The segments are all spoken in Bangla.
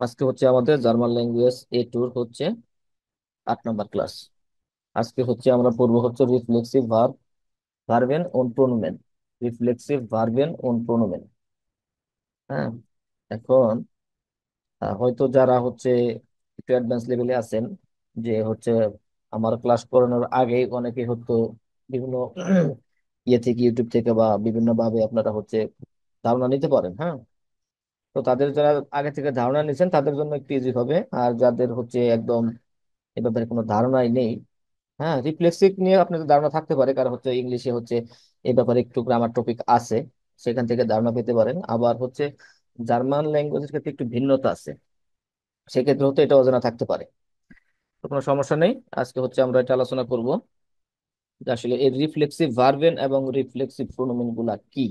আজকে হচ্ছে আমাদের জার্মান ল্যাঙ্গুয়েজ A2 হচ্ছে 8 নম্বর ক্লাস। আজকে হচ্ছে আমরা পড়বো হচ্ছে রিফ্লেক্সিভ ভার্বেন ওন প্রোনোমেন। রিফ্লেক্সিভ ভার্বেন ওন প্রোনোমেন। হ্যাঁ, এখন হয়তো যারা হচ্ছে একটু অ্যাডভান্স লেভেলে আছেন, যে হচ্ছে আমার ক্লাস করানোর আগে অনেকে হয়তো বিভিন্ন ইয়ে থেকে ইউটিউব থেকে বা বিভিন্ন ভাবে আপনারা হচ্ছে ধারণা নিতে পারেন। হ্যাঁ, তো তাদের যারা আগে থেকে ধারণা নিচ্ছেন তাদের জন্য একটু ইজি হবে। আর যাদের হচ্ছে একদম এ ব্যাপারে কোনো ধারণাই নেই, হ্যাঁ, রিফ্লেক্সিভ নিয়ে আপনাদের ধারণা থাকতে পারে, কারণ হচ্ছে ইংলিশে হচ্ছে এই ব্যাপারে একটু গ্রামার টপিক আছে, সেখান থেকে ধারণা পেতে পারেন। আবার হচ্ছে জার্মান ল্যাঙ্গুয়েজের ক্ষেত্রে একটু ভিন্নতা আছে, সেক্ষেত্রে হতে এটা অজানা থাকতে পারে। তো কোনো সমস্যা নেই, আজকে হচ্ছে আমরা এটা আলোচনা করব যে আসলে এই রিফ্লেক্সিভ ভার্বেন এবং রিফ্লেক্সিভ প্রোনোমেন গুলা কি,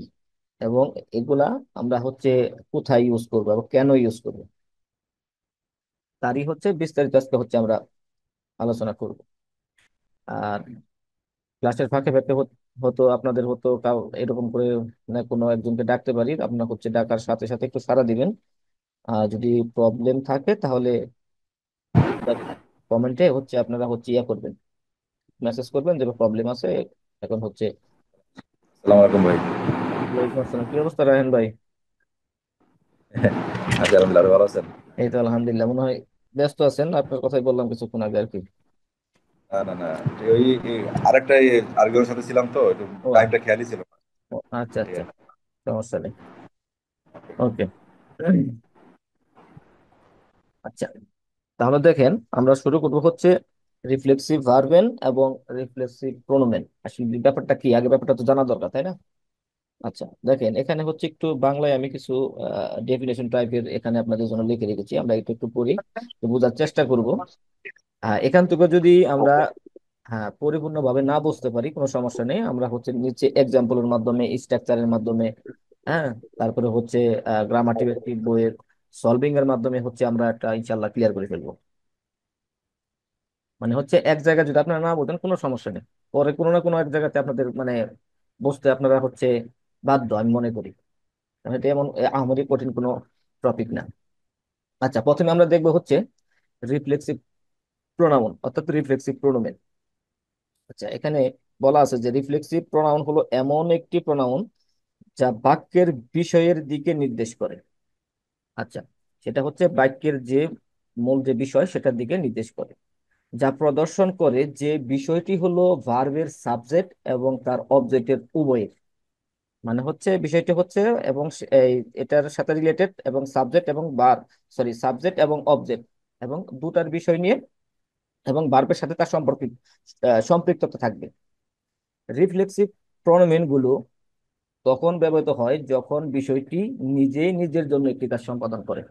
এবং এগুলা আমরা হচ্ছে কোথায় ইউজ করবো এবং কেন ইউজ করবো, তারই হচ্ছে বিস্তারিত আজকে হচ্ছে আমরা আলোচনা করব। আর ক্লাসের ফাঁকে ফাঁকে হতো আপনাদের হতো কাউ এরকম করে না কোনো একজনকে ডাকতে পারি, আপনার হচ্ছে ডাকার সাথে সাথে একটু সাড়া দিবেন। আর যদি প্রবলেম থাকে তাহলে কমেন্টে হচ্ছে আপনারা হচ্ছে ইয়া করবেন, মেসেজ করবেন যে প্রবলেম আছে। এখন হচ্ছে সালাম আলাইকুম ভাই। ওয়ালাইকুম আসসালাম, কি অবস্থা রাহেন ভাই? আছি আলহামদুলিল্লাহ, আপনি ভালো আছেন? এই তো আলহামদুলিল্লাহ, মনে হয় ব্যস্ত আছেন, আপনার কথাই বললাম কিছুক্ষণ আগে আর কি। না না না, ওই আরেকটা আরেকজনের সাথে ছিলাম তো একটু ও টাইমটা খেয়ালই ছিল না। আচ্ছা এই আচ্ছা, আর কি। সমস্যা নেই। ওকে। আচ্ছা, তাহলে দেখেন আমরা শুরু করবো হচ্ছে রিফ্লেক্সিভ ভার্বেন এবং রিফ্লেক্সিভ প্রোনোমেন। আসলে ব্যাপারটা কি, আগে ব্যাপারটা তো জানা দরকার, তাই না? আচ্ছা, দেখেন এখানে হচ্ছে একটু বাংলায় আমি কিছু ডেফিনেশন টাইপের এখানে আপনাদের জন্য লিখে রেখেছি, আমরা একটু একটু পড়ি, তো বোঝার চেষ্টা করব। এখান থেকে যদি আমরা পরিপূর্ণভাবে না বুঝতে পারি কোনো সমস্যা নেই, আমরা হচ্ছে নিচে এক্সাম্পলের মাধ্যমে, স্ট্রাকচারের মাধ্যমে, হ্যাঁ, তারপরে হচ্ছে গ্রামাটিক বইয়ের সলভিং এর মাধ্যমে হচ্ছে আমরা একটা ইনশাল্লাহ ক্লিয়ার করে ফেলবো। মানে হচ্ছে এক জায়গায় যদি আপনারা না বোঝেন কোনো সমস্যা নেই, পরে কোনো না কোনো এক জায়গাতে আপনাদের মানে বুঝতে আপনারা হচ্ছে বাধ্য, আমি মনে করি। কারণ এটা এমন আহামরি কঠিন কোনো টপিক না। আচ্ছা, প্রথমে আমরা দেখবো হচ্ছে রিফ্লেক্সিভ প্রোনাউন অর্থাৎ রিফ্লেক্সিভ প্রোনোমেন। আচ্ছা, এখানে বলা আছে যে রিফ্লেক্সিভ প্রোনাউন হলো এমন একটি প্রোনাউন যা বাক্যের বিষয়ের দিকে নির্দেশ করে। আচ্ছা, সেটা হচ্ছে বাক্যের যে মূল যে বিষয় সেটার দিকে নির্দেশ করে, যা প্রদর্শন করে যে বিষয়টি হলো ভার্বের সাবজেক্ট এবং তার অবজেক্টের উভয়ের। মানে হচ্ছে বিষয়টি হচ্ছে এবং এটার সাথে রিলেটেড এবং সাবজেক্ট এবং সাবজেক্ট এবং অবজেক্ট এবং দুটার বিষয় নিয়ে এবং ভার্বের সাথে তার সম্পৃক্ততা থাকবে। রিফ্লেক্সিভ প্রনোমেন গুলো তখন ব্যবহৃত হয় যখন বিষয়টি নিজেই নিজের জন্য একটি কাজ সম্পাদন করে।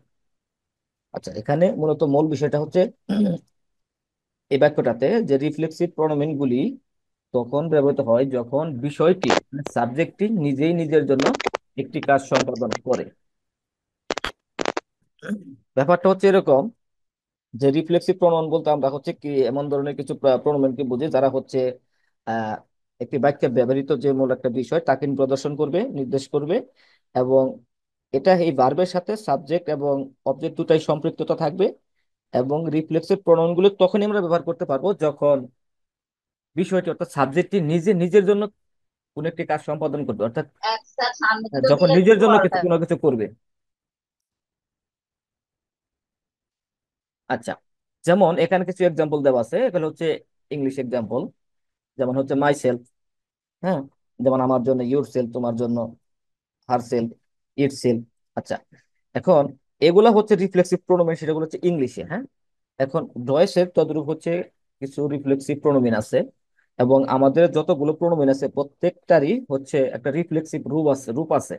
আচ্ছা, এখানে মূলত মূল বিষয়টা হচ্ছে এই বাক্যটাতে যে রিফ্লেক্সিভ প্রনোমেন গুলি তখন ব্যবহৃত হয় যখন বিষয়টি সাবজেক্টটি নিজেই নিজের জন্য একটি কাজ সম্পাদন করে। ব্যাপারটা হচ্ছে এরকম যে রিফ্লেক্সিভ প্রণয়ন বলতে আমরা হচ্ছে কি এমন ধরনের কিছু প্রণয়নকে বুঝি যারা হচ্ছে আহ একটি বাক্যে ব্যবহৃত যে মূল একটা বিষয় তাকে প্রদর্শন করবে, নির্দেশ করবে, এবং এটা এই ভার্বের সাথে সাবজেক্ট এবং অবজেক্ট দুটাই সম্পৃক্ততা থাকবে। এবং রিফ্লেক্সিভ প্রণয়নগুলো তখনই আমরা ব্যবহার করতে পারবো যখন বিষয়টি অর্থাৎ সাবজেক্টটি নিজে নিজের জন্য কোন একটি কাজ সম্পাদন করবে, অর্থাৎ যখন নিজের জন্য কিছু কোনো কিছু করবে। আচ্ছা, যেমন এখানে কিছু এক্সাম্পল দেওয়া আছে, এখানে হচ্ছে ইংলিশ এক্সাম্পল। যেমন হচ্ছে মাই সেলফ, হ্যাঁ, যেমন আমার জন্য, ইউর সেলফ তোমার জন্য, হার সেলফ, ইট সেলফ। আচ্ছা, এখন এগুলা হচ্ছে রিফ্লেক্সিভ প্রোনোমেন, সেটাগুলো হচ্ছে ইংলিশে। হ্যাঁ, এখন ডয়েসের তদ্রূপ হচ্ছে কিছু রিফ্লেক্সিভ প্রোনোমেন আছে, এবং আমাদের যতগুলো প্রোনোমেন আছে প্রত্যেকটারই হচ্ছে একটা রিফ্লেক্সিভ রূপ আছে।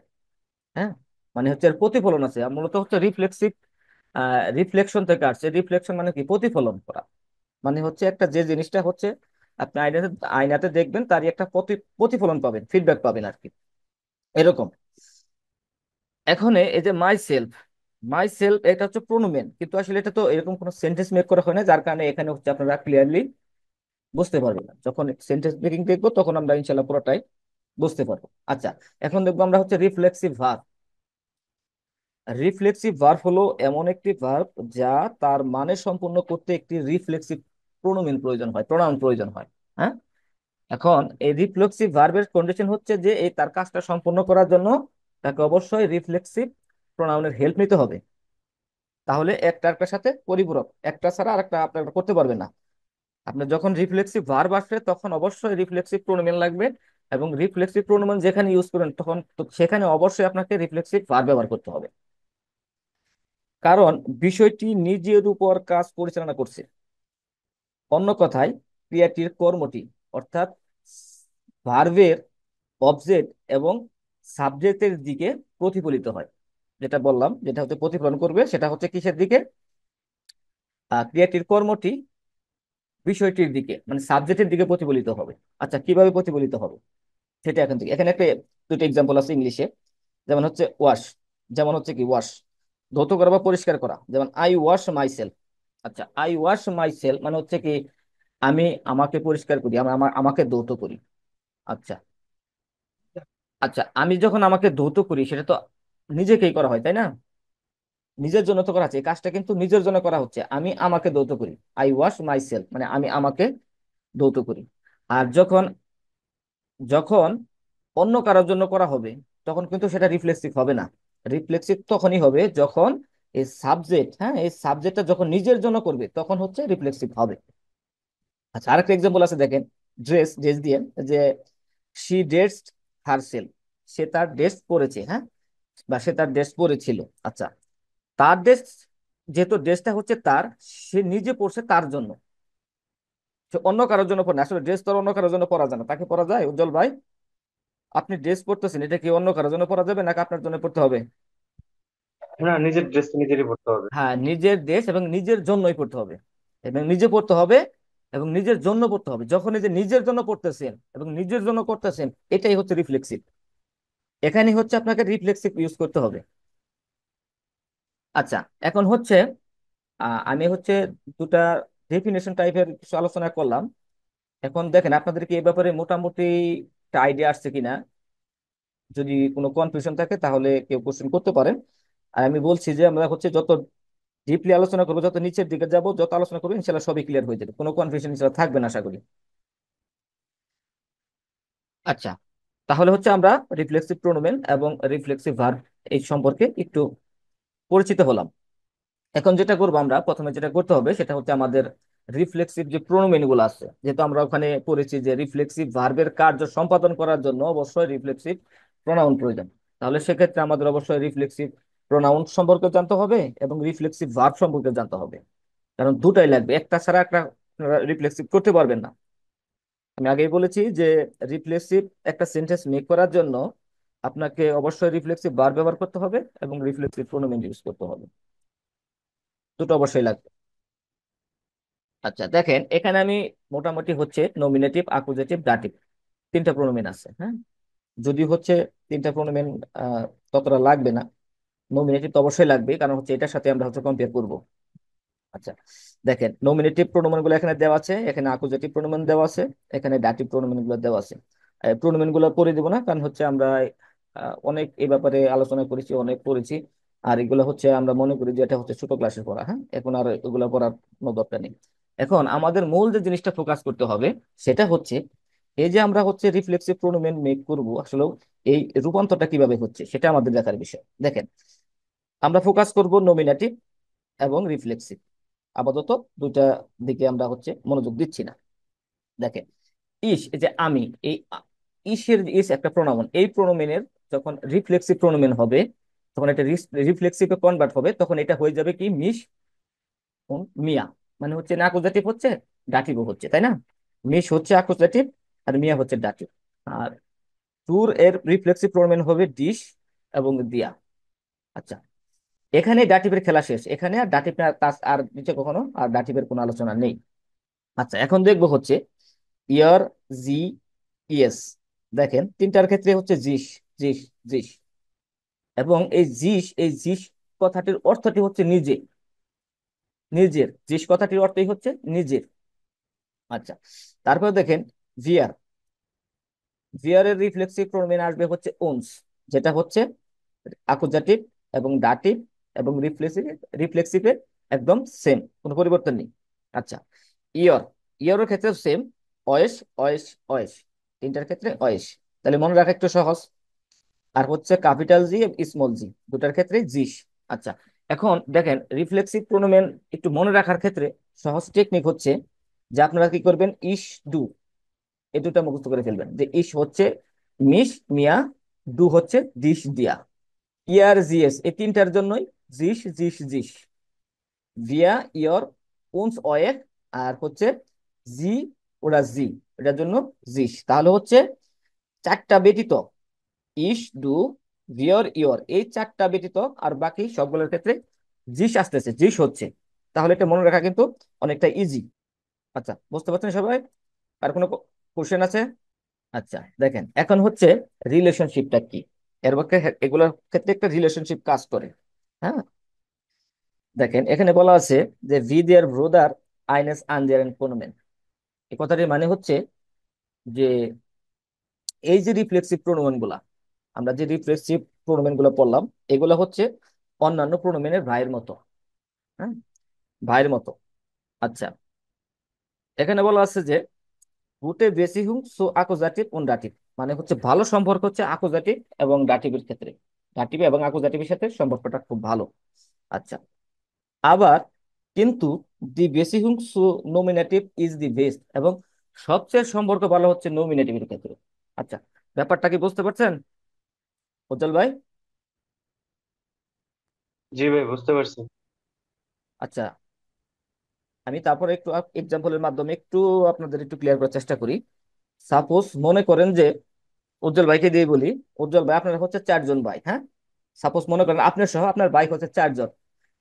হ্যাঁ, মানে হচ্ছে এর প্রতিফলন আছে, আর মূলত হচ্ছে রিফ্লেক্সিভ রিফ্লেকশন থেকে আসছে। রিফ্লেকশন মানে কি, প্রতিফলন করা। মানে হচ্ছে একটা যে জিনিসটা হচ্ছে আপনি আয়নাতে আয়নাতে দেখবেন তারই একটা প্রতিফলন পাবেন, ফিডব্যাক পাবেন আর কি, এরকম। এখন এই যে মাই সেলফ এটা হচ্ছে প্রোনোমেন, কিন্তু আসলে এটা তো এরকম কোনো সেন্টেন্স মেক করা হয় না, যার কারণে এখানে হচ্ছে আপনারা ক্লিয়ারলি বুঝতে পারবেন না। যখন সেন্টেন্স মেকিং দেখবো তখন আমরা ইনশাল্লাহ পুরোটাই বুঝতে পারবো। আচ্ছা, এখন দেখবো আমরা হচ্ছে রিফ্লেক্সিভ ভার্ব। রিফ্লেক্সিভ ভার্ব হলো এমন একটি ভার্ব যা তার মানে সম্পূর্ণ করতে একটি রিফ্লেক্সিভ প্রোনোমিন প্রয়োজন হয়, প্রোনাউন প্রয়োজন হয়। হ্যাঁ, এখন এই রিফ্লেক্সিভ ভার্বের কন্ডিশন হচ্ছে যে এই তার কাজটা সম্পূর্ণ করার জন্য তাকে অবশ্যই রিফ্লেক্সিভ প্রোনাউনের হেল্প নিতে হবে। তাহলে একটা একটার সাথে পরিপূরক, একটা ছাড়া আরেকটা আপনার করতে পারবে না। আপনি যখন রিফ্লেক্সিভ ভার্ব আসবে তখন অবশ্যই রিফ্লেক্সিভ প্রোনোমিন লাগবে, এবং রিফ্লেক্সিভ প্রোনোমিন যেখানে ইউজ করেন তখন তো সেখানে অবশ্যই আপনাকে রিফ্লেক্সিভ ভার্ব ব্যবহার করতে হবে। কারণ বিষয়টি নিজের উপর কাজ পরিচালনা করছে। অন্য কথায়, ক্রিয়াটির কর্মটি অর্থাৎ ভার্বের অবজেক্ট এবং সাবজেক্টের দিকে প্রতিফলিত হয়। যেটা বললাম, যেটা হচ্ছে প্রতিফলন করবে, সেটা হচ্ছে কিসের দিকে? ক্রিয়াটির কর্মটি বিষয়টির দিকে, মানে সাবজেক্টের দিকে প্রতিফলিত হবে। আচ্ছা, কিভাবে প্রতিফলিত হবে সেটা এখন থেকে, এখানে একটা দুটো এক্সাম্পল আছে ইংলিশে। যেমন হচ্ছে ওয়াশ, যেমন হচ্ছে কি ওয়াশ, ধৌত করা বা পরিষ্কার করা, যেমন আই ওয়াশ মাই সেলফ। আচ্ছা, আই ওয়াশ মাই সেলফ মানে হচ্ছে কি আমি আমাকে পরিষ্কার করি, আমি আমাকে ধৌত করি। আচ্ছা, আচ্ছা, আমি যখন আমাকে ধৌত করি সেটা তো নিজেকেই করা হয়, তাই না? নিজের জন্য তো করা হচ্ছে, এই কাজটা কিন্তু নিজের জন্য করা হচ্ছে, আমি আমাকে ধৌত করি। আই ওয়াশ মাই সেলফ মানে আমি আমাকে ধৌত করি। আর যখন যখন অন্য কারোর জন্য করা হবে তখন কিন্তু সেটা রিফ্লেক্সিভ হবে না। রিফ্লেক্সিভ তখনই হবে যখন এই সাবজেক্ট, হ্যাঁ, এই সাবজেক্টটা যখন নিজের জন্য করবে তখন হচ্ছে রিফ্লেক্সিভ হবে। আচ্ছা, আরেকটা এক্সাম্পল আছে দেখেন, ড্রেস, ড্রেস দিয়ে, যে শি ড্রেসড হারসেলফ, সে তার ড্রেস পরেছে, হ্যাঁ, বা সে তার ড্রেস পরেছিল। আচ্ছা, তার ড্রেস, যেহেতু ড্রেসটা হচ্ছে তার, সে নিজে পরছে তার জন্য, সে অন্য কারোর জন্য পরে না। আসলে ড্রেস তো আর অন্য কারোর জন্য পরা যায় না, তাকে পরা যায়? উজ্জ্বল ভাই, আপনি ড্রেস পরতেছেন, এটা কি অন্য কারোর জন্য পরা যাবে নাকি আপনার জন্য পড়তে হবে? না, নিজের ড্রেস তো নিজেরই পড়তে হবে। হ্যাঁ, নিজের ড্রেস এবং নিজের জন্যই পড়তে হবে, এবং নিজে পড়তে হবে এবং নিজের জন্য পড়তে হবে। যখন এই যে নিজের জন্য পড়তেছেন এবং নিজের জন্য করতেছেন, এটাই হচ্ছে রিফ্লেক্সিভ। এখানে হচ্ছে আপনাকে রিফ্লেক্সিভ ইউজ করতে হবে। আচ্ছা, এখন হচ্ছে আমি হচ্ছে দুটা ডেফিনেশন টাইপের কিছু আলোচনা করলাম। এখন দেখেন আপনাদেরকে এই ব্যাপারে মোটামুটি একটা আইডিয়া আসছে কিনা। যদি কোনো কনফিউশন থাকে তাহলে কেউ কোশ্চেন করতে পারেন। আর আমি বলছি যে আমরা হচ্ছে যত ডিপলি আলোচনা করবো, যত নিচের দিকে যাব, যত আলোচনা করবো, ইনশাল্লাহ সবই ক্লিয়ার হয়ে যাবে, কোনো কনফিউশন ইনশাল্লাহ থাকবে না আশা করি। আচ্ছা, তাহলে হচ্ছে আমরা রিফ্লেক্সিভ প্রোনোমেন এবং রিফ্লেক্সিভ ভার্ব এই সম্পর্কে একটু পরিচিত হলাম। এখন যেটা করবো, আমরা প্রথমে যেটা করতে হবে সেটা হচ্ছে আমাদের রিফ্লেক্সিভ যে প্রোনোমেন গুলো আছে, যেহেতু আমরা ওখানে পড়েছি যে রিফ্লেক্সিভ ভার্বের কার্য সম্পাদন করার জন্য অবশ্যই রিফ্লেক্সিভ প্রোনাউন প্রয়োজন। তাহলে সেক্ষেত্রে আমাদের অবশ্যই রিফ্লেক্সিভ প্রোনাউন সম্পর্কে জানতে হবে এবং রিফ্লেক্সিভ ভার্ব সম্পর্কে জানতে হবে। কারণ দুটাই লাগবে, একটা ছাড়া একটা রিফ্লেক্সিভ করতে পারবেন না। আমি আগেই বলেছি যে রিফ্লেক্সিভ একটা সেন্টেন্স মেক করার জন্য আপনাকে অবশ্যই রিফ্লেক্সিভ ভার্ব ব্যবহার করতে হবে এবং রিফ্লেক্সিভ প্রোনোমেন ইউজ করতে হবে, দুটো অবশ্যই লাগবে। আচ্ছা, দেখেন এখানে আমি মোটামুটি হচ্ছে নমিনেটিভ, অ্যাকুজেটিভ, ডাটিভ, তিনটা প্রোনোমেন আছে, হ্যাঁ। যদি হচ্ছে তিনটা প্রোনোমেন ততটা লাগবে না, নমিনেটিভ তো অবশ্যই লাগবে, কারণ হচ্ছে এটার সাথে আমরা হচ্ছে কম্পেয়ার করব। আচ্ছা, দেখেন নমিনেটিভ প্রোনোমেন গুলো এখানে দেওয়া আছে, এখানে অ্যাকুজেটিভ প্রোনোমেন দেওয়া আছে, এখানে ডাটিভ প্রোনোমেন গুলো দেওয়া আছে। প্রোনোমেন গুলো পড়ে দিব না, কারণ হচ্ছে আমরা অনেক এই ব্যাপারে আলোচনা করেছি, অনেক পড়েছি। আর এগুলো হচ্ছে আমরা মনে করি যে এটা হচ্ছে ছোট ক্লাসের পড়া, হ্যাঁ, এখন আর এগুলো পড়ার কোনো দরকার নেই। এখন আমাদের মূল যে জিনিসটা ফোকাস করতে হবে সেটা হচ্ছে এই যে আমরা হচ্ছে রিফ্লেক্সিভ প্রোনোমেন মেক করব, আসলে এই রূপান্তরটা কিভাবে হচ্ছে সেটা আমাদের দেখার বিষয়। দেখেন, আমরা ফোকাস করব নমিনেটিভ এবং রিফ্লেক্সিভ, আপাতত দুইটা দিকে আমরা হচ্ছে মনোযোগ দিচ্ছি না। দেখেন, ইস, এই যে আমি, এই ইসের ইস একটা প্রোনাউন, এই প্রোনোমেনের যখন রিফ্লেক্সিভ প্রোনোমেন হবে তখন এটা রিফ্লেক্সিভে কনভার্ট হবে, তখন এটা হয়ে যাবে কি মিস মিয়া। মানে হচ্ছে না অ্যাকুজাটিভ হচ্ছে, ডাটিভও হচ্ছে, তাই না? মিস হচ্ছে অ্যাকুজাটিভ আর মিয়া হচ্ছে ডাটিভ। আর টুর এর রিফ্লেক্সিভ প্রোনোমেন হবে ডিশ এবং দিয়া। আচ্ছা, এখানে ডাটিভের খেলা শেষ, এখানে আর ডাটিভ না, আর নিচে কখনো আর ডাটিভের কোনো আলোচনা নেই। আচ্ছা, এখন দেখবো হচ্ছে ইয়ার, জি, ইয়েস। দেখেন তিনটার ক্ষেত্রে হচ্ছে জিস, জিস, জিস, এবং এই জিস কথাটির অর্থটি হচ্ছে নিজে, নিজের। জিস কথাটির অর্থই হচ্ছে নিজের। আচ্ছা, তারপর দেখেন ভিয়ার, ভিয়ার এর রিফ্লেক্সিভ প্রোনোমেন আসবে হচ্ছে ওনস, যেটা হচ্ছে অ্যাকুজাটিভ এবং ডাটিভ এবং রিফ্লেক্সিভে একদম সেম, কোনো পরিবর্তন নেই। আচ্ছা, ইয়র, ইয়রের ক্ষেত্রে সেম, অয়েস অয়েস অয়েস, তিনটার ক্ষেত্রে অয়েস। তাহলে মনে রাখা একটু সহজ। আর হচ্ছে ক্যাপিটাল জি স্মল জি, দুটার ক্ষেত্রে জিস। আচ্ছা, এখন দেখেন রিফ্লেক্সিভ প্রোনোমেন একটু মনে রাখার ক্ষেত্রে সহজ টেকনিক হচ্ছে যে আপনারা কি করবেন, ইস ডু, এই দুটা মুখস্থ করে ফেলবেন। যে ইস হচ্ছে মিস মিয়া, ডু হচ্ছে দিস দিয়া। ইয়ার জিএস এই তিনটার জন্যই জিস জিস জিস। ভিয়া ইয়র উনস অয়েক, আর হচ্ছে জি ওরা জি, এটার জন্য জিস। তাহলে হচ্ছে চারটা ব্যতীত, ইস ডু ভিয়র ইয়র, এই চারটা ব্যতীত আর বাকি সবগুলোর ক্ষেত্রে জিস আসতেছে, জিস হচ্ছে। তাহলে এটা মনে রাখা কিন্তু অনেকটা ইজি। আচ্ছা, বুঝতে পারছেন সবাই? আর কোনো কোশ্চেন আছে? আচ্ছা, দেখেন এখন হচ্ছে রিলেশনশিপটা কি, এর পক্ষে এগুলোর ক্ষেত্রে একটা রিলেশনশিপ কাজ করে। হ্যাঁ, দেখেন এখানে বলা আছে যে ভি দেয়ার ব্রোদার আইনেস আনদেয়ার প্রোনোমেন। এই কথাটির মানে হচ্ছে যে এই যে রিফ্লেক্সিভ প্রোনোমেন গুলা, আমরা যে রিফ্লেক্সিভ প্রোনোমেন গুলো পড়লাম, এগুলো হচ্ছে অন্যান্য প্রোনোমেনের ভাইয়ের মতো। হ্যাঁ, ভাইয়ের মতো। আচ্ছা, এখানে বলা আছে যে গুটে বেসিহুং সো আকুজাটিভ উন ডাটিভ, মানে হচ্ছে ভালো সম্পর্ক হচ্ছে আকুজাটিভ এবং ডাটিভের ক্ষেত্রে, ডাটিভ এবং আকুজাটিভের সাথে সম্পর্কটা খুব ভালো। আচ্ছা, আবার কিন্তু দি বেসিহুং সো নমিনেটিভ ইজ দি বেস্ট, এবং সবচেয়ে সম্পর্ক ভালো হচ্ছে নমিনেটিভের ক্ষেত্রে। আচ্ছা, ব্যাপারটা কি বুঝতে পারছেন উজ্জ্বল ভাই? জি ভাই, বুঝতে পারছি। আচ্ছা, আমি তারপরে একটু এক্সাম্পলের মাধ্যমে একটু আপনাদের একটু ক্লিয়ার করার চেষ্টা করি। সাপোজ মনে করেন যে, উজ্জ্বল ভাইকে দিয়ে বলি, উজ্জ্বল ভাই আপনারা হচ্ছে চারজন ভাই। হ্যাঁ, সাপোজ মনে করেন আপনার সহ আপনার বাইক হচ্ছে চারজন।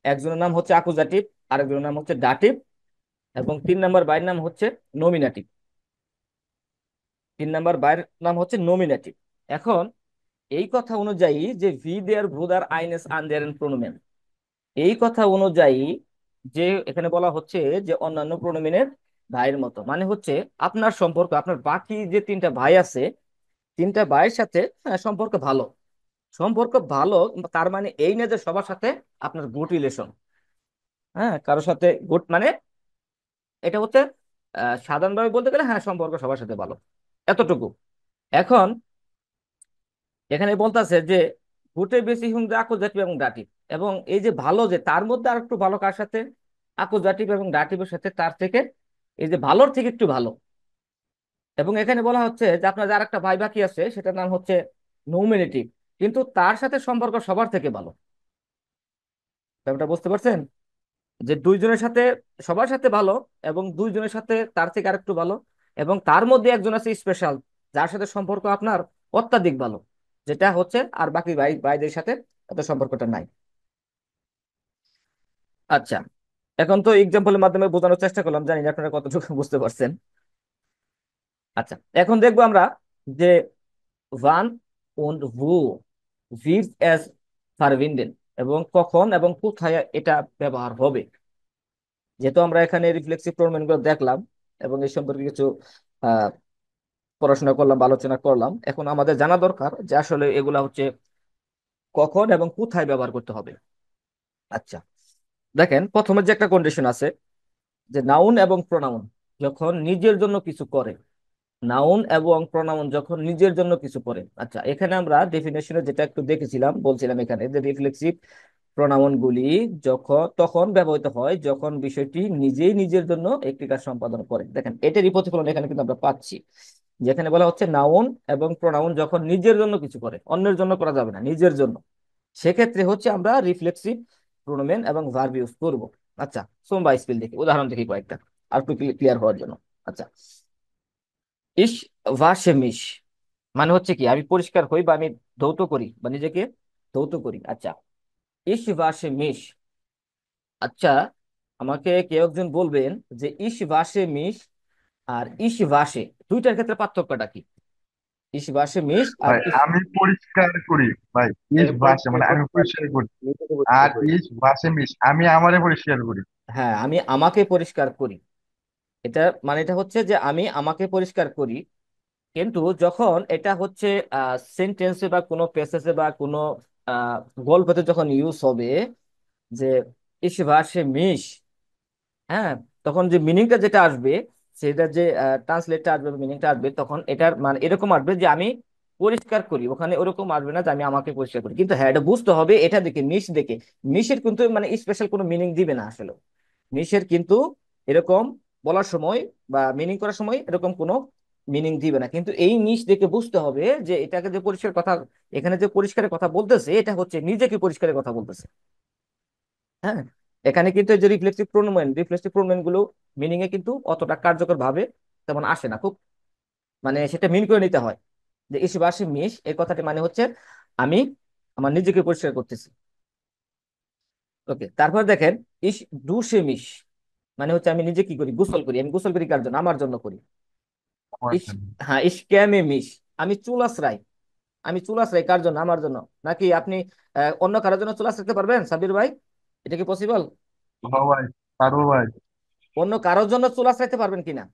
একজনের নাম হচ্ছে আকুজাটিভ, আরেকজনের নাম হচ্ছে ডাটিভ, এবং 3 নম্বর বাইর নাম হচ্ছে নমিনাটিভ। 3 নম্বর বাইর নাম হচ্ছে নমিনাটিভ। এখন এই কথা অনুযায়ী যে ভি দেয়ার ব্রুদার আইনেস আনদেয়ার প্রোনোমেন, এই কথা অনুযায়ী যে এখানে বলা হচ্ছে যে অন্যান্য প্রোনোমেনের ভাইয়ের মতো, মানে হচ্ছে আপনার সম্পর্ক আপনার বাকি যে 3টা ভাই আছে, 3টা ভাইয়ের সাথে সম্পর্ক ভালো। সম্পর্ক ভালো তার মানে এই না যে সবার সাথে আপনার গুড রিলেশন। হ্যাঁ, কারোর সাথে গুড মানে এটা হচ্ছে সাধারণভাবে বলতে গেলে হ্যাঁ সম্পর্ক সবার সাথে ভালো, এতটুকু। এখন এখানে বলতেছে যে গুটে বেশি হুম আকুজাটিভ এবং ডাটিভ, এবং এই যে ভালো যে তার মধ্যে আর একটু ভালো কার সাথে, আকুজাটিভ এবং ডাটিভের সাথে, তার থেকে এই যে ভালোর থেকে একটু ভালো। এবং এখানে বলা হচ্ছে যে আপনার যার একটা ভাই বাকি আছে সেটার নাম হচ্ছে নমিনেটিভ, কিন্তু তার সাথে সম্পর্ক সবার থেকে ভালো। ব্যাপারটা বুঝতে পারছেন? যে দুইজনের সাথে, সবার সাথে ভালো, এবং দুইজনের সাথে তার থেকে আরেকটু ভালো, এবং তার মধ্যে একজন আছে স্পেশাল, যার সাথে সম্পর্ক আপনার অত্যাধিক ভালো, যেটা হচ্ছে আর বাকি ভাইদের সাথে এত সম্পর্কটা নাই। আচ্ছা, এখন তো এক্সাম্পলের মাধ্যমে বোঝানোর চেষ্টা করলাম, জানি না আপনারা কতটুকু বুঝতে পারছেন। আচ্ছা, এখন দেখবো আমরা যে ভান und wo wird es verwendet, এবং কখন এবং কোথায় এটা ব্যবহার হবে। যেহেতু আমরা এখানে রিফ্লেক্সিভ প্রোনোমেন গুলো দেখলাম এবং এই সম্পর্কে কিছু আহ পড়াশোনা করলাম বা আলোচনা করলাম, এখন আমাদের জানা দরকার যে আসলে এগুলা হচ্ছে কখন এবং কোথায় ব্যবহার করতে হবে। আচ্ছা, দেখেন প্রথমে যে একটা কন্ডিশন আছে, যে নাউন এবং প্রোনাউন যখন নিজের জন্য কিছু করে, নাউন এবং প্রোনাউন যখন নিজের জন্য কিছু করে। আচ্ছা, এখানে আমরা ডেফিনেশনে যেটা একটু দেখেছিলাম, বলছিলাম এখানে যে রিফ্লেক্সিভ প্রোনাউন গুলি যখন তখন ব্যবহৃত হয় যখন বিষয়টি নিজেই নিজের জন্য একটি কাজ সম্পাদন করে। দেখেন এটারই প্রতিফলন এখানে কিন্তু আমরা পাচ্ছি, যেখানে বলা হচ্ছে নাউন এবং প্রোনাউন যখন নিজের জন্য কিছু করে, অন্যের জন্য করা যাবে না, নিজের জন্য, সেক্ষেত্রে হচ্ছে আমরা রিফ্লেক্সিভ প্রোনোমেন এবং ভার্ব ইউজ করব। আচ্ছা, সোম বা স্পেল দেখি, উদাহরণ দেখি কয়েকটা আর একটু ক্লিয়ার হওয়ার জন্য। আচ্ছা, ইস ভাসে মিশ, মানে হচ্ছে কি আমি পরিষ্কার হই বা আমি ধৌত করি বা নিজেকে ধৌত করি। আচ্ছা, ইস ভাসে মিশ। আচ্ছা, আমাকে কেউ একজন বলবেন যে ইস ভাসে মিশ আর ইস ভাসে দুইটার ক্ষেত্রে পার্থক্যটা কি? ইস ভাসে মিশ আর ভাই ইস, আমি পরিষ্কার করি ভাই, ইস ভাষে পরিষ্কার মানে আমি করতে পারবে, পরিষ্কার করি। নিজেকে পরিষ্কার আর করি। ইস ভাষে মিশ আমি আমারে পরিষ্কার করি। হ্যাঁ, আমি আমাকে পরিষ্কার করি, এটা মানে এটা হচ্ছে যে আমি আমাকে পরিষ্কার করি। কিন্তু যখন এটা হচ্ছে সেন্টেন্সে বা কোনো প্যাসেজে বা কোনো গল্পতে যখন ইউজ হবে যে ইস ভার্সে মিশ, হ্যাঁ, তখন যে মিনিংটা যেটা আসবে, সেটা যে ট্রান্সলেটটা আসবে, মিনিংটা আসবে, তখন এটার মানে এরকম আসবে যে আমি পরিষ্কার করি, ওখানে ওরকম আসবে না যে আমি আমাকে পরিষ্কার করি। কিন্তু হ্যাঁ, এটা বুঝতে হবে, এটা দেখে মিশ দেখে, মিশের কিন্তু মানে স্পেশাল কোনো মিনিং দিবে না আসলে। মিশের কিন্তু এরকম বলার সময় বা মিনিং করার সময় এরকম কোনো মিনিং দিবে না, কিন্তু এই মিশ দেখে বুঝতে হবে যে এটাকে যে পরিষ্কার কথা, এখানে যে পরিষ্কারের কথা বলতেছে এটা হচ্ছে নিজেকে পরিষ্কারের কথা বলতেছে। হ্যাঁ, এখানে কিন্তু এই যে রিফ্লেক্সিভ প্রোনোমেন গুলো মিনিং এ কিন্তু অতটা কার্যকর ভাবে তেমন আসে না, খুব মানে সেটা মিন করে নিতে হয়। যে ইস বাসি মিশ এই কথাটি মানে হচ্ছে আমি আমার নিজেকে পরিষ্কার করতেছি। ওকে, তারপর দেখেন ইস ডু সে মিশ মানে হচ্ছে আমি নিজে কি করি, গোসল করি। আমি গোসল করি কার জন্য? আমার জন্য করি। আমার ইস, জন্য। হ্যাঁ, ইস ক্যামে মিশ আমি চুল আশ্রাই। আমি চুল আশ্রাই কার জন্য? আমার জন্য। নাকি আপনি অন্য কারোর জন্য চুল আশ্রাইতে পারবেন সাবির ভাই? এটা কি পসিবল? হ্যাঁ ভাই, পারবো ভাই। অন্য কারোর জন্য চুল আশ্রাইতে পারবেন কিনা?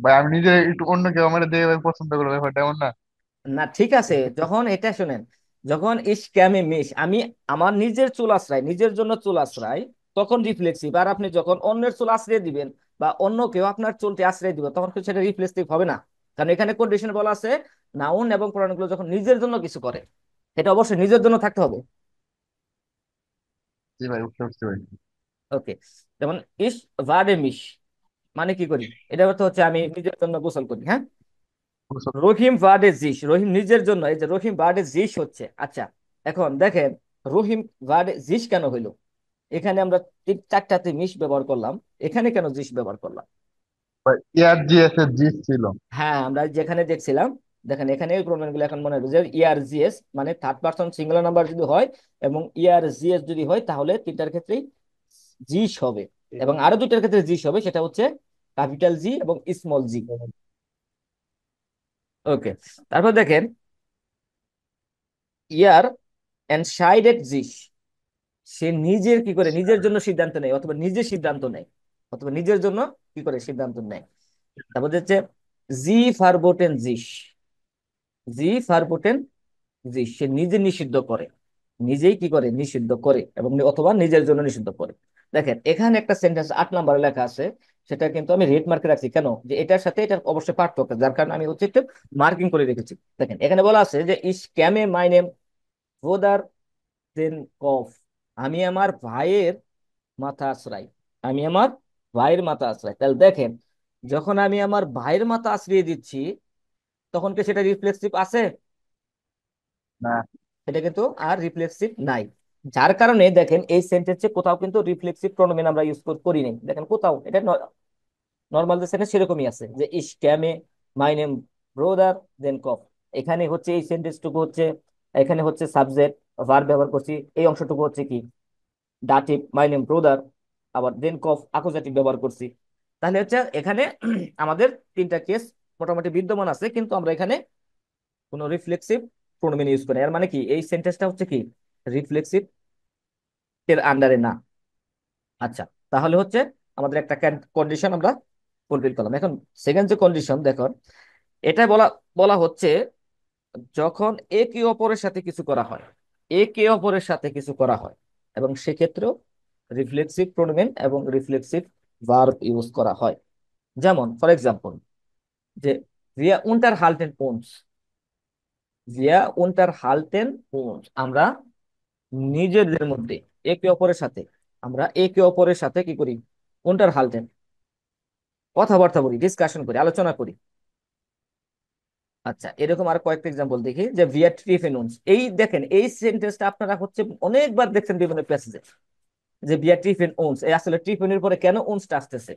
ভাই আমি নিজে একটু অন্য কেউ আমার দেখে ভাই পছন্দ করবো, ব্যাপারটা এমন না। না ঠিক আছে, যখন এটা শোনেন, যখন ইস ক্যামে মিশ আমি আমার নিজের চুল আশ্রয়, নিজের জন্য চুল আশ্রয়, তখন রিফ্লেক্সিভ। আর আপনি যখন অন্যের চুল আশ্রয় দিবেন বা অন্য কেউ আপনার চুলটি আশ্রয় দিবে, তখন কিন্তু সেটা রিফ্লেক্সিভ হবে না। কারণ এখানে কন্ডিশন বলা আছে নাউন এবং প্রোনাউনগুলো যখন নিজের জন্য কিছু করে, এটা অবশ্যই নিজের জন্য থাকতে হবে। জি ভাই, উঠতে উঠতে ভাই। ওকে, যেমন ইস ভার্ডে মিশ মানে কি করি, এটা অর্থ হচ্ছে আমি নিজের জন্য গোসল করি। হ্যাঁ, রহিম বার্ডে জিস, রহিম নিজের জন্য, এই যে রহিম বার্ডে জিস হচ্ছে। আচ্ছা, এখন দেখেন রহিম বার্ডে জিস কেন হইলো? এখানে আমরা চারটাতে মিশ ব্যবহার করলাম, এখানে কেন জিস ব্যবহার করলাম? ভাই ইয়ার জিএস এর জিস ছিল। হ্যাঁ, আমরা যেখানে দেখছিলাম, দেখেন এখানে এই প্রবলেম গুলো এখন মনে রাখবে যে ইয়ার জিএস মানে থার্ড পারসন সিঙ্গুলার নাম্বার যদি হয় এবং ইয়ার জিএস যদি হয়, তাহলে তিনটার ক্ষেত্রেই জিস হবে। এবং আরো দুইটার ক্ষেত্রে জিস হবে, সেটা হচ্ছে ক্যাপিটাল জি এবং স্মল জি। ওকে, তারপর দেখেন ইয়ার এনসাইডেড জিস, সে নিজের কি করে নিজের জন্য সিদ্ধান্ত নেয়, অথবা নিজে সিদ্ধান্ত নেয়, অথবা নিজের জন্য কি করে সিদ্ধান্ত নেয়। তারপর হচ্ছে জি ফারবোটেন জিস, জি ফারবোটেন জিস সে নিজে নিষিদ্ধ করে, নিজেই কি করে নিষিদ্ধ করে এবং অথবা নিজের জন্য নিষিদ্ধ করে। দেখেন এখানে একটা সেন্টেন্স 8 নম্বরে লেখা আছে, সেটা কিন্তু আমি রেড মার্কে রাখছি কেন, যে এটার সাথে এটার অবশ্যই পার্থক্য আছে, যার কারণে আমি হচ্ছে একটু মার্কিং করে রেখেছি। দেখেন এখানে বলা আছে যে ইস ক্যামে মাই নেম ভোদার দেন কফ, আমি আমার ভাইয়ের মাথা আশ্রাই, আমি আমার ভাইয়ের মাথা আশ্রাই। তাহলে দেখেন যখন আমি আমার ভাইয়ের মাথা আশ্রিয়ে দিচ্ছি, তখন কি সেটা রিফ্লেক্সিভ আছে? না। এটা কিন্তু আর রিফ্লেক্সিভ নাই। যার কারণে দেখেন এই সেন্টেন্সে কোথাও কিন্তু রিফ্লেক্সিভ প্রোনোমেন আমরা ইউজ করি নাই, দেখেন কোথাও। এটা নর্মাল যে সেন্টেন্স সেরকমই আছে যে ইস ক্যামে মাই নেম ব্রোদার দেন কফ। এখানে হচ্ছে এই সেন্টেন্সটুকু হচ্ছে, এখানে হচ্ছে সাবজেক্ট ভার্ব ব্যবহার করছি, এই অংশটুকু হচ্ছে কি ডাটিভ মাই নেম ব্রোদার, আবার দেন কফ আকুজাটিভ ব্যবহার করছি। তাহলে হচ্ছে এখানে আমাদের তিনটা কেস মোটামুটি বিদ্যমান আছে, কিন্তু আমরা এখানে কোনো রিফ্লেক্সিভ প্রোনোমেন ইউজ করি না। এর মানে কি এই সেন্টেন্সটা হচ্ছে কি রিফ্লেক্সিভ এর আন্ডারে না। আচ্ছা, তাহলে হচ্ছে আমাদের একটা কন্ডিশন আমরা ফুলফিল করলাম। এখন সেকেন্ড যে কন্ডিশন দেখুন, এটা বলা বলা হচ্ছে যখন একে অপরের সাথে কিছু করা হয়, একে অপরের সাথে কিছু করা হয়, এবং সেক্ষেত্রেও রিফ্লেক্সিভ প্রোনোমেন এবং রিফ্লেক্সিভ ভার্ব ইউজ করা হয়। যেমন ফর এক্সাম্পল যে wir unterhalten uns, wir unterhalten uns আমরা নিজেদের মধ্যে একে অপরের সাথে, আমরা একে অপরের সাথে কি করি? unterhalten কথাবার্তা বলি, ডিসকাশন করি, আলোচনা করি। আচ্ছা, এরকম আর কয়েকটা এক্সাম্পল দেখি যে wir treffen uns, এই দেখেন এই সেন্টেন্সটা আপনারা হচ্ছে অনেকবার দেখছেন বিভিন্ন প্যাসেজে যে wir treffen uns, এই আসলে ট্রিফেনের পরে কেন উনসটা আসতেছে।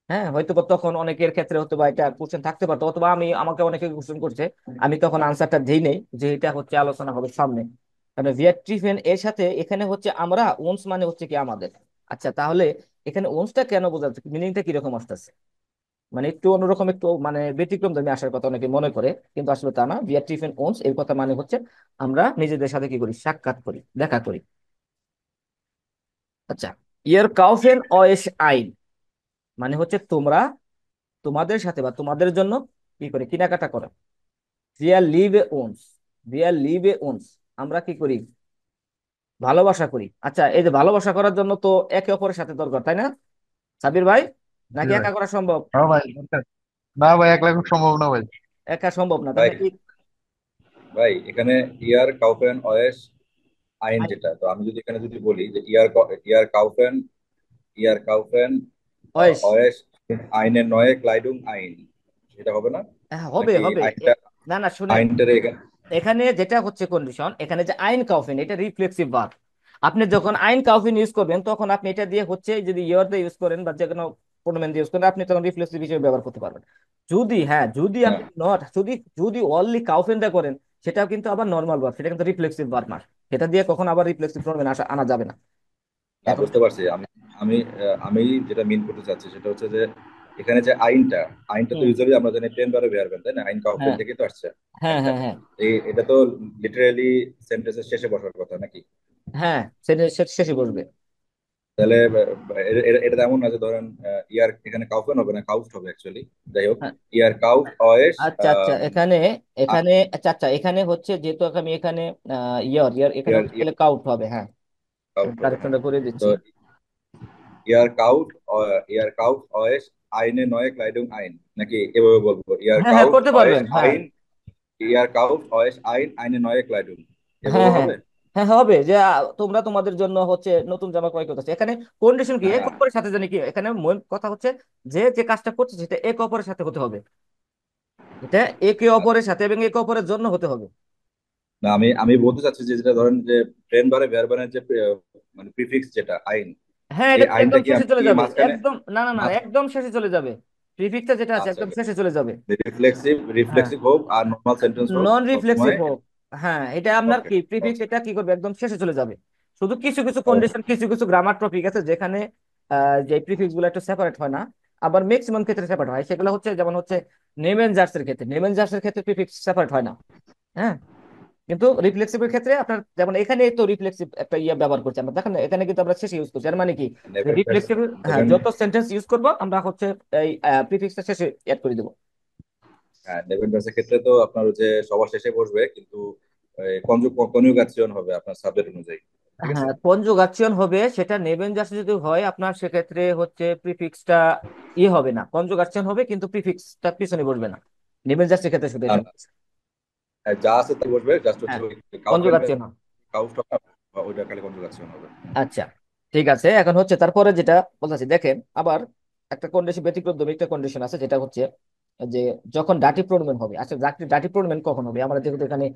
হ্যাঁ, হয়তো বা তখন অনেকের ক্ষেত্রে হয়তো বা এটা কোশ্চেন থাকতে পারতো, অথবা আমাকে অনেকে কোশ্চেন করছে, আমি তখন আনসারটা দিই নেই যে এটা হচ্ছে আলোচনা হবে সামনে। কারণ ভিয়ার ট্রিফেন এর সাথে এখানে হচ্ছে আমরা, ওনস মানে হচ্ছে কি আমাদের। আচ্ছা, তাহলে এখানে ওনসটা কেন বোঝাচ্ছে, মিনিংটা কিরকম আসতেছে? মানে একটু অন্যরকম, একটু মানে ব্যতিক্রম ধর্মী আসার কথা অনেকে মনে করে, কিন্তু আসলে তা না। ভিয়ার ট্রিফেন ওনস এর কথা মানে হচ্ছে আমরা নিজেদের সাথে কি করি, সাক্ষাৎ করি, দেখা করি। আচ্ছা, ইয়ার কাউফেন অয়েস আইন মানে হচ্ছে তোমরা তোমাদের সাথে বা তোমাদের জন্য কি করে কেনাকাটা করো। ভিয়া লিভে ওনস, ভিয়া লিভে ওনস আমরা কি করি, ভালোবাসা করি। আচ্ছা, এই যে ভালোবাসা করার জন্য তো একে অপরের সাথে দরকার, তাই না সাবির ভাই? জি নাকি ভাই। একা করা সম্ভব? হ্যাঁ ভাই দরকার। না ভাই, একলা খুব সম্ভব না ভাই। একা সম্ভব না, ভাই তাহলে কি? ভাই এখানে ইয়ার কাউফেন অয়েস আইন আইন, যেটা, তো আমি যদি এখানে যদি বলি যে ইয়ার কাউফেন অয়েস। অয়েস আইনের নয়ে ক্লাইডুং আইন, সেটা হবে না? হ্যাঁ, হবে নাকি হবে। আইনটা না না, শুনেন, আইনটারে এখানে এখানে যেটা হচ্ছে কন্ডিশন, এখানে যে আইন কাউফিন, এটা রিফ্লেক্সিভ ভার্ব। আপনি যখন আইন কাউফিন ইউজ করবেন তখন আপনি এটা দিয়ে হচ্ছে, যদি ইয়র দিয়ে ইউজ করেন বা যে কোনো প্রোনোমেন দিয়ে ইউজ করেন, আপনি তখন রিফ্লেক্সিভ হিসেবে ব্যবহার করতে পারবেন। যদি, হ্যাঁ, যদি না আপনি নট, যদি যদি অনলি কাউফিন দিয়ে করেন, সেটাও কিন্তু আবার নর্মাল ভার্ব, সেটা কিন্তু রিফ্লেক্সিভ ভার্ব না। সেটা দিয়ে কখন আবার রিফ্লেক্সিভ প্রোনোমেন আনা যাবে না। না, এখন বুঝতে পারছি। আমি আমি আমি যেটা মিন করতে চাচ্ছি সেটা হচ্ছে যে এখানে যে আইনটা, আইনটা তো হুম, ইউজুয়ালি আমরা জানি প্লেন ভার্বে বের তাই না? আইন কাউফেন হ্যাঁ থেকে তো আসছে হ্যাঁ আইনটা। হ্যাঁ হ্যাঁ এটা তো লিটারালি সেন্টেন্সের শেষে বসার কথা নাকি? হ্যাঁ, সেটা শেষে বসবে। তাহলে এটা এমন না যে ধরেন ইয়ার এখানে কাউফেন হবে না, কাউফট হবে অ্যাকচুয়ালি। যাই হোক, হ্যাঁ, ইয়ার কাউফ অয়েস আচ্ছা আচ্ছা, এখানে এখানে আচ্ছা আচ্ছা, এখানে হচ্ছে যেহেতু আমি এখানে ইয়ার ইয়ার এখানে ইয়ার হচ্ছে তাহলে কাউট হবে, হ্যাঁ। কাউফট হবে, হ্যাঁ। কারেকশনটা করে তো দিচ্ছি। ইয়ার কাউফ অয়েস আইনে নয় ক্লাইডুং আইন, নাকি এভাবে বলবো ইয়ার হ্যাঁ হ্যাঁ, কাউফ করতে অয়েস পারবেন, হ্যাঁ। আইন, ইয়ার কাউফ অয়েস আইন আইনে নয় ক্লাইডুং, হ্যাঁ এভাবে হ্যাঁ হবে? হ্যাঁ, হবে যে তোমরা তোমাদের জন্য হচ্ছে নতুন জামা ক্রয় করতেছে। এখানে কন্ডিশন কি, এক হ্যাঁ, অপরের সাথে জানি কি, এখানে মূল কথা হচ্ছে যে যে কাজটা করছে সেটা এক অপরের সাথে হতে হবে। এটা একে অপরের সাথে এবং একে অপরের জন্য হতে হবে। না, আমি আমি বলতে চাচ্ছি যে যেটা ধরেন যে ট্রেন বারে ভেরবানের যে মানে প্রিফিক্স যেটা আইন, হ্যাঁ, এই এটা আইনটা একদম কি শেষে আমি চলে কি যাবে, মাঝখানে একদম, না না না, মাঝ- একদম শেষে চলে যাবে। প্রিফিক্সটা যেটা আছে আচ্ছা, একদম শেষে চলে যাবে। রিফ্লেক্সিভ হ্যাঁ, রিফ্লেক্সিভ হোক আর নর্মাল সেন্টেন্স হোক, নন রিফ্লেক্সিভ সবসময়। হোক। হ্যাঁ, এটা আপনার ওকে, কি প্রিফিক্স, ওকে, এটা কি করবে, একদম শেষে চলে যাবে। শুধু কিছু কিছু ওকে। কন্ডিশন, কিছু কিছু গ্রামার টপিক আছে যেখানে যে প্রিফিক্স গুলো একটু সেপারেট হয় না। আবার ম্যাক্সিমাম ক্ষেত্রে সেপারেট হয়। সেগুলো হচ্ছে যেমন হচ্ছে নেম এন্ড জার্সের ক্ষেত্রে, নেম এন্ড জার্সের ক্ষেত্রে প্রিফিক্স সেপারেট হয় না। হ্যাঁ, কিন্তু রিফ্লেক্সিভের ক্ষেত্রে আপনার যেমন এখানে তো রিফ্লেক্সিভ একটা ইয়ে ব্যবহার করছি আমরা, দেখেন না, এখানে কিন্তু আমরা শেষে ইউজ করছি। এর মানে কি, নেবেন রিফ্লেক্সিভ, হ্যাঁ, নেবেন যত সেন্টেন্স ইউজ করবো আমরা হচ্ছে এই প্রিফিক্সটা শেষে অ্যাড করে দেবো। হ্যাঁ, নেবেন ভার্সের ক্ষেত্রে তো আপনার হচ্ছে সবার শেষে বসবে, কিন্তু কনজুগাসিয়ন হবে আপনার সাবজেক্ট অনুযায়ী। ঠিক আছে। হ্যাঁ, কনজুগাচিয়ন হবে, সেটা নেবেন জাস্ট যদি হয় আপনার, সেক্ষেত্রে হচ্ছে প্রিফিক্সটা ই হবে না, কনজুগাচিয়ন হবে কিন্তু প্রিফিক্সটা পিছনে বসবে না। নেবেন জাস্টের ক্ষেত্রে শুধু এটা। আর যা আছে তাই বসবে, জাস্ট হচ্ছে হ্যাঁ, ওই কাউফেন কনজুগাচিয়ন। কাউফটা ওইটা খালি কনজুগাসিয়ন হবে। আচ্ছা, ঠিক আছে। এখন হচ্ছে তারপরে যেটা বলতেছি, দেখেন আবার একটা কন্ডিশন, ব্যতিক্রমী একটা কন্ডিশন আছে, যেটা হচ্ছে যে যখন ডাটি প্রোনোমেন হবে। আচ্ছা, ডাটি প্রোনোমেন কখন হবে? আমরা যেহেতু এখানে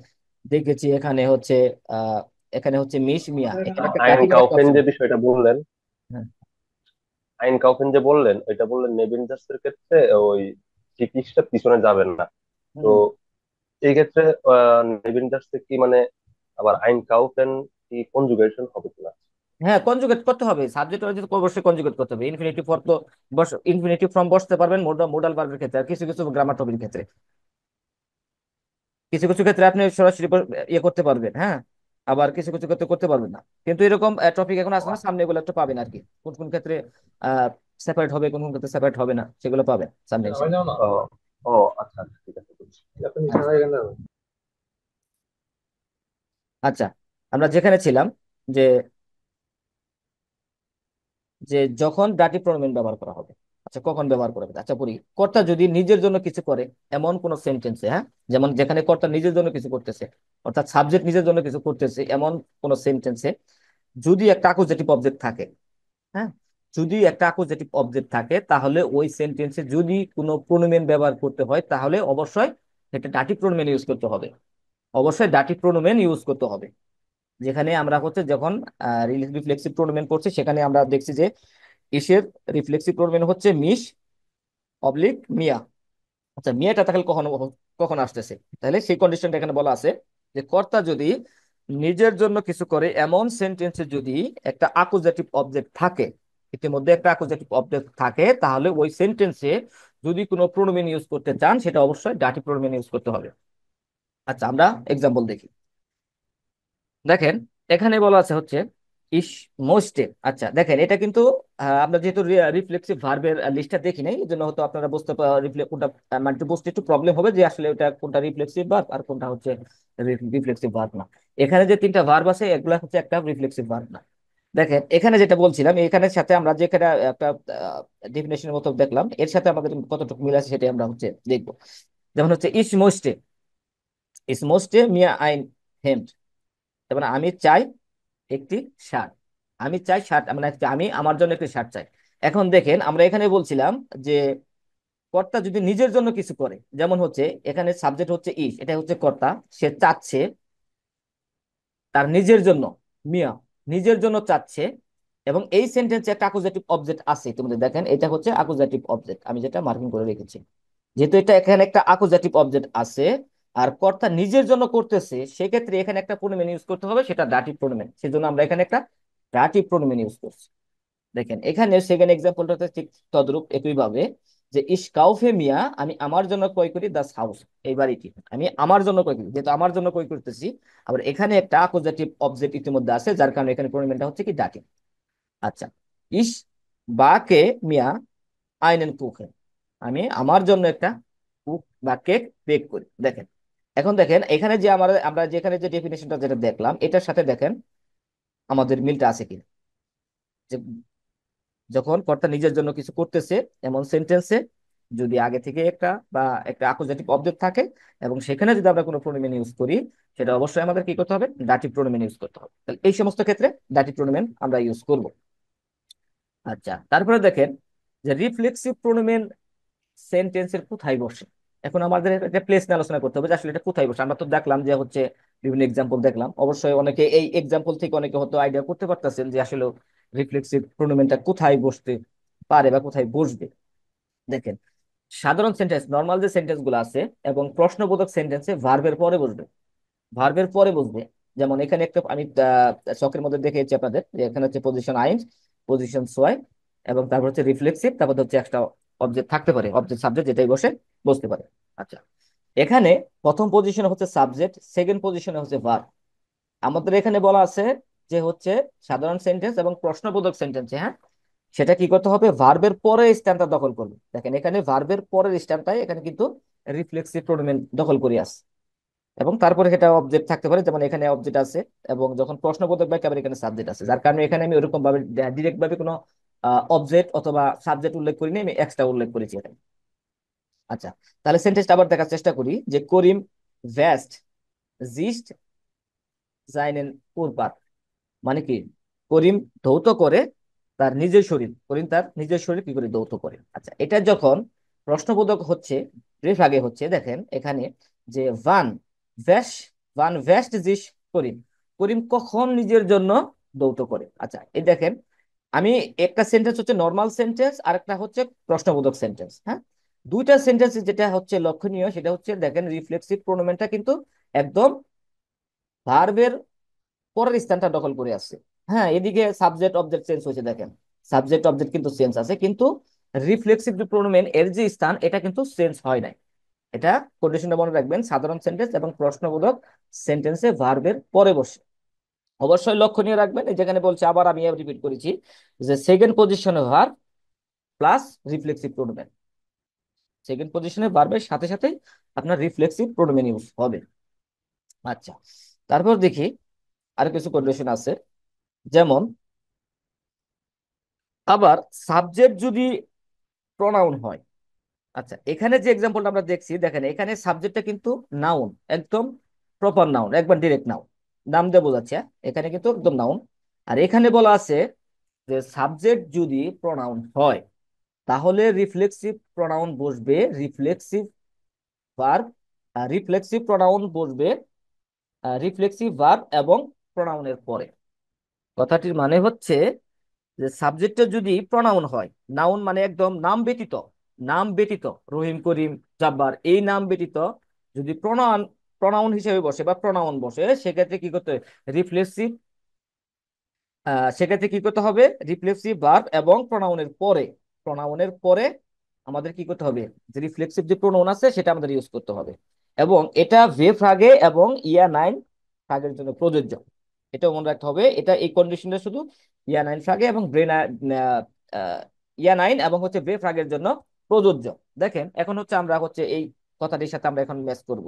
দেখেছি, এখানে হচ্ছে মিশ মিয়া, এখানে একটা আইন ডাটি মানে একটা কাউফেন অপশন। যে বিষয়টা বললেন, হ্যাঁ। আইন কাউফেন যে বললেন ওইটা বললেন নেভিনজাসের ক্ষেত্রে ওই চিকিৎসা পিছনে যাবেন না। তো হুম। এই ক্ষেত্রে নেভিনজাসে কি মানে আবার আইন কাউফেন কি কনজুগেশন হবে কিনা? হ্যাঁ, কনজুগেট করতে হবে, সাবজেক্ট ওয়াইজ অবশ্যই কনজুগেট করতে হবে। ইনফিনিটিভ ফর তো ইনফিনিটিভ ফর্ম বসতে পারবেন মোডাল ভার্বের ক্ষেত্রে, আর কিছু কিছু গ্রামার টপিকের ক্ষেত্রে, কিছু কিছু ক্ষেত্রে আপনি সরাসরি ইয়ে করতে পারবেন, হ্যাঁ। আবার কিছু কিছু ক্ষেত্রে করতে পারবেন না। কিন্তু এরকম টপিক এখন আসবে না, সামনে এগুলো একটু পাবেন আর কি, কোন কোন ক্ষেত্রে আহ সেপারেট হবে, কোন কোন ক্ষেত্রে সেপারেট হবে না, সেগুলো পাবেন সামনে ইনশাআল্লাহ। ও, ও, আচ্ছা আচ্ছা, ঠিক আছে, বুঝছি। আচ্ছা আচ্ছা, আমরা যেখানে ছিলাম, যে যে যখন ডাটি প্রোনোমেন ব্যবহার করা হবে। আচ্ছা, কখন ব্যবহার করা হবে? আচ্ছা, পড়ি। কর্তা যদি নিজের জন্য কিছু করে এমন কোন সেন্টেন্সে, হ্যাঁ, যেমন যেখানে কর্তা নিজের জন্য কিছু করতেছে, অর্থাৎ সাবজেক্ট নিজের জন্য কিছু করতেছে, এমন কোন সেন্টেন্সে যদি একটা অ্যাকুজেটিভ অবজেক্ট থাকে, হ্যাঁ, যদি একটা অ্যাকুজেটিভ অবজেক্ট থাকে, তাহলে ওই সেন্টেন্সে যদি কোনো প্রোনোমেন ব্যবহার করতে হয়, তাহলে অবশ্যই এটা ডাটি প্রোনোমেন ইউজ করতে হবে। অবশ্যই ডাটি প্রোনোমেন ইউজ করতে হবে। যেখানে আমরা হচ্ছে যখন রিফ্লেক্সিভ প্রোনোমেন করছি, সেখানে আমরা দেখছি যে ইসের রিফ্লেক্সিভ প্রোনোমেন হচ্ছে মিশ অবলিক মিয়া। আচ্ছা, মিয়াটা তাহলে কখন কখন আসতেছে? তাহলে সেই কন্ডিশনটা এখানে বলা আছে যে কর্তা যদি নিজের জন্য কিছু করে এমন সেন্টেন্সে যদি একটা অ্যাকুজেটিভ অবজেক্ট থাকে, ইতিমধ্যে একটা অ্যাকুজেটিভ অবজেক্ট থাকে, তাহলে ওই সেন্টেন্সে যদি কোনো প্রোনোমেন ইউজ করতে চান, সেটা অবশ্যই ডাটি প্রোনোমেন ইউজ করতে হবে। আচ্ছা, আমরা এক্সাম্পল দেখি। দেখেন, এখানে বলা আছে হচ্ছে ইস মোস্টে। আচ্ছা দেখেন এটা কিন্তু আমরা যেহেতু রিফ্লেক্সিভ ভার্বের লিস্টটা দেখি নাই, এই জন্য হয়তো আপনারা বুঝতে কোনটা মানে একটু বুঝতে একটু প্রবলেম হবে যে আসলে ওটা কোনটা রিফ্লেক্সিভ ভার্ব আর কোনটা হচ্ছে রিফ্লেক্সিভ ভার্ব না। এখানে যে তিনটা ভার্ব আছে এগুলা হচ্ছে একটা রিফ্লেক্সিভ ভার্ব না। দেখেন এখানে যেটা বলছিলাম এখানের সাথে আমরা যেখানে একটা ডেফিনেশনের মতো দেখলাম এর সাথে আমাদের কতটুকু মিল আছে সেটাই আমরা হচ্ছে দেখবো। যেমন হচ্ছে ইস মোস্টে মিয়া আইন হেমড, যেমন আমি চাই একটি শার্ট। আমি চাই শার্ট মানে আমি আমার জন্য একটি শার্ট চাই। এখন দেখেন আমরা এখানে বলছিলাম যে কর্তা যদি নিজের জন্য কিছু করে, যেমন হচ্ছে এখানে সাবজেক্ট হচ্ছে ইস, এটা হচ্ছে কর্তা, সে চাচ্ছে তার নিজের জন্য, মিয়া নিজের জন্য চাচ্ছে, এবং এই সেন্টেন্সে একটা অ্যাকুজেটিভ অবজেক্ট আছে। তোমাদের দেখেন এটা হচ্ছে অ্যাকুজেটিভ অবজেক্ট, আমি যেটা মার্কিং করে রেখেছি। যেহেতু এটা এখানে একটা অ্যাকুজেটিভ অবজেক্ট আছে আর কর্তা নিজের জন্য করতেছে, সেক্ষেত্রে এখানে একটা প্রোনোমেন ইউজ করতে হবে, সেটা ডাটিভ প্রোনোমেন। সেজন্য আমরা এখানে একটা ডাটিভ প্রোনোমেন ইউজ করছি। দেখেন এখানে সেকেন্ড এক্সাম্পলটাতে ঠিক তদ্রূপ একইভাবে, যে ইস কাউফে মিয়া, আমি আমার জন্য ক্রয় করি দাস হাউস, এই বাড়িটি আমি আমার জন্য ক্রয় করি। যেহেতু আমার জন্য ক্রয় করতেছি, আবার এখানে একটা অ্যাকুজেটিভ অবজেক্ট ইতিমধ্যে আছে, যার কারণে এখানে প্রোনোমেনটা হচ্ছে কি ডাটিভ। আচ্ছা, ইস বাকে মিয়া আইনেন কুখেন, আমি আমার জন্য একটা কুক বা কেক বেক করি। দেখেন এখন দেখেন এখানে যে আমরা যেখানে যে ডেফিনেশনটা যেটা দেখলাম এটার সাথে দেখেন আমাদের মিলটা আছে কিনা। যে যখন কর্তা নিজের জন্য কিছু করতেছে এমন সেন্টেন্সে যদি আগে থেকে একটা অ্যাকুজেটিভ অবজেক্ট থাকে এবং সেখানে যদি আমরা কোনো প্রোনোমেন ইউজ করি, সেটা অবশ্যই আমাদের কি করতে হবে, ডাটিভ প্রোনোমেন ইউজ করতে হবে। তাহলে এই সমস্ত ক্ষেত্রে ডাটিভ প্রোনোমেন আমরা ইউজ করব। আচ্ছা তারপরে দেখেন যে রিফ্লেক্সিভ প্রোনোমেন সেন্টেন্সের কোথায় বসে। এখন আমাদের একটা প্লেস নিয়ে আলোচনা করতে হবে যে আসলে এটা কোথায় বসে। আমরা তো দেখলাম যে হচ্ছে বিভিন্ন এক্সাম্পল দেখলাম, অবশ্যই অনেকে এই এক্সাম্পল থেকে অনেকে হয়তো আইডিয়া করতে পারতেছেন যে আসলে রিফ্লেক্সিভ প্রোনোমেনটা কোথায় বসতে পারে বা কোথায় বসবে। দেখেন সাধারণ সেন্টেন্স নর্মাল যে সেন্টেন্স গুলো আছে এবং প্রশ্নবোধক সেন্টেন্সে ভার্বের পরে বসবে, ভার্বের পরে বসবে। যেমন এখানে একটা আমি শখের মধ্যে দেখেছি আপনাদের, যে এখানে হচ্ছে পজিশন আইন, পজিশন সোয়াই, এবং তারপর হচ্ছে রিফ্লেক্সিভ, তারপর হচ্ছে একটা অবজেক্ট থাকতে পারে, অবজেক্ট সাবজেক্ট যেটাই বসে বসতে পারে। আচ্ছা এখানে প্রথম পজিশনে হচ্ছে সাবজেক্ট, সেকেন্ড পজিশনে হচ্ছে ভার্ব। আমাদের এখানে বলা আছে যে হচ্ছে সাধারণ সেন্টেন্স এবং প্রশ্নবোধক সেন্টেন্সে, হ্যাঁ, সেটা কি করতে হবে, ভার্বের পরে স্ট্যান্ডটা দখল করবে। দেখেন এখানে ভার্বের পরের স্ট্যান্ডটাই এখানে কিন্তু রিফ্লেক্সিভ প্রোনোমেন দখল করে আছে, এবং তারপরে সেটা অবজেক্ট থাকতে পারে, যেমন এখানে অবজেক্ট আছে, এবং যখন প্রশ্নবোধক বাক্যে আবার এখানে সাবজেক্ট আছে, যার কারণে এখানে আমি ওরকম ভাবে ডিরেক্ট ভাবে কোনো অবজেক্ট অথবা সাবজেক্ট উল্লেখ করিনি, আমি এক্সট্রা উল্লেখ করেছি এখানে। আচ্ছা তাহলে সেন্টেন্সটা আবার দেখার চেষ্টা করি, যে করিম ভ্যাস্ট জিস্ট জাইনেন উরবাত, মানে কি, করিম ধৌত করে তার নিজের শরীর, করিম তার নিজের শরীর কি করে ধৌত করে। আচ্ছা এটা যখন প্রশ্নবোধক হচ্ছে, ব্রিফ আগে হচ্ছে, দেখেন এখানে যে ভ্যাশ ভ্যাস্ট জিস করিম, করিম কখন নিজের জন্য ধৌত করে। আচ্ছা এই দেখেন আমি একটা সেন্টেন্স হচ্ছে নর্মাল সেন্টেন্স আর একটা হচ্ছে প্রশ্নবোধক সেন্টেন্স, হ্যাঁ, দুইটা সেন্টেন্স যেটা হচ্ছে লক্ষণীয় সেটা হচ্ছে দেখেন রিফ্লেক্সিভ প্রোনোমেনটা কিন্তু একদম ভার্বের পরের স্থানটা দখল করে আছে। হ্যাঁ এদিকে সাবজেক্ট অবজেক্ট চেঞ্জ হয়েছে, দেখেন সাবজেক্ট অবজেক্ট কিন্তু চেঞ্জ আছে, কিন্তু রিফ্লেক্সিভ যে প্রোনোমেন এর যে স্থান এটা কিন্তু চেঞ্জ হয় নাই। এটা কন্ডিশনটা মনে রাখবেন, সাধারণ সেন্টেন্স এবং প্রশ্নবোধক সেন্টেন্সে ভার্বের পরে বসে। অবশ্যই লক্ষণীয় রাখবেন, এই যেখানে বলছে, আবার আমি রিপিট করেছি, যে সেকেন্ড পজিশনে ভার্ব প্লাস রিফ্লেক্সিভ প্রোনোমেন, সেকেন্ড পজিশনে ভার্বের সাথে সাথে আপনার রিফ্লেক্সিভ প্রোনোমেন ইউজ হবে। আচ্ছা তারপর দেখি আর কিছু কন্ডিশন আছে, যেমন আবার সাবজেক্ট যদি প্রনাউন হয়। আচ্ছা এখানে যে এক্সাম্পলটা আমরা দেখছি, দেখেন এখানে সাবজেক্টটা কিন্তু নাউন, একদম প্রপার নাউন, একবার ডিরেক্ট নাউন, নাম দিয়ে বোঝাচ্ছে, হ্যাঁ? এখানে কিন্তু একদম নাউন। আর এখানে বলা আছে যে সাবজেক্ট যদি প্রনাউন হয় তাহলে রিফ্লেক্সিভ প্রনাউন বসবে, রিফ্লেক্সিভ ভার্ব, রিফ্লেক্সিভ প্রনাউন বসবে রিফ্লেক্সিভ ভার্ব এবং প্রনাউনের পরে। কথাটির মানে হচ্ছে যে সাবজেক্টটা যদি প্রনাউন হয়, নাউন মানে একদম নাম ব্যতীত, নাম ব্যতীত, রহিম করিম জাব্বার এই নাম ব্যতীত যদি প্রনাউন প্রনাউন হিসেবে বসে বা প্রনাউন বসে, সেক্ষেত্রে কি করতে হবে, রিফ্লেক্সিভ সেক্ষেত্রে কি করতে হবে, রিফ্লেক্সিভ ভার্ব এবং প্রনাউনের পরে আমাদের কি করতে হবে, যে রিফ্লেক্সিভ যে প্রনাউন আছে সেটা আমাদের ইউজ করতে হবে, এবং এটা ভে ফ্রাগে এবং ইয়া নাইন ফ্রাগের জন্য প্রযোজ্য। এটাও মনে রাখতে হবে। এটা এই কন্ডিশনটা শুধু ইয়া নাইন ফ্রাগে এবং ইয়া নাইন এবং হচ্ছে ব্রে ফ্রাগের জন্য প্রযোজ্য। দেখেন এখন হচ্ছে আমরা হচ্ছে এই কথাটির সাথে আমরা এখন ম্যাচ করব।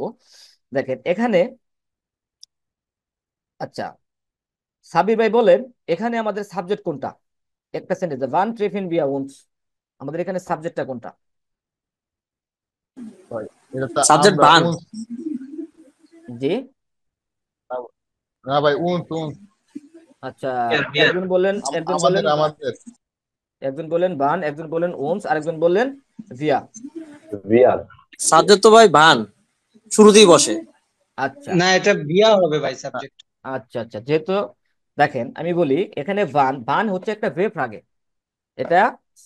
দেখেন এখানে, আচ্ছা, সাবির ভাই বলেন এখানে আমাদের সাবজেক্ট কোনটা? একটা সেন্টেন্স, ওয়ান ট্রিফিন বিয়া উনস, আমাদের এখানে সাবজেক্টটা কোনটা? ভাই এটা তো সাবজেক্ট আমরা বান। উনস। জি, না ভাই, উনস উনস। আচ্ছা, বিয়ার একজন বললেন, একজন বললেন, আমাদের আমাদের একজন বললেন বান, একজন বললেন ওমস, আরেকজন বললেন ভিয়া। রিয়াল। সাবজেক্ট তো ভাই বান, শুরুতেই বসে। আচ্ছা না, এটা বিয়া হবে ভাই সাবজেক্ট। আচ্ছা আচ্ছা, যেহেতু দেখেন আমি বলি এখানে বান, বান হচ্ছে একটা ব্রেফ আগে, এটা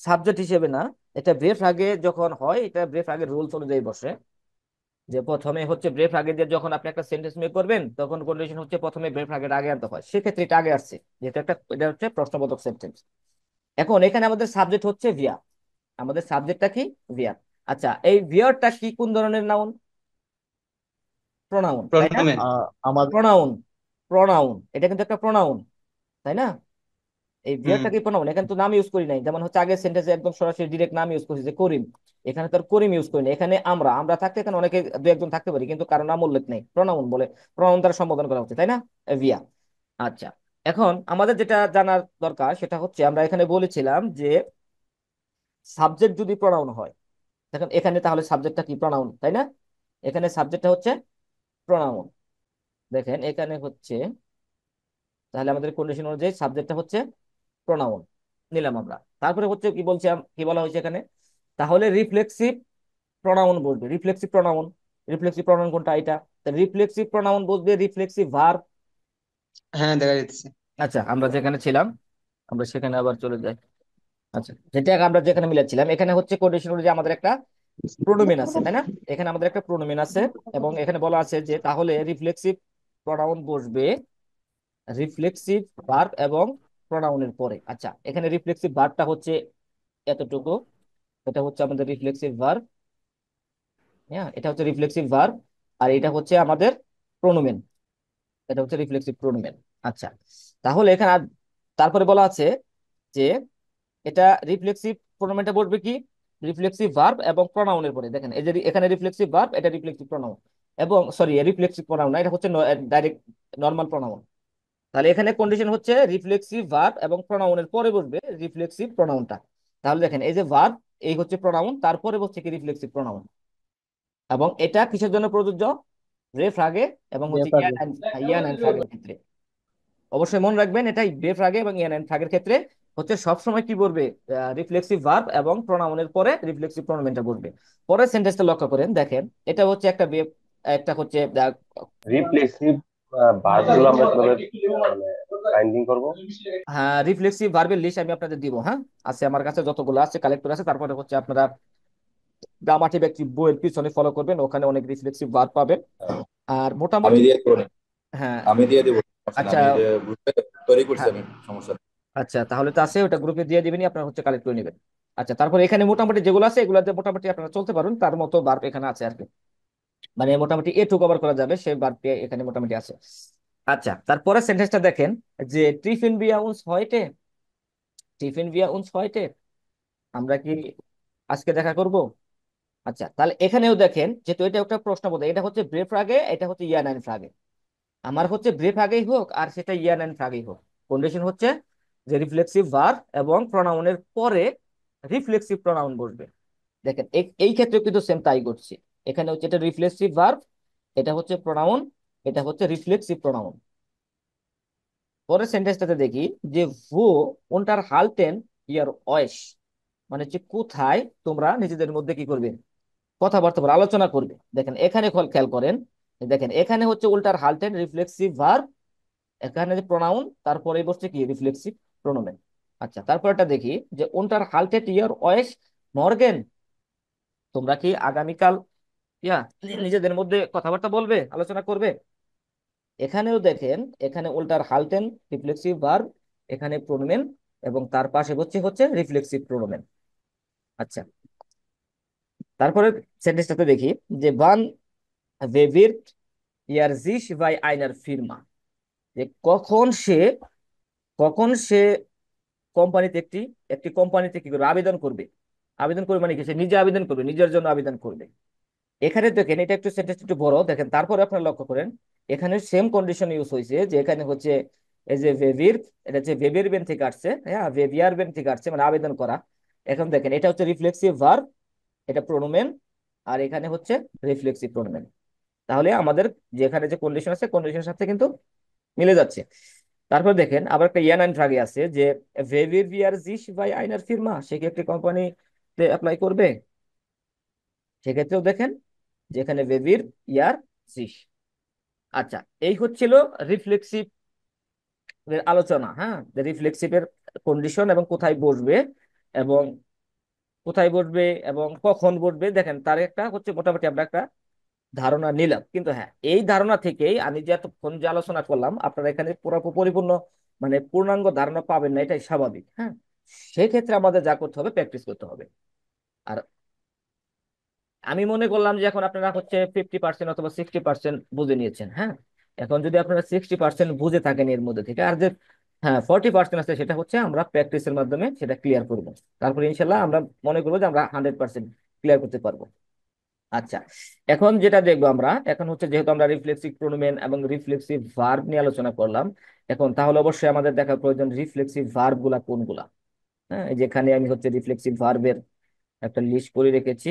সাবজেক্ট হিসেবে না। এটা ব্রেফ আগে যখন হয়, এটা ব্রেফ আগের রুলস অনুযায়ী বসে, যে প্রথমে হচ্ছে ব্রেফ আগে দিয়ে যখন আপনি একটা সেন্টেন্স মেক করবেন তখন কন্ডিশন হচ্ছে প্রথমে ব্রেফ আগের আগে আনতে হয়, সেক্ষেত্রে এটা আগে আসছে যেহেতু একটা, এটা হচ্ছে প্রশ্নবোধক সেন্টেন্স। এখন এখানে আমাদের সাবজেক্ট হচ্ছে ভিয়া, আমাদের সাবজেক্টটা কি? ভিয়ার। আচ্ছা, এই ভিয়ারটা কি, কোন ধরনের নাউন? প্রোনাউন, তাই না? প্রণমেন। আমাদের প্রোনাউন, প্রোনাউন, এটা কিন্তু একটা প্রোনাউন, তাই না? এই হুম। ভিয়ারটা কি প্রোনাউন? এখানে তো নাম ইউজ করি নাই, যেমন হচ্ছে আগের সেন্টেন্সে একদম সরাসরি ডিরেক্ট নাম ইউজ করছি যে করিম, এখানে তো আর করিম ইউজ করি না। এখানে আমরা, আমরা থাকতে এখানে অনেকে দু একজন থাকতে পারি কিন্তু কারো নাম উল্লেখ নেই, প্রোনাউন বলে, প্রোনাউন দ্বারা সম্বোধন করা হচ্ছে, তাই না? ভিয়া। আচ্ছা, এখন আমাদের যেটা জানার দরকার সেটা হচ্ছে আমরা এখানে বলেছিলাম যে সাবজেক্ট যদি প্রোনাউন হয়, দেখেন এখানে তাহলে সাবজেক্টটা কি? প্রোনাউন, তাই না? এখানে সাবজেক্টটা হচ্ছে প্রোনাউন। দেখেন এখানে হচ্ছে, তাহলে আমাদের কন্ডিশন অনুযায়ী সাবজেক্টটা হচ্ছে প্রোনাউন নিলাম আমরা। তারপরে হচ্ছে কি বলছি, কি বলা হয়েছে এখানে, তাহলে রিফ্লেক্সিভ প্রোনাউন বসবে। রিফ্লেক্সিভ প্রোনাউন, রিফ্লেক্সিভ প্রোনাউন কোনটা? এটা। রিফ্লেক্সিভ প্রোনাউন বসবে রিফ্লেক্সিভ ভার্ব। হ্যাঁ, দেখা যাচ্ছে। আচ্ছা, আমরা যেখানে ছিলাম আমরা সেখানে আবার চলে যাই। আচ্ছা, যেটা আমরা যেখানে মিলাচ্ছিলাম, এখানে হচ্ছে কন্ডিশন অনুযায়ী আমাদের একটা প্রোনোমেন আছে, তাই না? এখানে আমাদের একটা প্রোনোমেন আছে এবং এখানে বলা আছে যে তাহলে রিফ্লেক্সিভ প্রোনাউন বসবে রিফ্লেক্সিভ ভার্ব এবং প্রোনাউনের পরে। আচ্ছা, এখানে রিফ্লেক্সিভ ভার্বটা হচ্ছে এতটুকু, এটা হচ্ছে আমাদের রিফ্লেক্সিভ ভার্ব। হ্যাঁ, এটা হচ্ছে রিফ্লেক্সিভ ভার্ব, আর এটা হচ্ছে আমাদের প্রোনোমেন, এটা হচ্ছে রিফ্লেক্সিভ প্রোনোমেন। আচ্ছা, তাহলে এখানে তারপরে বলা আছে যে এটা রিফ্লেক্সিভ প্রোনোমেনটা বসবে কি? রিফ্লেক্সিভ ভার্ব এবং প্রোনাউনের পরে। দেখেন এই যে এখানে রিফ্লেক্সিভ ভার্ব, এটা রিফ্লেক্সিভ প্রোনাউন, এবং সরি রিফ্লেক্সিভ প্রোনাউন না, এটা হচ্ছে ডাইরেক্ট নর্মাল প্রোনাউন। তাহলে এখানে কন্ডিশন হচ্ছে রিফ্লেক্সিভ ভার্ব এবং প্রোনাউনের পরে বসবে রিফ্লেক্সিভ প্রোনাউনটা। তাহলে দেখেন এই যে ভার্ব, এই হচ্ছে প্রোনাউন, তারপরে বসছে কি? Reflexive pronoun. এবং এটা কিসের জন্য প্রযোজ্য? রেফ আগে এবং হচ্ছে ইয়ান এন্ড ফ্রাগের ক্ষেত্রে। অবশ্যই মনে রাখবেন এটাই, রেফ আগে এবং ইয়ান এন্ড ফ্রাগের ক্ষেত্রে হচ্ছে সবসময় কি বলবে? রিফ্লেক্সিভ ভার্ব এবং প্রোনাউনের পরে রিফ্লেক্সিভ প্রোনাউনটা বসবে। পরের সেন্টেন্সটা লক্ষ্য করেন, দেখেন এটা হচ্ছে একটা একটা হচ্ছে রিপ্লেসিভ ভার্ব গুলো আমরা কিভাবে মানে ফাইন্ডিং করব? হ্যাঁ, রিফ্লেক্সিভ ভার্বের লিস্ট আমি আপনাদের দিব। হ্যাঁ, আছে আমার কাছে, যতগুলো আছে কালেক্টর আছে। তারপরে হচ্ছে আপনারা গ্রামাটিক একটি বইয়ের পিছনে ফলো করবেন, ওখানে অনেক রিফ্লেক্সিভ ভার্ব পাবেন। আর আমি মোটামুটি দিয়ে দেবো নি। হ্যাঁ। আমি দিয়ে দেবো, সমস্যা নেই। আচ্ছা, আমি যে গ্রুপে তৈরি করছি হ্যাঁ, আমি, সমস্যা নেই। আচ্ছা, তাহলে তো আছে, ওটা গ্রুপে দিয়ে দিবেনই, আপনারা হচ্ছে কালেক্ট করে নেবেন। আচ্ছা, তারপরে এখানে মোটামুটি যেগুলো আছে এগুলাতে মোটামুটি আপনারা চলতে পারেন, তার মতো ভার্ব এখানে আছে আর কি, মানে মোটামুটি এ টু কভার করা যাবে সেই ভার্বটি এখানে মোটামুটি আছে। আচ্ছা, তারপরে সেন্টেন্সটা দেখেন যে টিফিন বিয়া উনস হয়টে, টিফিন বিয়া উনস হয়টে, আমরা কি আজকে দেখা করব? আচ্ছা, তাহলে এখানেও দেখেন যেহেতু এটা একটা প্রশ্নবোধক, এটা হচ্ছে ব্রেফ আগে, এটা হচ্ছে ইয়ান এন্ড ফ্রাগে। আমার হচ্ছে ব্রেফ আগেই হোক আর সেটা ইয়ান এন্ড ফ্রাগেই হোক, কন্ডিশন হচ্ছে যে রিফ্লেক্সিভ ভার্ব এবং প্রোনাউনের পরে রিফ্লেক্সিভ প্রোনাউন বসবে। দেখেন এই ক্ষেত্রে কিন্তু সেম তাই ঘটছে। এখানে হচ্ছে এটা রিফ্লেক্সিভ ভার্ব, এটা হচ্ছে প্রোনাউন, এটা হচ্ছে রিফ্লেক্সিভ প্রোনাউন। পরের সেন্টেন্সটাতে দেখি যে ভো উন্টার হালটেন ইয়ার ওয়েস, মানে হচ্ছে কোথায় তোমরা নিজেদের মধ্যে কি করবে? কথাবার্তা বলে, আলোচনা করবে। দেখেন এখানে খেয়াল করেন, দেখেন এখানে হচ্ছে উল্টার হালটেন রিফ্লেক্সিভ ভার্ব, এখানে যে প্রোনাউন তারপরে বসছে কি? রিফ্লেক্সিভ প্রোনোমেন। আচ্ছা, তারপরটা দেখি যে উন্টার হালটেট ইয়ার ওয়েস মর্গেন, তোমরা কি আগামীকাল ইয়া নিজেদের মধ্যে কথাবার্তা বলবে, আলোচনা করবে? এখানেও দেখেন এখানে উল্টার হালটেন রিফ্লেক্সিভ ভার্ব, এখানে প্রোনোমেন, এবং তার পাশে হচ্ছে হচ্ছে রিফ্লেক্সিভ প্রোনোমেন। আচ্ছা, তারপরে সেন্টেন্সটাতে দেখি যে বান wer wird ihr sich bei einer Firma, যে কখন সে কোম্পানিতে একটি একটি কোম্পানিতে কি করবে, আবেদন করবে। আবেদন করবে মানে কি, সে নিজে আবেদন করবে, নিজের জন্য আবেদন করবে। এখানে দেখেন এটা একটু সেন্টেন্স একটু বড়, দেখেন তারপরে আপনারা লক্ষ্য করেন এখানে সেম কন্ডিশন ইউজ হয়েছে, যে এখানে হচ্ছে এই যে ভেভির, এটা হচ্ছে ভেভির বেন থেকে আসছে, হ্যাঁ ভেভিয়ার বেন থেকে আসছে, মানে আবেদন করা। এখন দেখেন এটা হচ্ছে রিফ্লেক্সিভ ভার্ব, এটা প্রোনোমেন, আর এখানে হচ্ছে রিফ্লেক্সিভ প্রোনোমেন। তাহলে আমাদের যেখানে যে কন্ডিশন আছে কন্ডিশনের সাথে কিন্তু মিলে যাচ্ছে। তারপর দেখেন আবার একটা ইয়ান আইন ফ্রাগে আছে যে ভেভির ভিয়ার জিস বাই আইনার ফিরমা, সে কি একটি কোম্পানিতে অ্যাপ্লাই করবে। সেক্ষেত্রেও দেখেন যেখানে ভেভির ইয়ার জিস। আচ্ছা, এই হচ্ছিল রিফ্লেক্সিভ এর আলোচনা, হ্যাঁ, রিফ্লেক্সিভের কন্ডিশন এবং কোথায় বসবে এবং কোথায় বসবে এবং কখন বসবে, দেখেন তার একটা হচ্ছে মোটামুটি আমরা একটা ধারণা নিলাম। কিন্তু হ্যাঁ, এই ধারণা থেকেই আমি যে এতক্ষণ যে আলোচনা করলাম আপনারা এখানে পুরো পরিপূর্ণ মানে পূর্ণাঙ্গ ধারণা পাবেন না, এটাই স্বাভাবিক। হ্যাঁ, সেক্ষেত্রে আমাদের যা করতে হবে প্র্যাকটিস করতে হবে। আর আমি মনে করলাম যে এখন আপনারা হচ্ছে 50% অথবা 60% বুঝে নিয়েছেন। হ্যাঁ, এখন যদি আপনারা 60% বুঝে থাকেন এর মধ্যে থেকে, আর যে হ্যাঁ 40% আছে সেটা হচ্ছে আমরা প্র্যাকটিসের মাধ্যমে সেটা ক্লিয়ার করব। তারপরে ইনশাল্লাহ আমরা মনে করবো যে আমরা 100% ক্লিয়ার করতে পারবো। আচ্ছা, এখন যেটা দেখবো আমরা, এখন হচ্ছে যেহেতু আমরা রিফ্লেক্সিভ প্রোনোমেন এবং রিফ্লেক্সিভ ভার্ব নিয়ে আলোচনা করলাম, এখন তাহলে অবশ্যই আমাদের দেখা প্রয়োজন রিফ্লেক্সিভ ভার্ব গুলা কোনগুলা। হ্যাঁ, এই যেখানে আমি হচ্ছে রিফ্লেক্সিভ ভার্বের একটা লিস্ট করে রেখেছি,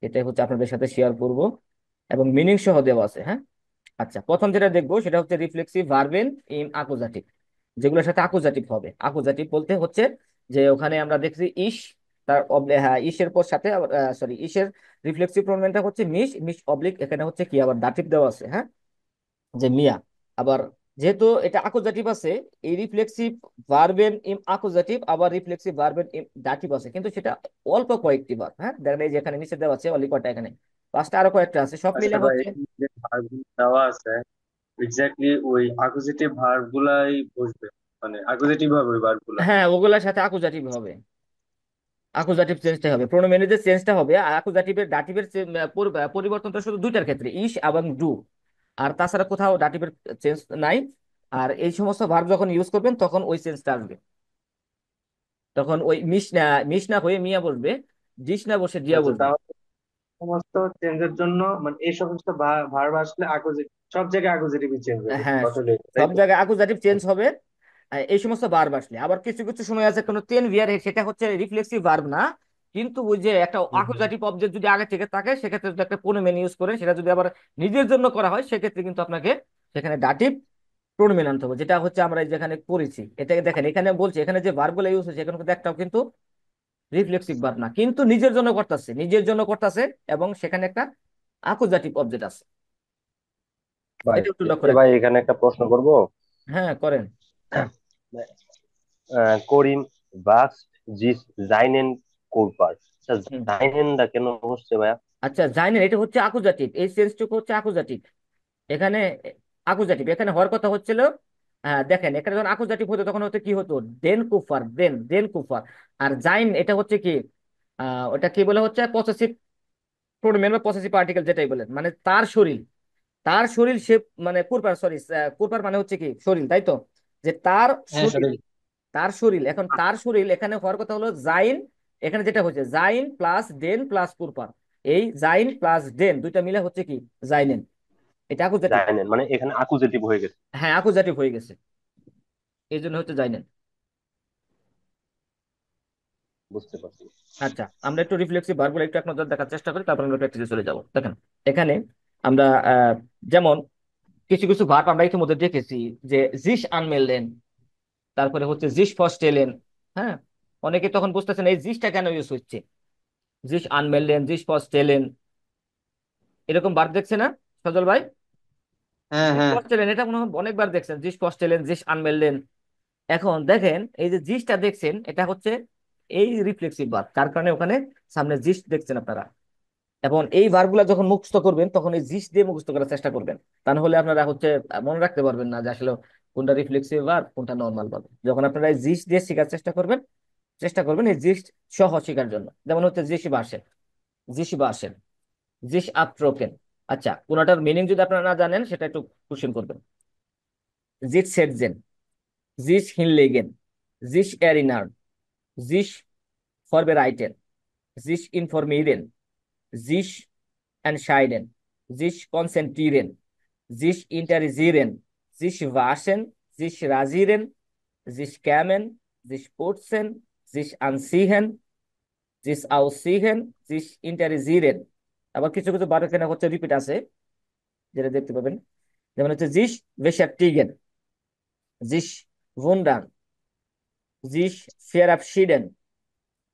এটাই হচ্ছে আপনাদের সাথে শেয়ার করব এবং মিনিং সহ দেওয়া আছে। হ্যাঁ, আচ্ছা, প্রথম যেটা দেখবো সেটা হচ্ছে রিফ্লেক্সিভ ভার্বেন ইন আকুজাটিভ, যেগুলোর সাথে আকুজাটিভ হবে। আকুজাটিভ বলতে হচ্ছে যে ওখানে আমরা দেখছি ইস, তার হ্যাঁ ইসের পর সাথে সরি ইসের রিফ্লেক্সিভ প্রোনাউনটা হচ্ছে মিস, মিস অবলিক এখানে হচ্ছে কি আবার দাটিভ দেওয়া আছে, হ্যাঁ, যে মিয়া। আবার যেহেতু এটা আকুজাটিভ আছে, এই রিফ্লেক্সিভ ভার্বেন ইন আকুজাটিভ আবার রিফ্লেক্সিভ ভার্বেন ইন দাটিভ আছে, কিন্তু সেটা অল্প কয়েকটি বার। হ্যাঁ, দেখেন এই যে এখানে নিচে দেওয়া আছে অনলি কয়টা, এখানে পাঁচটা, আরো কয়েকটা আছে, সব আচ্ছা মিলে ভাই, হচ্ছে এখানে যে ভার্ব দেওয়া আছে এক্স্যাক্টলি ওই অ্যাকুজেটিভ ভার্ব গুলাই বসবে, মানে অ্যাকুজেটিভ হবে ওই ভার্ব গুলা। হ্যাঁ ওগুলোর সাথে আকুজাটিভ হবে, আকুজাটিভ চেঞ্জটা হবে, প্রোনোমেনের যে চেঞ্জটা হবে। আর আকুজাটিভের দাটিভের পরিবর্তনটা শুধু দুইটার ক্ষেত্রে, ইস এবং ডু, আর তাছাড়া কোথাও দাটিভের চেঞ্জ নাই। আর এই সমস্ত ভার্ব যখন ইউজ করবেন তখন ওই চেঞ্জটা আসবে, তখন ওই মিশ না হয়ে মিয়া বসবে, ডিশ না বসে ডিয়া আচ্ছা, বসবে। তাহলে সমস্ত চেঞ্জের জন্য মানে এই সমস্ত ভার্ব আসলে অ্যাকুজেটিভ, সব জায়গায় অ্যাকুজেটিভই চেঞ্জ হবে, হ্যাঁ, কথা হলো এটা, তাই সব তো? জায়গায় আকুজাটিভ চেঞ্জ হবে। এই সমস্ত ভার্ব আসলে আবার কিছু কিছু সময় আছে কোনো তেন ভিয়ার, সেটা হচ্ছে রিফ্লেক্সিভ ভার্ব না, কিন্তু ওই যে একটা হুম, হুম। আকুজাটিভ অবজেক্ট যদি আগে থেকে থাকে সেক্ষেত্রে যদি একটা প্রোনোমেন ইউজ করে সেটা যদি আবার নিজের জন্য করা হয় সেক্ষেত্রে কিন্তু আপনাকে সেখানে দাটিভ প্রোনোমেন আনতে হবে, যেটা হচ্ছে আমরা এই যেখানে পড়েছি। এটাকে দেখেন এখানে বলছে, এখানে যে ভার্বগুলো ইউজ হচ্ছে এখানে কিন্তু একটাও কিন্তু রিফ্লেক্সিভ ভার্ব না, কিন্তু নিজের জন্য করতেছে, নিজের জন্য করতেছে, এবং সেখানে একটা আকুজাটিভ অবজেক্ট আছে। ভাই, এটা একটু লক্ষ্য ভাই রাখবেন। এখানে একটা প্রশ্ন করব। হ্যাঁ করেন। করিম বাক্স জিস জাইনেন কোরপার, হুম। জাইনেনটা কেন হচ্ছে ভাইয়া? আচ্ছা, জানেন এটা হচ্ছে আকুজাটিভ, এই সেন্সটুকু হচ্ছে আকুজাটিভ এখানে, আকুজাটিভ এখানে হওয়ার কথা হচ্ছিল। দেখেন এখানে যখন আকুজাটিভ হতো তখন হতো কি হতো, দেন কুফার, দেন দেন কুফার। আর জাইন এটা হচ্ছে কি, ওটা কি বলে হচ্ছে পসেসিভ প্রোনোমেন বা পসেসিভ পার্টিকেল যেটাই বলেন, মানে তার শরীর, তার শরীর সে মানে কুরপার, সরি কুরপার মানে হচ্ছে কি শরীর, তাই তো, যে তার হ্যাঁ শরীর, শরীর। তার শরীর। এখন তার শরীর এখানে হওয়ার কথা হলো জাইন, এখানে যেটা হচ্ছে জাইন প্লাস ডেন প্লাস কুরপার, এই জাইন প্লাস ডেন দুইটা মিলে হচ্ছে কি জাইনেন, এটা আকুজাটিভ। জাইনেন মানে এখানে আকুজেটিভ হয়ে গেছে। হ্যাঁ আকুজাটিভ হয়ে গেছে, এই জন্য হচ্ছে জাইনেন। বুঝতে পারছি। আচ্ছা, আমরা একটু রিফ্লেক্সিভ ভার্বগুলো একটু এক নজর দেখার চেষ্টা করি, তারপর আমরা প্র্যাকটিসে চলে যাব। দেখেন এখানে আমরা যেমন কিছু কিছু ভার্ব আমরা ইতিমধ্যে দেখেছি, যে জিস আনমেলডেন, তারপরে হচ্ছে জিস ফস্টেলেন। হ্যাঁ, অনেকে তখন বুঝতেছেন এই জিসটা কেন ইউজ হচ্ছে, জিস আনমেলডেন, জিস ফস্টেলেন, এরকম ভার্ব দেখছে না সজল ভাই? হ্যাঁ জিস হ্যাঁ। ফস্টেলেন এটা মনে হয় অনেকবার দেখছেন, জিস ফস্টেলেন, জিস আনমেলডেন। এখন দেখেন এই যে জিসটা দেখছেন এটা হচ্ছে এই রিফ্লেক্সিভ ভার্ব, তার কারণে ওখানে সামনে জিস দেখছেন আপনারা। এবং এই ভার্বগুলা যখন মুখস্থ করবেন তখন এই জিস দিয়ে মুখস্থ করার চেষ্টা করবেন, তা না হলে আপনারা হচ্ছে মনে রাখতে পারবেন না যে আসলে কোনটা রিফ্লেক্সিভ ভার্ব কোনটা নর্মাল ভার্ব। যখন আপনারা এই জিস দিয়ে শেখার চেষ্টা করবেন, চেষ্টা করবেন এই জিস সহ শেখার জন্য। যেমন হচ্ছে জিসি বাসেন, জিসি বাসেন, জিস আপ্রোকেন। আচ্ছা, কোনটার মিনিং যদি আপনারা না জানেন সেটা একটু কোশ্চেন করবেন। sich setzen, sich hinlegen, sich erinnern, sich vorbereiten, sich informieren, sich entscheiden, sich konzentrieren, sich interessieren, sich waschen, sich rasieren, sich kämmen, sich putzen, sich anziehen, sich ausziehen, sich interessieren। আবার কিছু কিছু বার এখানে হচ্ছে রিপিট আছে, যেটা দেখতে পাবেন। যেমন হচ্ছে sich beschäftigen, sich wundern, sich verabschieden,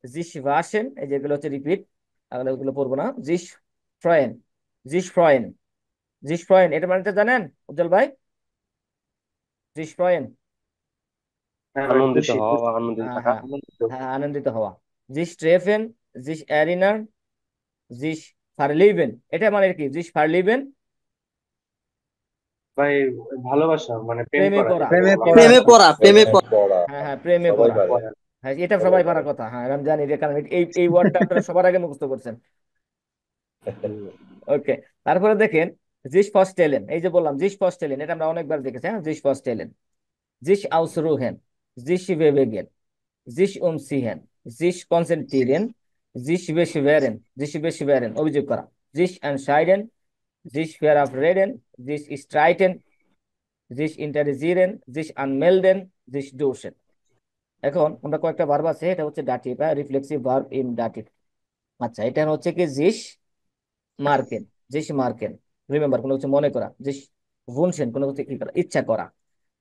sich waschen, এই যেগুলো হচ্ছে রিপিট, তাহলে ওগুলো পড়বো না। sich freuen, sich freuen, sich freuen, এটা মানেটা জানেন উজ্জ্বল ভাই? sich freuen, হ্যাঁ ভাই, আনন্দিত খুশি হওয়া খুশি। বা আনন্দিত হ্যাঁ থাকা। হ্যাঁ হ্যাঁ, আনন্দিত হওয়া। sich treffen, sich erinnern, sich verlieben, এটা মানে কি? sich verlieben, ভাই ভালোবাসা মানে প্রেম প্রেমে করা, পড়া। যেটাকে বলা হয়। প্রেমে পড়া, প্রেমে প্রেমে পড়া। পড়া। হ্যাঁ হ্যাঁ, প্রেমে সবাই পড়া। পারে। হ্যাঁ, এটা সবাই সবাই পারে। পারার কথা। হ্যাঁ, আমি জানি যে, কারণ এই এই ওয়ার্ডটা আপনারা সবার আগে মুখস্থ করছেন। ওকে, তারপরে দেখেন জিস ফস্টেলেন, এই যে বললাম জিস ফস্টেলেন, এটা আমরা অনেকবার দেখেছি। হ্যাঁ, জিস ফস্টেলেন, জিস আউসরুহেন, জিস বেবেগেন, জিস উমসিহেন, জিস কনসেন্টিরেন, জিস বেশিবেরেন, জিস বেশিবেরেন, অভিযোগ করা। জিস এনশাইডেন, জিস ফেয়ার অফ রেডেন, জিস স্ট্রাইটেন, জিস ইন্টারজিরেন, জিস আনমেলডেন, জিস ডোসেন। এখন আমরা কয়েকটা ভার্ব আছে, এটা হচ্ছে dative, reflexive verb in dative. আচ্ছা, এটা হচ্ছে কি জিস মার্কেন, জিস মার্কেন, রিমেম্বার, কোনো কিছু মনে করা। জিস ভুনশেন, কোনো কিছু কি করা, ইচ্ছা করা।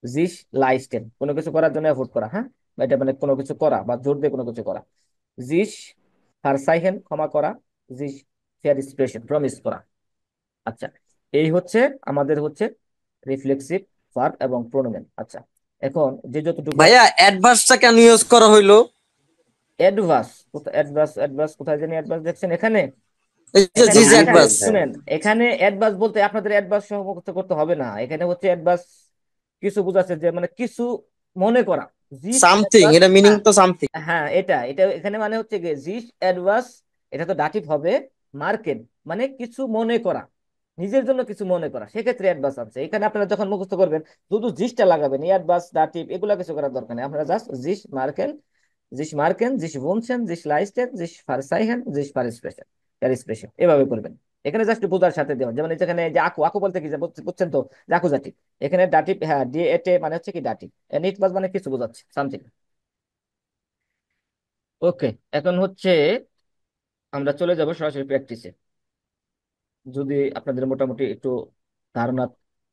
জিস লাইস্টেন, কোনো কিছু করার জন্য এফোর্ট করা। হ্যাঁ, বা এটা মানে কোনো কিছু করা বা জোর দিয়ে কোনো কিছু করা। জিস ফারসাইহেন, ক্ষমা করা। জিস ফেয়ার এক্সপ্রেশন, প্রমিস করা। আচ্ছা, এই হচ্ছে আমাদের হচ্ছে রিফ্লেক্সিভ ভার্ব এবং প্রোনোমেন। আচ্ছা, এখন যে যতটুকু ভাইয়া অ্যাডভার্সটা কেন ইউজ করা হইলো? অ্যাডভার্স, অ্যাডভার্স, অ্যাডভার্স কোথায় জানি অ্যাডভার্স দেখছেন এখানে? এই যে এখানে জিজ হ্যাঁ, অ্যাডভার্স। শুনেন, এখানে অ্যাডভার্স বলতে আপনাদের অ্যাডভার্স সহ মুখস্থ করতে হবে না। এখানে হচ্ছে অ্যাডভার্স কিছু বোঝাচ্ছে যে মানে কিছু মনে করা। জিস সামথিং, অ্যাডভার্স, এটা মিনিং হ্যাঁ তো সামথিং। হ্যাঁ, এটা এটা এখানে মানে হচ্ছে যে জিস অ্যাডভার্স, এটা তো ডাটিভ হবে। মার্কেট মানে কিছু মনে করা, নিজের জন্য কিছু মনে করা, সেক্ষেত্রে অ্যাডভার্স আছে। এখানে আপনারা যখন মুখস্থ করবেন শুধু জিসটা লাগাবেন, অ্যাডভার্স ডাটিভ এগুলো কিছু করার দরকার নেই। আপনারা জাস্ট জিস মার্কেন, জিস মার্কেন, জিস বুনশেন, জিস লাইস্টেন, জিস ফারসাইহেন, জিস ফারস্প্রেশন, ফারস্প্রেশন, এভাবে করবেন। এখানে জাস্ট বোঝার সাথে দেবেন। যেমন যেখানে যে আকু, আকু বলতে কি যে বুঝছেন তো, যে আকু জাতি, এখানে ডাটিভ, হ্যাঁ ডিএটে মানে হচ্ছে কি ডাটিভ, নিট প্লাস মানে কিছু বোঝাচ্ছে, সামথিং। ওকে, এখন হচ্ছে আমরা চলে যাব সরাসরি প্র্যাকটিসে, যদি আপনাদের মোটামুটি একটু ধারণা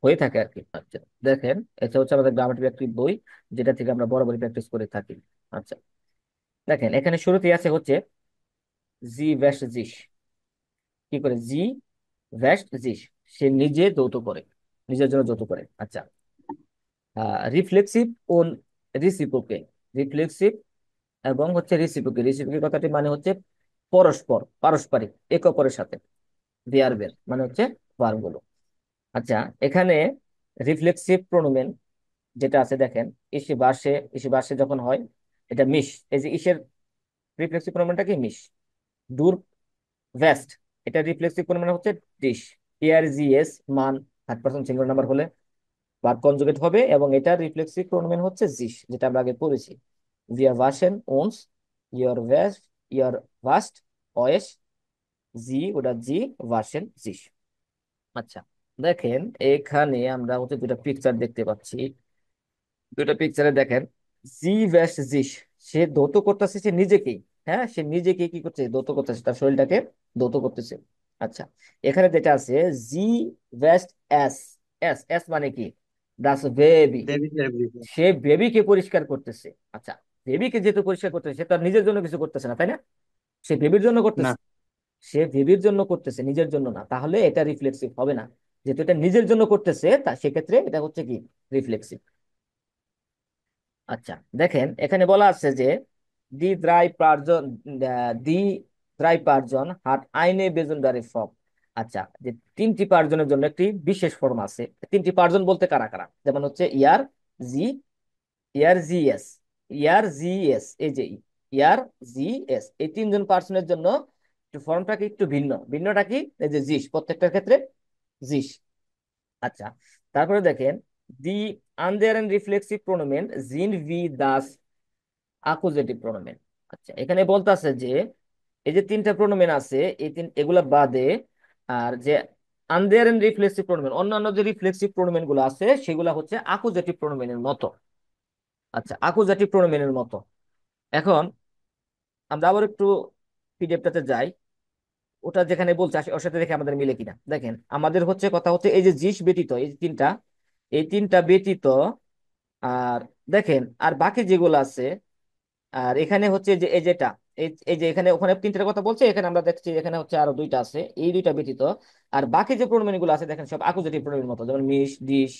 হয়ে থাকে আর কি। আচ্ছা, দেখেন এটা হচ্ছে আমাদের গ্রামাটিক একটি বই, যেটা থেকে আমরা বরাবরই প্র্যাকটিস করে থাকি। আচ্ছা, দেখেন এখানে শুরুতেই আছে হচ্ছে জি ভ্যাস্ট জিস। কি করে? জি ভ্যাস্ট জিস, সে নিজে যৌথ করে, নিজের জন্য যৌথ করে। আচ্ছা, রিফ্লেক্সিভ ও রিসিপ্রোকে, রিফ্লেক্সিভ এবং হচ্ছে রিসিপ্রোকে। রিসিপ্রোকে কথাটি মানে হচ্ছে পরস্পর, পারস্পরিক, একে অপরের সাথে। দেয়ার মানে হচ্ছে ভার্ব গুলো। আচ্ছা, এখানে রিফ্লেক্সিভ প্রোনোমেন যেটা আছে দেখেন, ইসে বাসে, ইসে বাসে যখন হয় এটা মিশ। এই যে ইসের রিফ্লেক্সিভ প্রোনোমেনটা কি? মিশ। দূর ভেস্ট, এটা রিফ্লেক্সিভ প্রোনোমেন হচ্ছে ডিশ। ইয়ার জিএস মান থার্ড পারসন সিঙ্গুলার নাম্বার হলে ভার্ব কনজুগেট হবে, এবং এটা রিফ্লেক্সিভ প্রোনোমেন হচ্ছে জিস, যেটা আমরা আগে পড়েছি। wir waschen uns, ihr wäscht, ihr wascht euch, sie oder sie waschen sich। আচ্ছা, দেখেন এখানে আমরা হচ্ছে দুটা পিকচার দেখতে পাচ্ছি। দুটা পিকচারে দেখেন জি ভ্যাস জিস, সে ধৌত করতেছে সে নিজেকেই। হ্যাঁ, সে নিজেকে কি করছে? ধৌত করতেছে, তার শরীরটাকে ধৌত করতেছে। আচ্ছা, এখানে যেটা আছে জি ভ্যাস্ট এস, এস এস মানে কি? দাস বেবি, ডেভিডের বিরুদ্ধে। সে বেবিকে পরিষ্কার করতেছে। আচ্ছা, বেবিকে যেহেতু পরিষ্কার করতেছে, সে তার নিজের জন্য কিছু করতেছে না, তাই না? সে বেবির জন্য না, করতেছে, সে বেবির জন্য করতেছে, নিজের জন্য না। তাহলে এটা রিফ্লেক্সিভ হবে না, যেহেতু এটা নিজের জন্য করতেছে, তা সেক্ষেত্রে এটা হচ্ছে কি? রিফ্লেক্সিভ। আচ্ছা, দেখেন এখানে বলা আছে যে দি দ্রাই পার্জন, দি দ্রাই পার্জন হাট আইনে বেজুনদারি ফর্ম। আচ্ছা, যে তিনটি পার্জনের জন্য একটি বিশেষ ফর্ম আছে। তিনটি পার্জন বলতে কারা কারা? যেমন হচ্ছে ইয়ার জি, ইয়ার জি এস, ইয়ার জি এস, এই যে ইয়ার জি এস, এই তিনজন পার্সনের জন্য ফর্মটা কি একটু ভিন্ন। ভিন্নটা কি? এই যে জিস, প্রত্যেকটার ক্ষেত্রে জিস। আচ্ছা, তারপরে দেখেন দি আনদেয়ারেন রিফ্লেক্সিভ প্রোনোমেন জিন ভি দাস আকুজেটিভ প্রোনোমেন। আচ্ছা, এখানে বলতেছে যে এই যে তিনটা প্রোনোমেন আছে, এগুলা বাদে আর যে আনদেয়ারেন রিফ্লেক্সিভ প্রোনোমেন, অন্যান্য যে রিফ্লেক্সিভ প্রোনোমেন গুলো আছে সেগুলা হচ্ছে আকুজেটিভ প্রোনোমেনের মতো। আচ্ছা, আকুজেটিভ প্রোনোমেনের মতো। এখন আমরা আবার একটু পিডিএফটাতে যাই, ওটা যেখানে বলছে ওর সাথে দেখে আমাদের মিলে কিনা। দেখেন, আমাদের হচ্ছে কথা হচ্ছে এই যে জিস ব্যতীত এই যে তিনটা, এই তিনটা ব্যতীত আর দেখেন আর বাকি যেগুলো আছে, আর এখানে হচ্ছে যে এই যেটা এই যে এখানে ওখানে তিনটার কথা বলছে, এখানে আমরা দেখছি এখানে হচ্ছে আরো দুইটা আছে, এই দুইটা ব্যতীত আর বাকি যে প্রোনোমেন গুলো আছে দেখেন সব আকুজেটিভ প্রোনোমেন মতো, যেমন মিস, ডিস,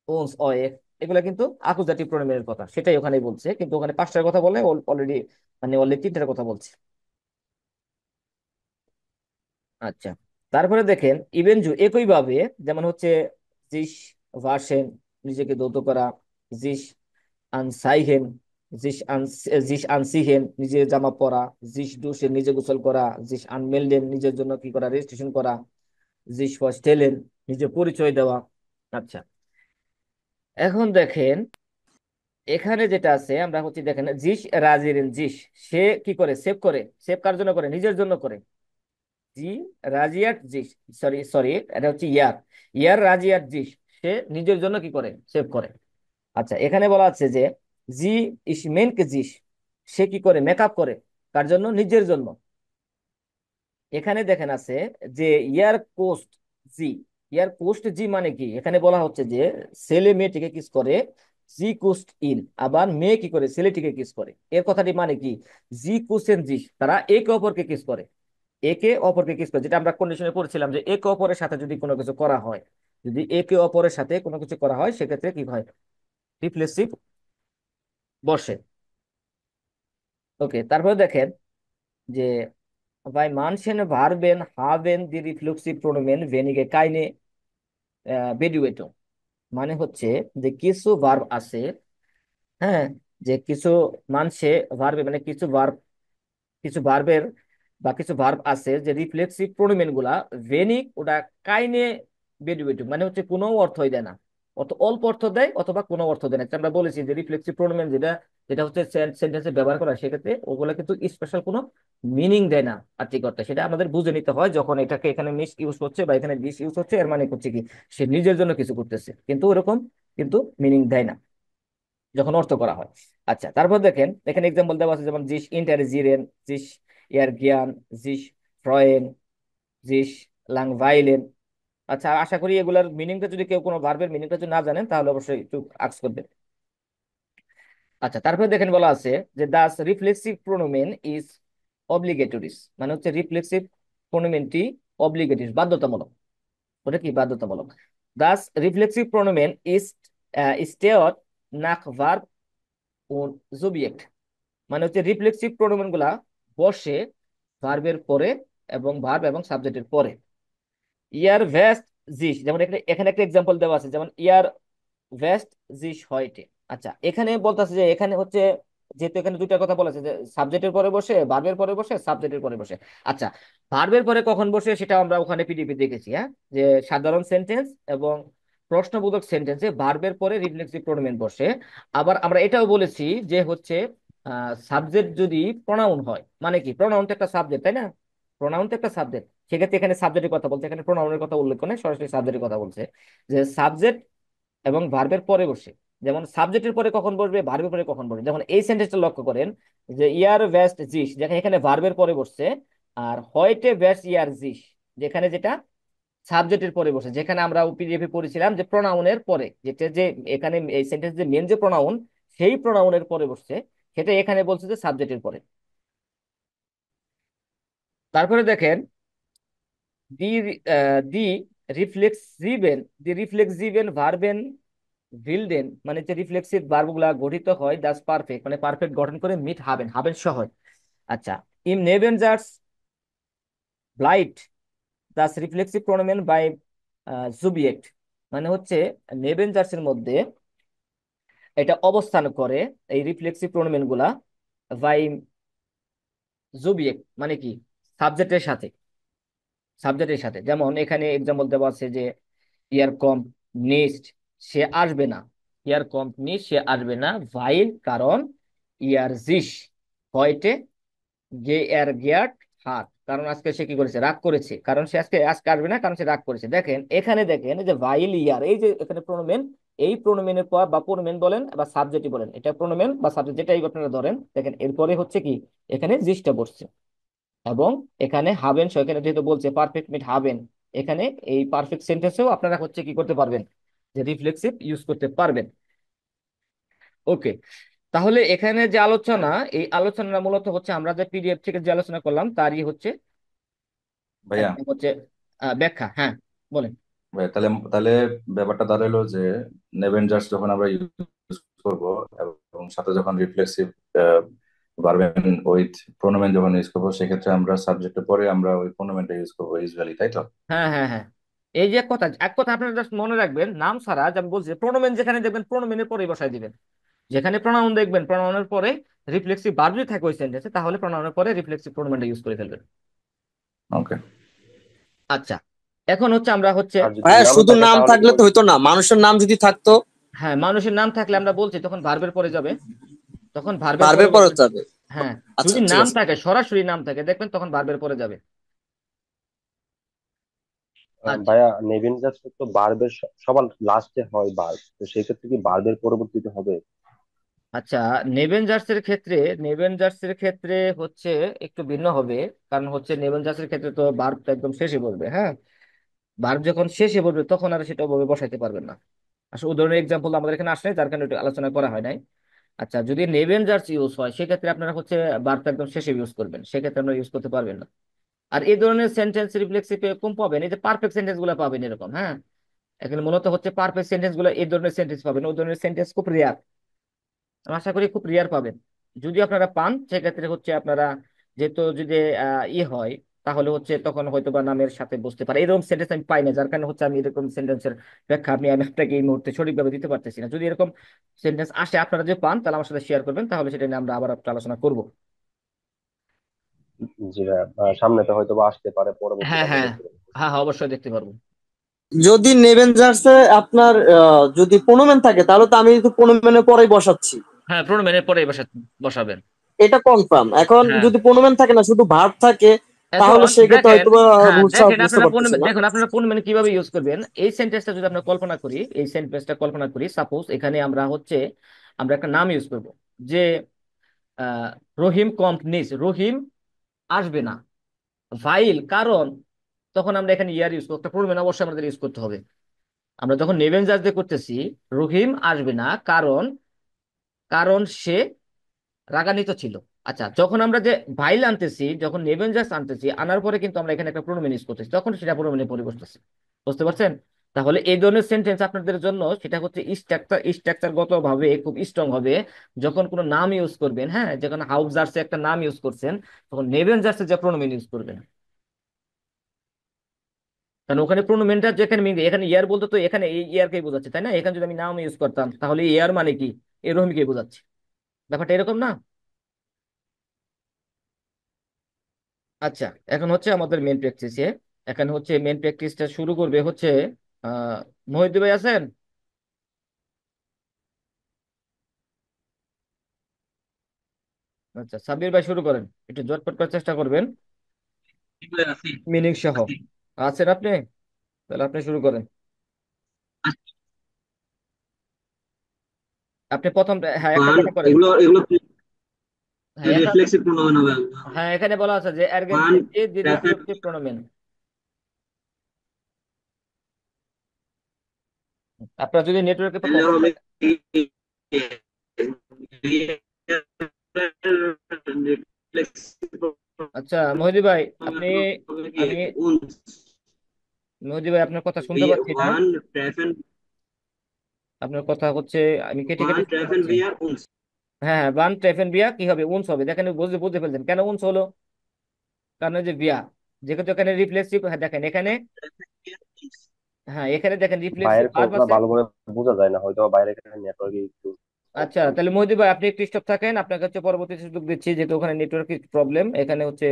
ওনস, অয়েক, এগুলা কিন্তু আকুজেটিভ প্রোনোমেনের কথা, সেটাই ওখানে বলছে। কিন্তু ওখানে পাঁচটার কথা বলে অলরেডি, মানে অলরেডি তিনটার কথা বলছে। আচ্ছা, তারপরে দেখেন ইবেনজু একইভাবে, যেমন হচ্ছে জিস ভার্সেন, নিজেকে দৌত করা, জিস আনসাইহেন, জিস আনসিহেন, নিজে জামা পরা, জিস ডুসেন, নিজে গোসল করা, জিস আনমেলডেন, নিজের জন্য কি করা, রেজিস্ট্রেশন করা, জিস ফস্টেলেন, নিজে পরিচয় দেওয়া। আচ্ছা, এখন দেখেন এখানে যেটা আছে আমরা হচ্ছে দেখেন জিস রাজিরেন, জিস সে কি করে, সেভ করে, সেভ কার জন্য করে, নিজের জন্য করে। জি রাজিয়াট জিস, সরি সরি, এটা হচ্ছে ইয়ার, ইয়ার রাজিয়াট জিস, সে নিজের জন্য কি করে, সেভ করে। আচ্ছা, এখানে বলা আছে যে জি ইসমেনকে জিস, সে কি করে, মেকআপ করে, কার জন্য, নিজের জন্য। এখানে দেখেন আছে যে ইয়ার পোস্ট জি, ইয়ার পোস্ট জি মানে কি, এখানে বলা হচ্ছে যে ছেলে মেয়েটিকে কিস করে, জি কুস্ট ইন, আবার মেয়ে কি করে, ছেলেটিকে কিস করে। এর কথাটি মানে কি, জি কুসেন জি, তারা একে অপরকে কিস করে, একে অপরকে কিস করে, যেটা আমরা কন্ডিশনে পড়ছিলাম যে একে অপরের সাথে যদি কোনো কিছু করা হয়, যদি একে অপরের সাথে কোনো কিছু করা হয় সেক্ষেত্রে কি হয়, রিফ্লেক্সিভ বসে। ওকে, তারপরে দেখেন যে bei manchen Verben haben die reflexive Pronomen wenige keine Bedeutung, মানে হচ্ছে যে কিছু ভার্ব আছে, হ্যাঁ, যে কিছু মানছে ভার্বে, মানে কিছু ভার্বের বা কিছু ভার্ব আছে যে রিফ্লেক্সিভ প্রোনোমেন গুলা ভেনিক ওটা কাইনে বেডুয়েটিভ, মানে হচ্ছে কোনো অর্থই দেয় না, অত অল্প অর্থ দেয় অথবা কোনো অর্থ দেয় না। এটা আমরা বলেছি যে রিফ্লেক্সিভ প্রোনোমেন যেটা, যেটা হচ্ছে সেন্টেন্সে ব্যবহার করা, সেক্ষেত্রে ওগুলা কিন্তু স্পেশাল কোনো মিনিং দেয় না আর্টিকলটা, সেটা আমাদের বুঝে নিতে হয়। যখন এটাকে এখানে মিস ইউজ হচ্ছে বা এখানে ডিস ইউজ হচ্ছে, এর মানে হচ্ছে কি সে নিজের জন্য কিছু করতেছে, কিন্তু ওরকম কিন্তু মিনিং দেয় না যখন অর্থ করা হয়। আচ্ছা, তারপর দেখেন এখানে এক্সাম্পল দেওয়া আছে, যেমন জিস ইন্টারজিরেন, জিস ইয়ার জ্ঞান, জিস ফ্রয়েন, জিস লাংভাইলেন। আচ্ছা, আশা করি এগুলার মিনিংটা, যদি কেউ কোনো ভার্বের মিনিংটা যদি না জানেন তাহলে অবশ্যই একটু আস্ক করবেন। আচ্ছা, তারপরে দেখেন বলা আছে যে দাস রিফ্লেক্সিভ প্রোনোমেন ইজ অব্লিগেটরিস, মানে হচ্ছে রিফ্লেক্সিভ প্রোনোমেনটি অব্লিগেটরিস, বাধ্যতামূলক। ওটা কি, বাধ্যতামূলক। দাস রিফ্লেক্সিভ প্রোনোমেন ইজ স্টেয়র নাক ভার্ব ও জুবিয়েক্ট, মানে হচ্ছে রিফ্লেক্সিভ প্রোনোমেন গুলা বসে ভার্বের পরে এবং ভার্ব এবং সাবজেক্টের পরে। ইয়ার ভেস্ট জিস, যেমন এখানে এখানে একটা এক্সাম্পল দেওয়া আছে, যেমন ইয়ার ভেস্ট জিস হয়টে। আচ্ছা, এখানে বলতেছে যে এখানে হচ্ছে, যেহেতু এখানে দুইটা কথা বলেছে যে সাবজেক্টের পরে বসে, ভার্বের পরে বসে, সাবজেক্টের পরে বসে। আচ্ছা, ভার্বের পরে কখন বসে সেটা আমরা ওখানে পিডিএফ দেখেছি, হ্যাঁ, যে সাধারণ সেন্টেন্স এবং প্রশ্নবোধক সেন্টেন্সে ভার্বের পরে রিফ্লেক্সিভ প্রোনোমেন বসে। আবার আমরা এটাও বলেছি যে হচ্ছে সাবজেক্ট যদি প্রনাউন হয়, মানে কি, প্রনাউন তো একটা সাবজেক্ট, তাই না, প্রনাউন তো একটা সাবজেক্ট, সেক্ষেত্রে এখানে সাবজেক্টের কথা বলছে, এখানে প্রনাউনের কথা উল্লেখ করে সরাসরি সাবজেক্টের কথা বলছে, যে সাবজেক্ট এবং ভার্বের পরে বসে। যেমন সাবজেক্টের পরে কখন বসবে, ভার্বের পরে কখন বসবে, যেমন এই সেন্টেন্সটা লক্ষ্য করেন যে ইয়ার ভেস্ট জিস, যেখানে এখানে ভার্বের পরে বসছে, আর হয়টে ভেস্ট ইয়ার জিস, যেখানে যেটা সাবজেক্টের পরে বসে, যেখানে আমরা পিডিএফে পড়েছিলাম যে প্রোনাউনের পরে, যেটা যে এখানে এই সেন্টেন্স যে মেন যে প্রোনাউন, সেই প্রোনাউনের পরে বসছে, সেটা এখানে বলছে যে সাবজেক্টের পরে। তারপরে দেখেন দি দি রিফ্লেক্সিভেন ভার্বেন ভিলডেন, মানে যে রিফ্লেক্সিভ ভার্ব গুলা গঠিত হয় দাস পারফেক্ট, মানে পারফেক্ট গঠন করে মিট হাবেন, হাবেন সহ। আচ্ছা, ইম নেভেনজার্স ব্লাইট দাস রিফ্লেক্সিভ প্রোনোমেন বাই জুবিয়েক্ট, মানে হচ্ছে নেভেনজার্স এর মধ্যে এটা অবস্থান করে, এই রিফ্লেক্সিভ প্রোনোমেন গুলা বাই জুবিয়েক্ট, মানে কি, সাবজেক্টের সাথে, সাবজেক্টের সাথে। যেমন এখানে এক্সাম্পল দেওয়া আছে যে ইয়ার কম, নেক্সট, সে আসবে না, ইয়ার কোম্পানি সে আসবে না, ভাইল কারণ ইয়ার জিস হয়টে গে এর গিয়ার্ড হাত, কারণ আজকে সে কি করেছে, রাগ করেছে, কারণ সে আজকে আজকে আসবে না কারণ সে রাগ করেছে। দেখেন এখানে, দেখেন এই যে ভাইল ইয়ার, এই যে এখানে প্রোনোমেন, এই প্রোনোমেনের পর বা প্রোনোমেন বলেন বা সাবজেক্টই বলেন, এটা প্রোনোমেন বা সাবজেক্ট যেটাই আপনারা ধরেন, দেখেন এরপরে হচ্ছে কি, এখানে জিসটা বসছে, এবং এখানে হাবেন, সেখানে যেহেতু বলছে পারফেক্ট মিট হাবেন, এখানে এই পারফেক্ট সেন্টেন্সেও আপনারা হচ্ছে কি করতে পারবেন, যে রিফ্লেক্সিভ ইউজ করতে পারবেন। ওকে, তাহলে এখানে যে আলোচনা, এই আলোচনা মূলত হচ্ছে আমরা যে পিডিএফ থেকে যে আলোচনা করলাম তারই হচ্ছে ভাইয়া একদম হচ্ছে ব্যাখ্যা। হ্যাঁ বলেন। ভাইয়া তাহলে তাহলে ব্যাপারটা দাঁড়ালো যে নেভেঞ্জার্স যখন আমরা ইউজ করব এবং সাথে যখন রিফ্লেক্সিভ ভার্বেন উইথ প্রোনোমেন যখন ইউজ করবো, সেক্ষেত্রে আমরা সাবজেক্টের পরে আমরা ওই প্রোনোমেনটা ইউজ করবো ইউজুয়ালি, তাই তো? হ্যাঁ হ্যাঁ হ্যাঁ, এই যে কথা, এক কথা আপনারা জাস্ট মনে রাখবেন, নাম ছাড়া যে আমি বলছি প্রোনোমেন যেখানে দেখবেন প্রোনোমেনের পরে বসায় দিবেন, যেখানে প্রোনাউন দেখবেন প্রোনাউনের পরে রিফ্লেক্সিভ ভার্ব যদি থাকে ওই সেন্টেন্সে, তাহলে প্রোনাউনের পরে রিফ্লেক্সিভ প্রোনোমেনটা ইউজ করে ফেলবেন। ওকে। আচ্ছা, এখন হচ্ছে আমরা হচ্ছে, আর যদি ভাইয়া নাম শুধু থাকে নাম তাহলে কি থাকলে তো বলবো? হইতো না, মানুষের নাম যদি থাকতো। হ্যাঁ মানুষের নাম থাকলে আমরা বলছি তখন ভার্বের পরে যাবে, তখন ভার্বের পরে ভার্বের পরে যাবে। যাবে। হ্যাঁ, আচ্ছা যদি ঠিক নাম আছে। থাকে, সরাসরি নাম থাকে, দেখবেন তখন ভার্বের পরে যাবে। আচ্ছা ভাইয়া নেভেঞ্জার্স তো বার্বের সবার লাস্টে হয় বার্ব, তো সেই ক্ষেত্রে কি বার্বের পরবর্তীতে হবে? আচ্ছা, নেভেঞ্জার্সের ক্ষেত্রে, নেভেঞ্জার্সের ক্ষেত্রে হচ্ছে একটু ভিন্ন হবে, কারণ হচ্ছে নেভেঞ্জার্সের ক্ষেত্রে তো ভার্বটা একদম শেষে বলবে। হ্যাঁ, ভার্ব যখন শেষে বলবে তখন আর সেটা ওভাবে বসাইতে পারবেন না। আসলে উদাহরণের এক্সাম্পল আমাদের এখানে আসলে, যার কারণে একটু আলোচনা করা হয় নাই। আচ্ছা, যদি নেভেঞ্জার্স ইউজ হয় সেক্ষেত্রে আপনারা হচ্ছে ভার্বটা একদম শেষে ইউজ করবেন, সেক্ষেত্রে আপনারা ইউজ করতে পারবেন না। আর এই ধরনের সেন্টেন্স রিফ্লেক্সিভে কম পাবেন, এই যে পারফেক্ট সেন্টেন্স গুলো পাবেন এরকম। হ্যাঁ, এখানে মূলত হচ্ছে পারফেক্ট সেন্টেন্স গুলো, এই ধরনের সেন্টেন্স পাবেন, ওই ধরনের সেন্টেন্স খুব রেয়ার, আশা করি খুব রেয়ার পাবেন। যদি আপনারা পান সেক্ষেত্রে হচ্ছে আপনারা, যেহেতু যদি হয়, তাহলে হচ্ছে তখন হয়তো বা নামের সাথে বসতে পারে, এরকম সেন্টেন্স আমি পাই না, যার কারণে হচ্ছে আমি এরকম সেন্টেন্সের ব্যাখ্যা আমি আপনাকে এই মুহূর্তে সঠিকভাবে দিতে পারতেছি না। যদি এরকম সেন্টেন্স আসে আপনারা যে পান, তাহলে আমার সাথে শেয়ার করবেন, তাহলে সেটা নিয়ে আমরা আবার একটা আলোচনা করব। জি ভাইয়া, সামনে তো হয়তো বা আসতে পারে, পরবর্তীতে হ্যাঁ আমরা হ্যাঁ দেখতে পাবো। হ্যাঁ হ্যাঁ, অবশ্যই দেখতে পারবো। যদি নেভেঞ্জার্সে আপনার যদি প্রোনোমেন থাকে তাহলে তো আমি তো প্রোনোমেনের পরেই বসাচ্ছি, হ্যাঁ, প্রোনোমেনের পরে বসাবেন। এটা কনফার্ম। এখন হ্যাঁ, যদি প্রোনোমেন থাকে না, শুধু ভার্ব থাকে, তাহলে এখন সেক্ষেত্রে দেখেন, হয়তো বা হ্যাঁ রুলসটা দেখেন বুঝতে আপনারা পারতেছি না। দেখুন আপনারা প্রোনোমেন কিভাবে ইউজ করবেন। এই সেন্টেন্সটা যদি আমরা কল্পনা করি, এই সেন্টেন্সটা কল্পনা করি, সাপোজ এখানে আমরা হচ্ছে আমরা একটা নাম ইউজ করব, যে আহ, রহিম কোম্পানিজ, রহিম আসবে না, ভাইল কারণ, তখন আমরা এখানে ইয়ার ইউজ করতে, একটা প্রোনোমেন অবশ্যই আমাদের ইউজ করতে হবে। আমরা যখন নেভেঞ্জার্স দিয়ে করতেছি, রহিম আসবে না কারণ, কারণ সে রাগান্বিত ছিল। আচ্ছা, যখন আমরা যে ভাইল আনতেছি, যখন নেভেঞ্জার্স আনতেছি, আনার পরে কিন্তু আমরা এখানে একটা প্রোনোমেন ইউজ করতেছি, তখন সেটা প্রোনোমেনে পরে বসতেছে। বুঝতে পারছেন? তাহলে এই ধরনের সেন্টেন্স আপনাদের জন্য সেটা হচ্ছে স্ট্রাকচারগত ভাবে খুব স্ট্রং হবে। যখন কোনো নাম ইউজ করবেন, হ্যাঁ, যখন হাউজার্সে একটা নাম ইউজ করছেন, তখন নেভেঞ্জার্সে যে প্রোনোমেন ইউজ করবেন, কারণ ওখানে প্রোনোমেনটা যেখানে এখানে ইয়ার বলতে তো এখানে এই ইয়ারকেই বোঝাচ্ছে, তাই না? এখানে যদি আমি নাম ইউজ করতাম তাহলে ইয়ার মানে কি, এই রহিমকে বোঝাচ্ছে। ব্যাপারটা এরকম না? আচ্ছা, এখন হচ্ছে আমাদের মেন প্র্যাকটিসে, এখন হচ্ছে মেন প্র্যাকটিসটা শুরু করবে হচ্ছে আহ মহিউদ্দিন ভাই আছেন? আচ্ছা, সাব্বির ভাই শুরু করেন, একটু জটপট করার চেষ্টা করবেন, মিনিং সহ। আছেন আপনি? তাহলে আপনি শুরু করেন। আপনি প্রথম, হ্যাঁ একটা ওয়ান, কথা করেন। এগুলো এগুলো হ্যাঁ রিফ্লেক্সিভ প্রোনাউন হবে। হ্যাঁ, এখানে বলা আছে যে ওয়ান, অ্যার্গেনসিভ দি ট্রাফিক, রিফ্লেক্সিভ প্রোনোমেন। আপনার যদি নেটওয়ার্কে তাহলে প্রবলেম হবে থাকে। রিফ্লেক্সিভ আচ্ছা মহিউদ্দিন ভাই, আপনি, হবে কি আমি, উনস, মহিউদ্দিন ভাই আপনার কথা শুনতে ভি পাচ্ছি না। ওয়ান ট্রাফেন, আপনার কথা হচ্ছে আমি কেটে ওয়ান কেটে শুনতে ট্রাফেন পাচ্ছি। ভিআর উনস। হ্যাঁ হ্যাঁ, বান ট্রেফেন বিয়া কি হবে, উনস হবে। দেখেন বুঝতে বুঝতে ফেলছেন কেন উনস হলো, কারণ ওই যে বিয়া, যেহেতু এখানে রিফ্লেক্সিভ, হ্যাঁ দেখেন এখানে, হ্যাঁ এখানে দেখেন রিফ্লেক্সিভ বাইরের ভার্ব কথাটা আছে। ভালোভাবে বোঝা যায় না, হয়তো বা বাইরে নেটওয়ার্কে একটু আচ্ছা, সমস্যা তাহলে হচ্ছে। মহিদুল ভাই আপনি একটু স্টপ থাকেন, আপনাকে হচ্ছে পরবর্তী সুযোগ দিচ্ছি, যেহেতু ওখানে নেটওয়ার্ক প্রবলেম, এখানে হচ্ছে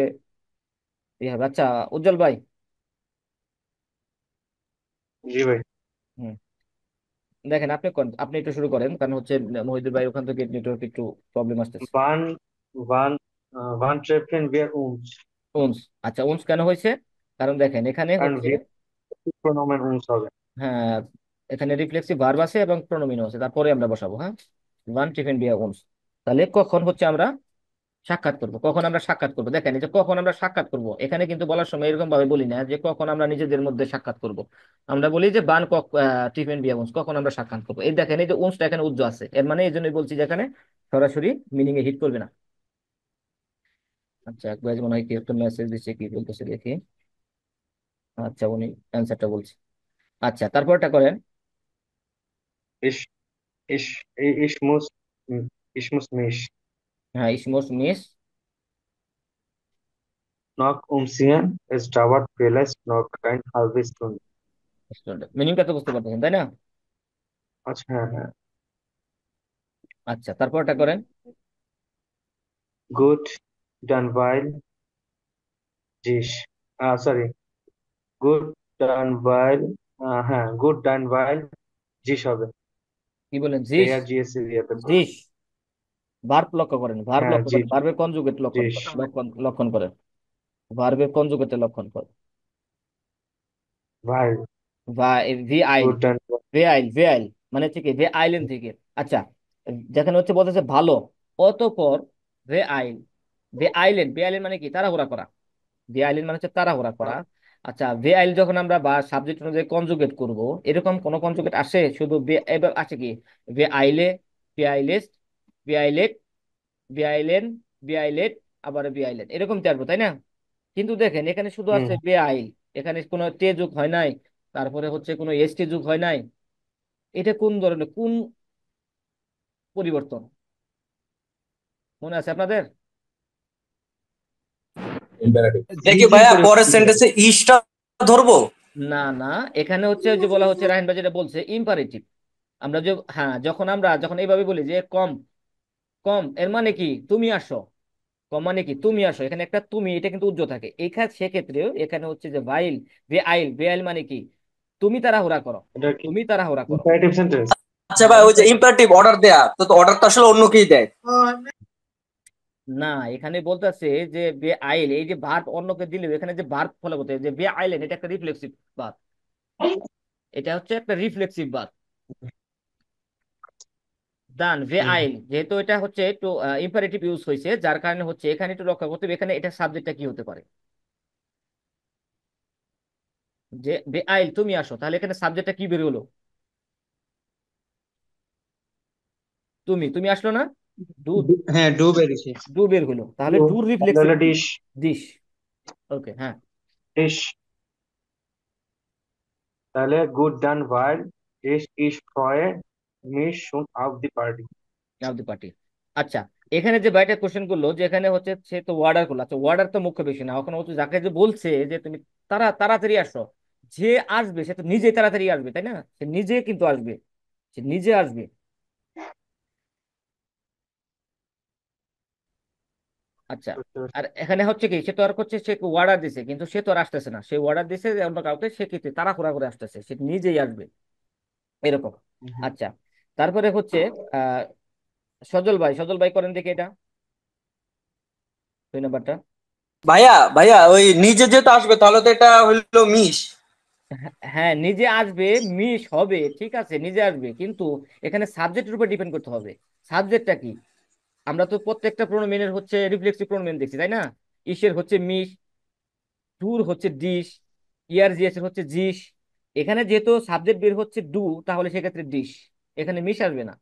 ইয়ে হবে। আচ্ছা, উজ্জ্বল ভাই। জি ভাই। হুম, দেখেন আপনি একটু শুরু করেন, কারণ হচ্ছে মহিদুল ভাই ওখান থেকে নেটওয়ার্ক একটু প্রবলেম আসতেছে। Wann, wann, wann treffen wir uns? উনস। আচ্ছা, উনস কেন হয়েছে? কারণ দেখেন এখানে কারণ হচ্ছে, প্রোনোমেন uns হবে। হ্যাঁ, এখানে রিফ্লেক্সিভ ভার্ব আছে এবং প্রোনোমিনও আছে, তারপরে আমরা বসাবো। হ্যাঁ, ওয়ান টিফিন বিয়া উনস। তাহলে কখন হচ্ছে আমরা সাক্ষাৎ করব, কখন আমরা সাক্ষাৎ করব, দেখেন এই যে কখন আমরা সাক্ষাৎ করব, এখানে কিন্তু বলার সময় এরকম ভাবে বলি না যে কখন আমরা নিজেদের মধ্যে সাক্ষাৎ করব। আমরা বলি যে টিফিন বিয়া উনস, কখন আমরা সাক্ষাৎ করবো। এই দেখেন এই যে উনসটা এখানে উজ্জ্ব আছে, এর মানে এই জন্যই বলছি যে এখানে সরাসরি মিনিং এ হিট করবে না। আচ্ছা, একবার মনে হয় কি একটা মেসেজ দিচ্ছে, কি বলতেছে দেখি। আচ্ছা, উনি অ্যান্সারটা বলছে। আচ্ছা, তারপরটা করেন। Ich, ich muss, ich muss mich হ্যাঁ, ইসমোস miss noch umziehen. Es dauert vielleicht noch eine halbe Stunde. মিনিংটা তো বুঝতে পারতেছেন, তাই না? আচ্ছা, হ্যাঁ হ্যাঁ। আচ্ছা, তারপরটা করেন। Gut, dann weil dich. Sorry. Gut, dann weil, হ্যাঁ, good, dann weil জিস হবে। কি বলেন? জিস। এআর জিএস এর ইয়েতে পড়ে। জিস। ভার্ব লক্ষ্য করেন, ভার্ব হ্যাঁ, লক্ষ্য করেন, জিস, ভার্বের কনজুগেট লক্ষণ জিস। লক্ষণ করেন, ভার্বের কনজুগেটে লক্ষণ করেন। ভাই, ভি আইল, গুড, ডান। ভে আইল মানে হচ্ছে কি ভে আইল্যান্ড থেকে। আচ্ছা, যেখানে হচ্ছে বলতেছে ভালো, অতঃপর ভে আইল, ভে আইল্যান্ড মানে কি তাড়াহুড়া করা, ভে আইল্যান্ড মানে হচ্ছে তাড়াহুড়া করা। আচ্ছা, ভে আইল যখন আমরা বা সাবজেক্ট অনুযায়ী কনজুগেট করব, এরকম কোন কনজুগেট আসে? শুধু এবার আসে কি ভে আইলে, ভে আইলেস্ট, ভে আইলেট, ভে আইলেন, ভে আইলেট, আবার ভে আইল্যান্ড, এরকম চারবো, তাই না? কিন্তু দেখেন এখানে শুধু হুম। আছে বে আইল, এখানে কোনো তে যোগ হয় নাই, তারপরে হচ্ছে কোনো এসটি যোগ হয় নাই। এটা কোন ধরনের, কোন পরিবর্তন মনে আছে আপনাদের? ইম্পারেটিভ। দেখি জিজির ভাইয়া পরের পরিবর্তন। সেন্টেন্সে ইসটা ধরবো। না না, এখানে হচ্ছে ওই যে বলা হচ্ছে রাহিন ভাই যেটা বলছে ইম্পারেটিভ। আমরা যে, হ্যাঁ, যখন এইভাবে বলি যে কম, কম এর মানে কি তুমি আসো, কম মানে কি তুমি আসো, এখানে একটা তুমি, এটা কিন্তু উজ্জ্ব থাকে এখানে, সেক্ষেত্রেও এখানে হচ্ছে যে ভাইল, ভে আইল মানে কি তুমি তাড়াহুড়া করো, এটা কি তুমি তাড়াহুড়া করো। Imperative sentence? আচ্ছা ভাই, ওই যে ইম্পারেটিভ অর্ডার দেয়া, তো অর্ডারটা আসলে অন্য কেই দেয়। না, এখানে বলতেছে যে বে আইল, এই যে ভার্ব অন্যকে দিলে এখানে যে ভার্ব ফলো করতে হয়, যে বে আইলেন, এটা একটা রিফ্লেক্সিভ ভার্ব, এটা হচ্ছে একটা রিফ্লেক্সিভ ভার্ব। ডান ভে আইল, যেহেতু এটা হচ্ছে একটু ইম্পারেটিভ ইউজ হয়েছে, যার কারণে হচ্ছে এখানে একটু লক্ষ্য করতে হবে এখানে এটা সাবজেক্টটা কি হতে পারে। যে বে আইল তুমি আসো, তাহলে এখানে সাবজেক্টটা কি বের হলো? তুমি, তুমি আসলো না, ডু, হ্যাঁ ডু বেরিয়েছে। ডু বের হলো, তাহলে ডুর রিফ্লেক্সিভ তাহলে কি? Dish, this. ওকে, হ্যাঁ। ডিশ। তাহলে good, done weil ich freue mich schon auf die Party. Of the party. আচ্ছা, এখানে যে বাইটা কোশ্চেন করলো যে এখানে হচ্ছে সে তো ওয়ার্ডার করলো, আচ্ছা ওয়ার্ডার তো মুখ্য বিষয় না, ওখানে হচ্ছে যাকে যে বলছে যে তুমি তাড়াতাড়ি আসো, যে আসবে সে তো নিজে তাড়াতাড়ি আসবে, তাই না? সে নিজে কিন্তু আসবে, সে নিজে আসবে। আচ্ছা, বুঝতে পারছি। আর এখানে হচ্ছে কি সে তো আর করছে, সে অর্ডার দিছে কিন্তু সে তো আর আসতেছে না, সে অর্ডার দিছে যে অন্য কাউকে, সে কিন্তু তাড়াহুড়া করে আসতেছে, সে নিজেই আসবে, এরকম। হুম। আচ্ছা, তারপরে হচ্ছে আহ সজল ভাই করেন দেখি এটা, 2 নাম্বারটা। ভাইয়া ভাইয়া, ওই নিজে যেহেতু আসবে তাহলে তো এটা হইলো মিস। হ্যাঁ, নিজে আসবে, মিস হবে, ঠিক আছে নিজে আসবে, কিন্তু এখানে সাবজেক্টের উপর ডিপেন্ড করতে হবে। সাবজেক্টটা কি? আমরা তো প্রত্যেকটা প্রোনোমেনের হচ্ছে রিফ্লেক্সিভ প্রোনোমেন দেখছি, তাই না? ইসের হচ্ছে মিস, টুর হচ্ছে ডিশ, ইয়ার জিএস এর হচ্ছে জিস। এখানে যেহেতু সাবজেক্ট বের হচ্ছে ডু, তাহলে সেক্ষেত্রে ডিশ, এখানে মিস আসবে না।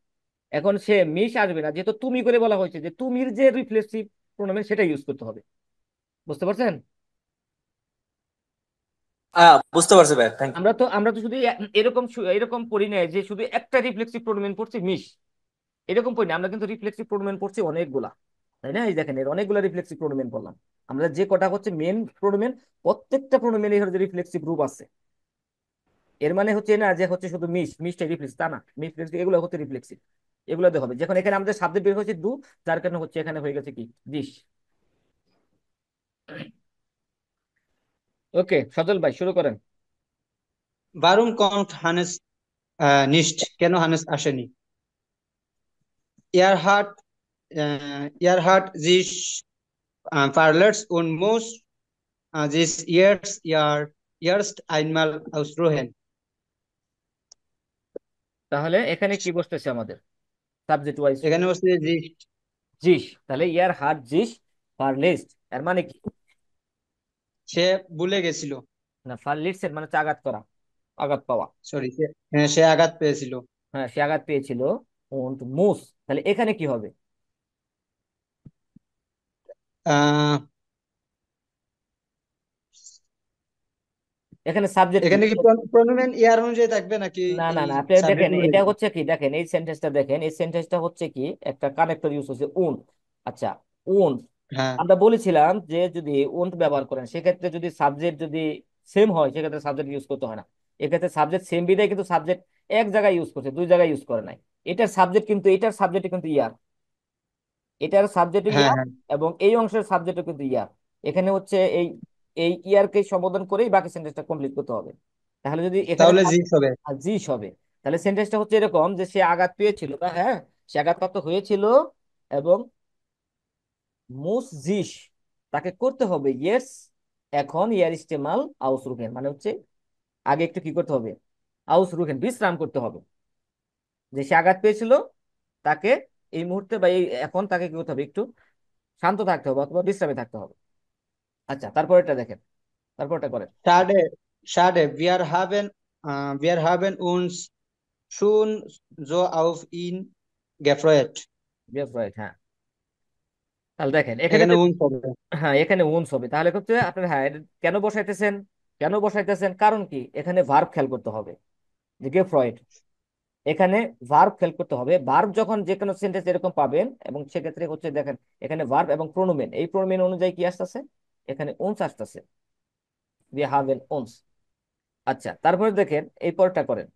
এখন সে মিস আসবে না যেহেতু তুমি করে বলা হয়েছে, যে তুমির যে রিফ্লেক্সিভ প্রোনোমেন সেটা ইউজ করতে হবে। বুঝতে পারছেন? বুঝতে পারছি ভাই, থ্যাংক ইউ। আমরা তো শুধু এরকম পড়ি না যে শুধু একটা রিফ্লেক্সিভ প্রোনোমেন পড়ছি মিস, এরকম পড়ি না, আমরা কিন্তু রিফ্লেক্সিভ প্রোনোমেন পড়ছি অনেকগুলা, তাই না? এই দেখেন এর অনেকগুলা রিফ্লেক্সিভ প্রোনোমেন পড়লাম। আমরা যে কটা হচ্ছে মেন প্রোনোমেন, প্রত্যেকটা প্রোনোমেনের হচ্ছে রিফ্লেক্সিভ রূপ আছে। এর মানে হচ্ছে না যে হচ্ছে শুধু মিসটা রিফ্লেক্স, তা না, মিস এগুলো হচ্ছে রিফ্লেক্সিভ, এগুলোতে হবে। যখন এখানে আমাদের সাবজেক্ট বের হচ্ছে ডু, যার কারণে হচ্ছে এখানে হয়ে গেছে কি দিস। ওকে, সজল ভাই শুরু করেন। Warum kommt Hannes নিস্ট কেন হানেস আসেনি? ইয়ারহাট ইয়ারহাট জিস Fahrlers und muss this years erst einmal ausruhen. তাহলে এখানে কি বসতেছে আমাদের সাবজেক্ট ওয়াইজ? এখানে হচ্ছে জিস, জিস। তাহলে ইয়ার হার্ট জিস ফারলেস্ট এর মানে কি? সে ভুলে গেছিল। না, ফারলিস্ট এর মানে হচ্ছে আঘাত করা, আঘাত পাওয়া। সরি, সে আঘাত পেয়েছিল। হ্যাঁ, সে আঘাত পেয়েছিল। und muss, তাহলে এখানে কি হবে? আহ এখানে সাবজেক্ট কি? এখানে কি প্রনোমেন ইয়ার অনুযায়ী থাকবে নাকি না না এই না, আপনি সাবজেক্ট দেখেন এটা অনুযায়ী? হচ্ছে কি, দেখেন এই সেন্টেন্সটা দেখেন, এই সেন্টেন্সটা হচ্ছে কি একটা কানেক্টর ইউজ হচ্ছে উন। আচ্ছা, উন হ্যাঁ আমরা বলেছিলাম যে যদি উন্ট ব্যবহার করেন সেক্ষেত্রে যদি সাবজেক্ট যদি সেম হয় সেক্ষেত্রে সাবজেক্ট ইউজ করতে হয় না। এক্ষেত্রে সাবজেক্ট সেম বিদায় কিন্তু সাবজেক্ট এক জায়গায় ইউজ করছে, দুই জায়গায় ইউজ করে নাই। এটার সাবজেক্ট কিন্তু এটার সাবজেক্ট কিন্তু ইয়ার, এটার সাবজেক্ট হ্যাঁ ইয়ার, হ্যাঁ। এবং এই অংশের সাবজেক্টও কিন্তু ইয়ার। এখানে হচ্ছে এই এই ইয়ারকে সম্বোধন করেই বাকি সেন্টেন্সটা কমপ্লিট করতে হবে। তাহলে যদি এখানে তাহলে জিস হবে। জিস হবে, তাহলে সেন্টেন্সটা হচ্ছে এরকম যে সে আঘাত পেয়েছিল বা হ্যাঁ সে আঘাতপ্রাপ্ত হয়েছিল এবং মুস জিস তাকে করতে হবে ইয়েস এখন ইয়ার ইস্তেমাল আউস রুহেন, মানে হচ্ছে আগে একটু কি করতে হবে, আউস রুহেন বিশ্রাম করতে হবে। যে সে আঘাত পেয়েছিল তাকে এই মুহূর্তে বা এই এখন তাকে কি করতে হবে, একটু শান্ত থাকতে হবে অথবা বিশ্রামে থাকতে হবে। আচ্ছা, তারপরটা দেখেন, তারপরটা করেন। Schade, schade, wir haben uns schon so auf ihn gefreut. Yes, right, হ্যাঁ। তাহলে দেখেন এখানে এখানে যে উনস হবে। হ্যাঁ এখানে উনস হবে, তাহলে হচ্ছে আপনার হ্যাঁ কেন বসাইতেছেন, কেন বসাইতেছেন কারণ কি, এখানে ভার্ব খেয়াল করতে হবে যে গেফ্রয়েড। এখানে ভার্ব খেয়াল করতে হবে, ভার্ব যখন যে কোনো সেন্টেন্স এরকম পাবেন এবং সেক্ষেত্রে হচ্ছে দেখেন এখানে ভার্ব এবং প্রোনোমেন, এই প্রোনোমেন অনুযায়ী কি আসতেছে, এখানে উনস আসতেছে, দিয়ে হাভেন উনস। আচ্ছা, তারপরে দেখেন এই পরটা করেন।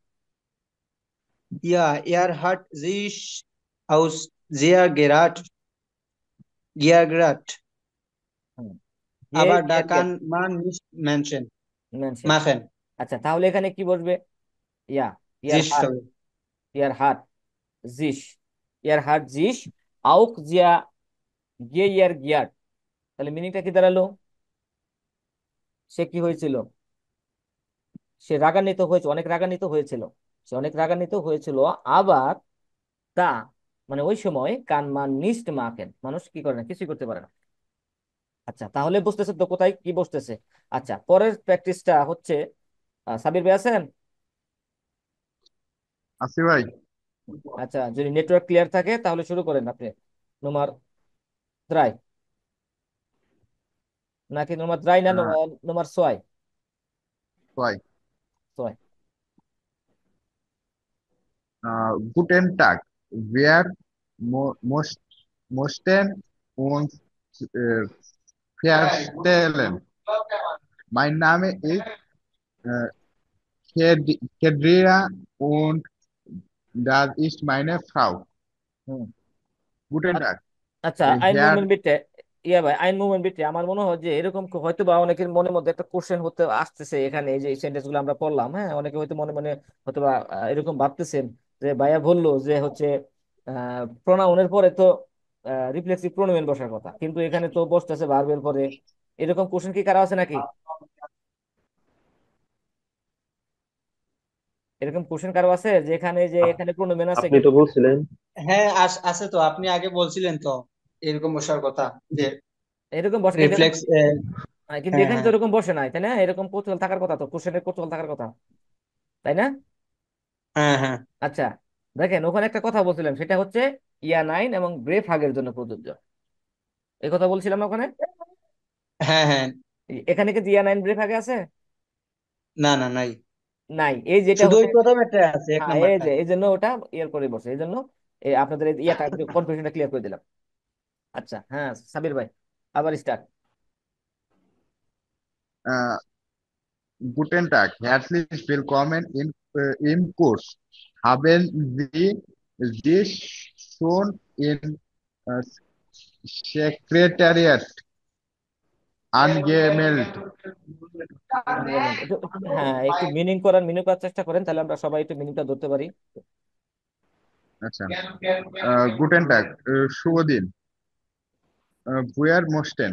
Ja, hat sich aus sehr geärgert. হুম, দিয়ে Aber da ইয়ার গেট kann man nicht Menschen মেনশন। machen. আচ্ছা, তাহলে এখানে কি বসবে? ইয়া, ইয়ার Sich হার্ট, হবে। ইয়ার হার্ট জিস, ইয়ার হার্ট জিস আউক জিয়া গিয়ে ইয়ার গিয়ার। তাহলে মিনিংটা কি দাঁড়ালো? সে কি হয়েছিল, সে রাগান্বিত হয়েছে, অনেক রাগান্বিত হয়েছিল, সে অনেক রাগান্বিত হয়েছিল। আবার তা মানে ওই সময় কান মান নিস্ট মাখেন, মানুষ কি করে না, কিছুই করতে পারে না। আচ্ছা, তাহলে বুঝতেছে তো কোথায় কি বসতেছে। আচ্ছা, পরের প্র্যাকটিসটা হচ্ছে সাবির ভাই আছেন? আসি ভাই। আচ্ছা, যদি নেটওয়ার্ক ক্লিয়ার থাকে তাহলে শুরু করেন আপনি। নম্বর 3 নাকি নম্বর 3 না আহ, নম্বর 6? ভাই 6। Guten Tag. Wir möchten uns vorstellen. Mein Name ist äh, Kedria und das ist meine Frau. হুম। Guten আ- Tag. আচ্ছা, আইন Hier, মুভমেন্ট বিটে, ইয়া ভাই আইন মুভমেন্ট বিটে আমার মনে হয় যে এরকম হয়তো বা অনেকের মনের মধ্যে একটা কোশ্চেন হতে আসতেছে এখানে, এই যে সেন্টেন্স গুলো আমরা পড়লাম, হ্যাঁ অনেকে হয়তো মনে মনে হয়তো বা এরকম ভাবতেছেন যে ভাইয়া বললো যে হচ্ছে প্রোনাউনের পরে তো রিফ্লেক্সিভ প্রোনোমেন বসার কথা, কিন্তু এখানে তো বসতেছে ভার্বের পরে। এরকম কোশ্চেন কি কারো আছে নাকি? এরকম কোশ্চেন কারো আছে যে এখানে যে আপ- এখানে প্রোনোমেন আছে আপনি তো কিন্তু বলছিলেন। হ্যাঁ আছে তো, আপনি আগে বলছিলেন তো এরকম বসার কথা, যে এরকম বসে কিন্তু রিফ্লেক্স। কিন্তু হ্যাঁ এখানে তো হ্যাঁ এরকম বসে নাই, তাই না? এরকম কৌতূহল থাকার কথা, তো কোশ্চেনের কৌতূহল থাকার কথা, তাই না? হ্যাঁ হ্যাঁ আচ্ছা, দেখেন ওখানে একটা কথা বলছিলাম, সেটা হচ্ছে ইয়া নাইন এবং ব্রেভ হাগের জন্য প্রযোজ্য, এই কথা বলছিলাম না ওখানে? হ্যাঁ হ্যাঁ। এখানে কি ইয়া নাইন ব্রেভ হাগে আছে? না না, নাই। নাই, এই যেটা শুধু হচ্ছে ওই প্রথম একটা আছে, এক হ্যাঁ এই নাম্বারটা। যে এই জন্য ওটা ইয়ার করে বসে, এই জন্য এই আপনাদের এই ইয়াটা কনফিউশনটা ক্লিয়ার করে দিলাম। আচ্ছা, হ্যাঁ সাবির ভাই আবার start. äh, guten Tag. Herzlich willkommen im Kurs. Haben Sie sich schon im äh, Sekretariat angemeldet? আনগেমেন্ট হ্যাঁ, একটু মিনিং করার চেষ্টা করেন, তাহলে আমরা সবাই একটু মিনিংটা ধরতে পারি। আচ্ছা, গুটেন টাগ, শুভ দিন। ভুয়ার মোস্টেন,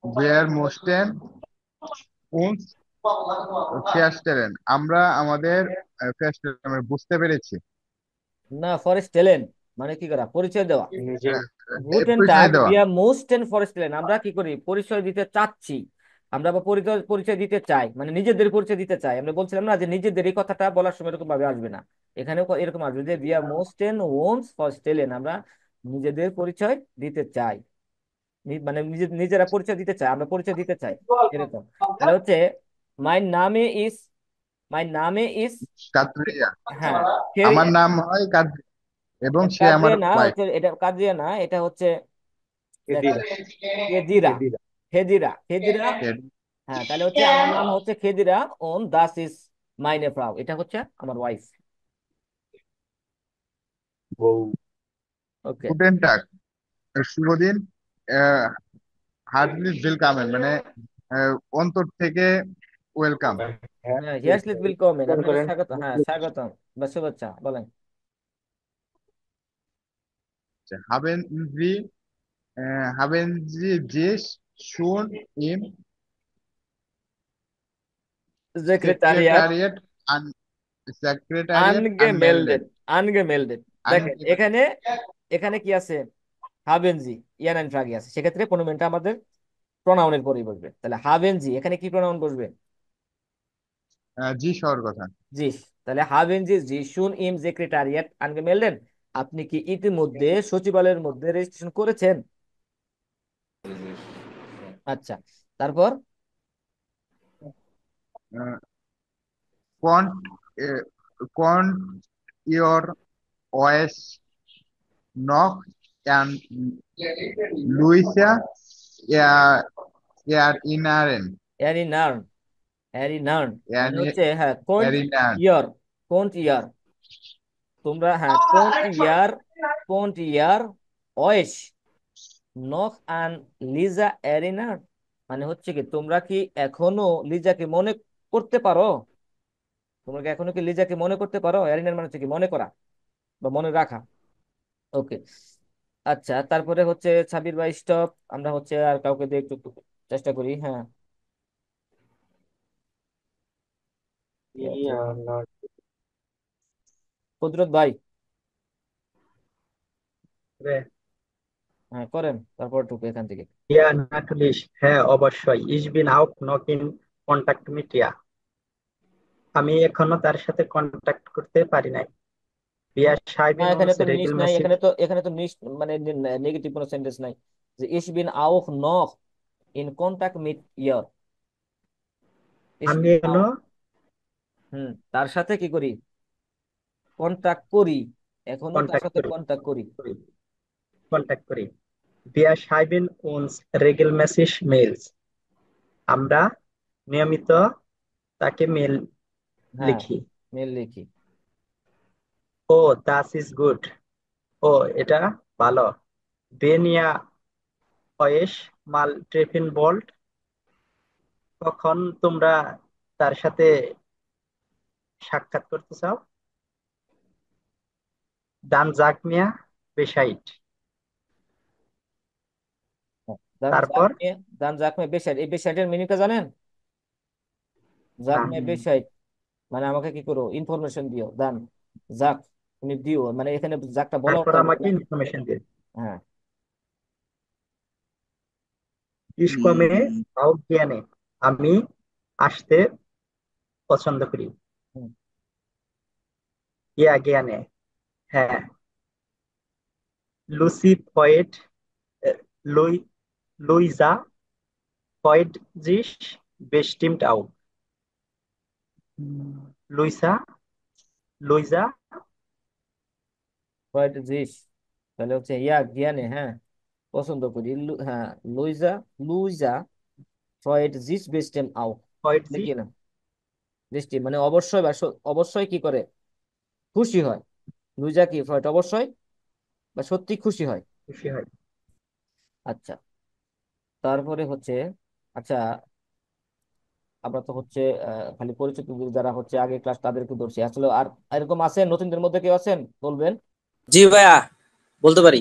ভুয়ার মোস্টেন উনস ফেয়ারস্টেলেন, আমরা আমাদের ফেয়ারস্টেলেন বুঝতে পেরেছি। না, ফরেস্টেলেন মানে কি করা, পরিচয় দেওয়া। নিজে গুটেন টাগ পরিচয় দেওয়া। বিয়া মোস্টেন ফরেস্টেলেন, আমরা কি করি, পরিচয় দিতে চাচ্ছি। আমরা বা পরিচয় পরিচয় দিতে চাই, মানে নিজেদের পরিচয় দিতে চাই। আমরা বলছিলাম না যে নিজেদের, এই কথাটা বলার সময় এরকম ভাবে আসবে না, এখানেও এরকম আসবে যে বিয়া মোস্টেন ওনস ফরেস্টেলেন, আমরা নিজেদের পরিচয় দিতে চাই। মানে নিজেরা পরিচয় দিতে চায়, আমরা পরিচয় দিতে চাই, এরকম। তাহলে হচ্ছে মাই নামে ইজ, মাই নামে ইজ, কাদ্রিয়া, হ্যাঁ, আমার নাম হয় কাদ্রিয়া এবং সে আমার কাদ্রিয়া না ওয়াইফ। হচ্ছে, এটা কাদ্রিয়া না, এটা হচ্ছে দেখেন Khedira Khedira, Khedira Khedira, Khedira. হ্যাঁ, তাহলে হচ্ছে আমার নাম হচ্ছে খেদিরা, ওন দাস ইজ মাইনে ফ্রাউ, এটা হচ্ছে আমার ওয়াইফ। বউ। ওকে, গুটেন টাগ, শুভ দিন। হার্টলি ওয়েলকামেন মানে অন্তর থেকে ওয়েলকাম। হ্যাঁ, হ্যাঁ, হিয়ারলি ওয়েলকাম, খেয়াল আপনাকে করেন। স্বাগত, হ্যাঁ স্বাগতম বা শুভেচ্ছা বলেন। হাবেন জি, হাবেন জি জিস শুন ইম সেক্রেটারিয়াট সেক্রেটারিয়েট সেক্রেটারিয়েট আনমেলডেন। আনগেমেল্ডেড, আনগেমেল্ডেড। দেখেন এখানে, এখানে কি আছে, হাবেনজি, ইয়ান এন্ড ফ্রাগি আছে, সেক্ষেত্রে প্রোনোমেনটা আমাদের প্রোনাউনের পরেই বসবে। তাহলে হাবেনজি, এখানে কি প্রোনাউন বসবে, জি সহর কথা। জি। তাহলে হাবেনজি জি শুন ইম সেক্রেটারিয়েট আনগেমেল্ডেন, আপনি কি ইতিমধ্যে সচিবালয়ের মধ্যে রেজিস্ট্রেশন করেছেন? আচ্ছা, তারপর কন্ট কন্ট ইয়োর ওয়েস নক অ্যান্ড লুইসা এয়ার ইনারেন অ্যারিনার্ন, অ্যারিনার্ন মানে হচ্ছে, হ্যাঁ, কোন্ট এরিনার ইয়ার, কোন্ট ইয়ার, তোমরা, হ্যাঁ, কোন্ট ইয়ার, কোন্ট ইয়ার ওয়েস নখ অ্যান্ড লিজা অ্যারিনার, মানে হচ্ছে কি, তোমরা কি এখনো লিজাকে মনে করতে পারো, তোমরা কি এখনো কি লিজাকে মনে করতে পারো, অ্যারিনার মানে হচ্ছে কি মনে করা বা মনে রাখা। ওকে, আচ্ছা, তারপরে হচ্ছে সাবির ভাই স্টপ, আমরা হচ্ছে আর কাউকে দিয়ে একটু চেষ্টা করি, হ্যাঁ, কি আছে, কুদরত ভাই, হ্যাঁ করেন, তারপর টুকু এখান থেকে। Ja, natürlich. হ্যাঁ, অবশ্যই। Ich bin auch noch in Kontakt mit ihr. আমি এখনো তার সাথে কন্টাক্ট করতে পারি নাই। Wir না, schreiben এখানে uns তো নিশ নাই, regelmäßig. এখানে তো নিশ মানে নেগেটিভ কোনো সেন্টেন্স নাই, যে ich bin auch noch in Kontakt mit ihr, ich আমি bin এখনো auch, তার সাথে কি করি, কন্টাক্ট করি, এখনো তার কন্টাক্ট সাথে করি কন্টাক্ট করি। কন্টাক্ট করি। Wir schreiben uns regelmäßig Mails. আমরা নিয়মিত তাকে মেল হ্যাঁ, লিখি। মেল লিখি। ও, das ist gut. ও, এটা ভালো। Wenn ihr euch mal treffen wollt, কখন তোমরা তার সাথে সাক্ষাৎ করতে চাও? Dann sagt mir Bescheid. দান তারপর জাকমে, দান জাকমে বেশাইড, এই বেশাইডের মিনিংটা জানেন, না, জাকমে বেশাইড মানে আমাকে কি করো, ইনফরমেশন দিও, দান জাক, তুমি দিও, মানে এখানে জাকটা বলাও তারপর লাগবে আমাকে না। ইনফরমেশন দিন। হ্যাঁ, Ich komme auch gerne. আমি আসতে পছন্দ করি। হুম, ইয়া, gerne. হ্যাঁ। লুসি ফয়েড, লুই লুইজা ফয়েড sich bestimmt auch. Luisa Luisa হোয়াইট জিস, তাহলে হচ্ছে ইয়া জ্ঞানে, হ্যাঁ পছন্দ করি, হ্যাঁ, লুইজা, লুইজা ফ্রয়েড জিস বেস্টেম আও, ফয়েড লিখি sich না, দৃষ্টি মানে অবশ্যই বা অবশ্যই কি করে, খুশি হয়, লুইজা কি ফ্রয়েড অবশ্যই বা সত্যি খুশি হয়। খুশি হয়। আচ্ছা, তারপরে হচ্ছে, আচ্ছা, আমরা তো হচ্ছে খালি পরিচিত যারা হচ্ছে আগে ক্লাস তাদেরকে ধরছি আসলে। আর এরকম আছেন নতুনদের মধ্যে কেউ আছেন বলবেন? জি ভাইয়া, বলতে পারি।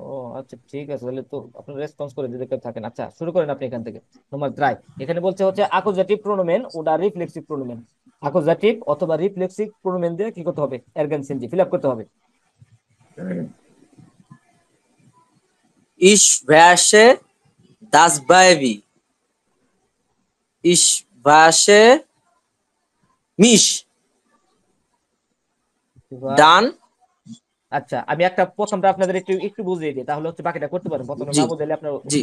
ও আচ্ছা, ঠিক আছে, তাহলে তো আপনি রেসপন্স করে দিতে থাকেন। আচ্ছা, শুরু করেন আপনি এখান থেকে। নম্বর 3 এখানে বলছে হচ্ছে অ্যাকুজাটিভ প্রোনোমেন ওটা রিফ্লেক্সিভ প্রোনোমেন। অ্যাকুজাটিভ অথবা রিফ্লেক্সিভ প্রোনোমেন দিয়ে কি করতে হবে? এরগানসেনজি ফিল আপ করতে হবে। Ich wasche das Baby. Ich wasche mich. এবার Dann, আচ্ছা, আমি একটা প্রথমটা আপনাদের একটু একটু বুঝিয়ে দিই, তাহলে হচ্ছে বাকিটা করতে পারেন। প্রথমে জি না বুঝলে আপনার জি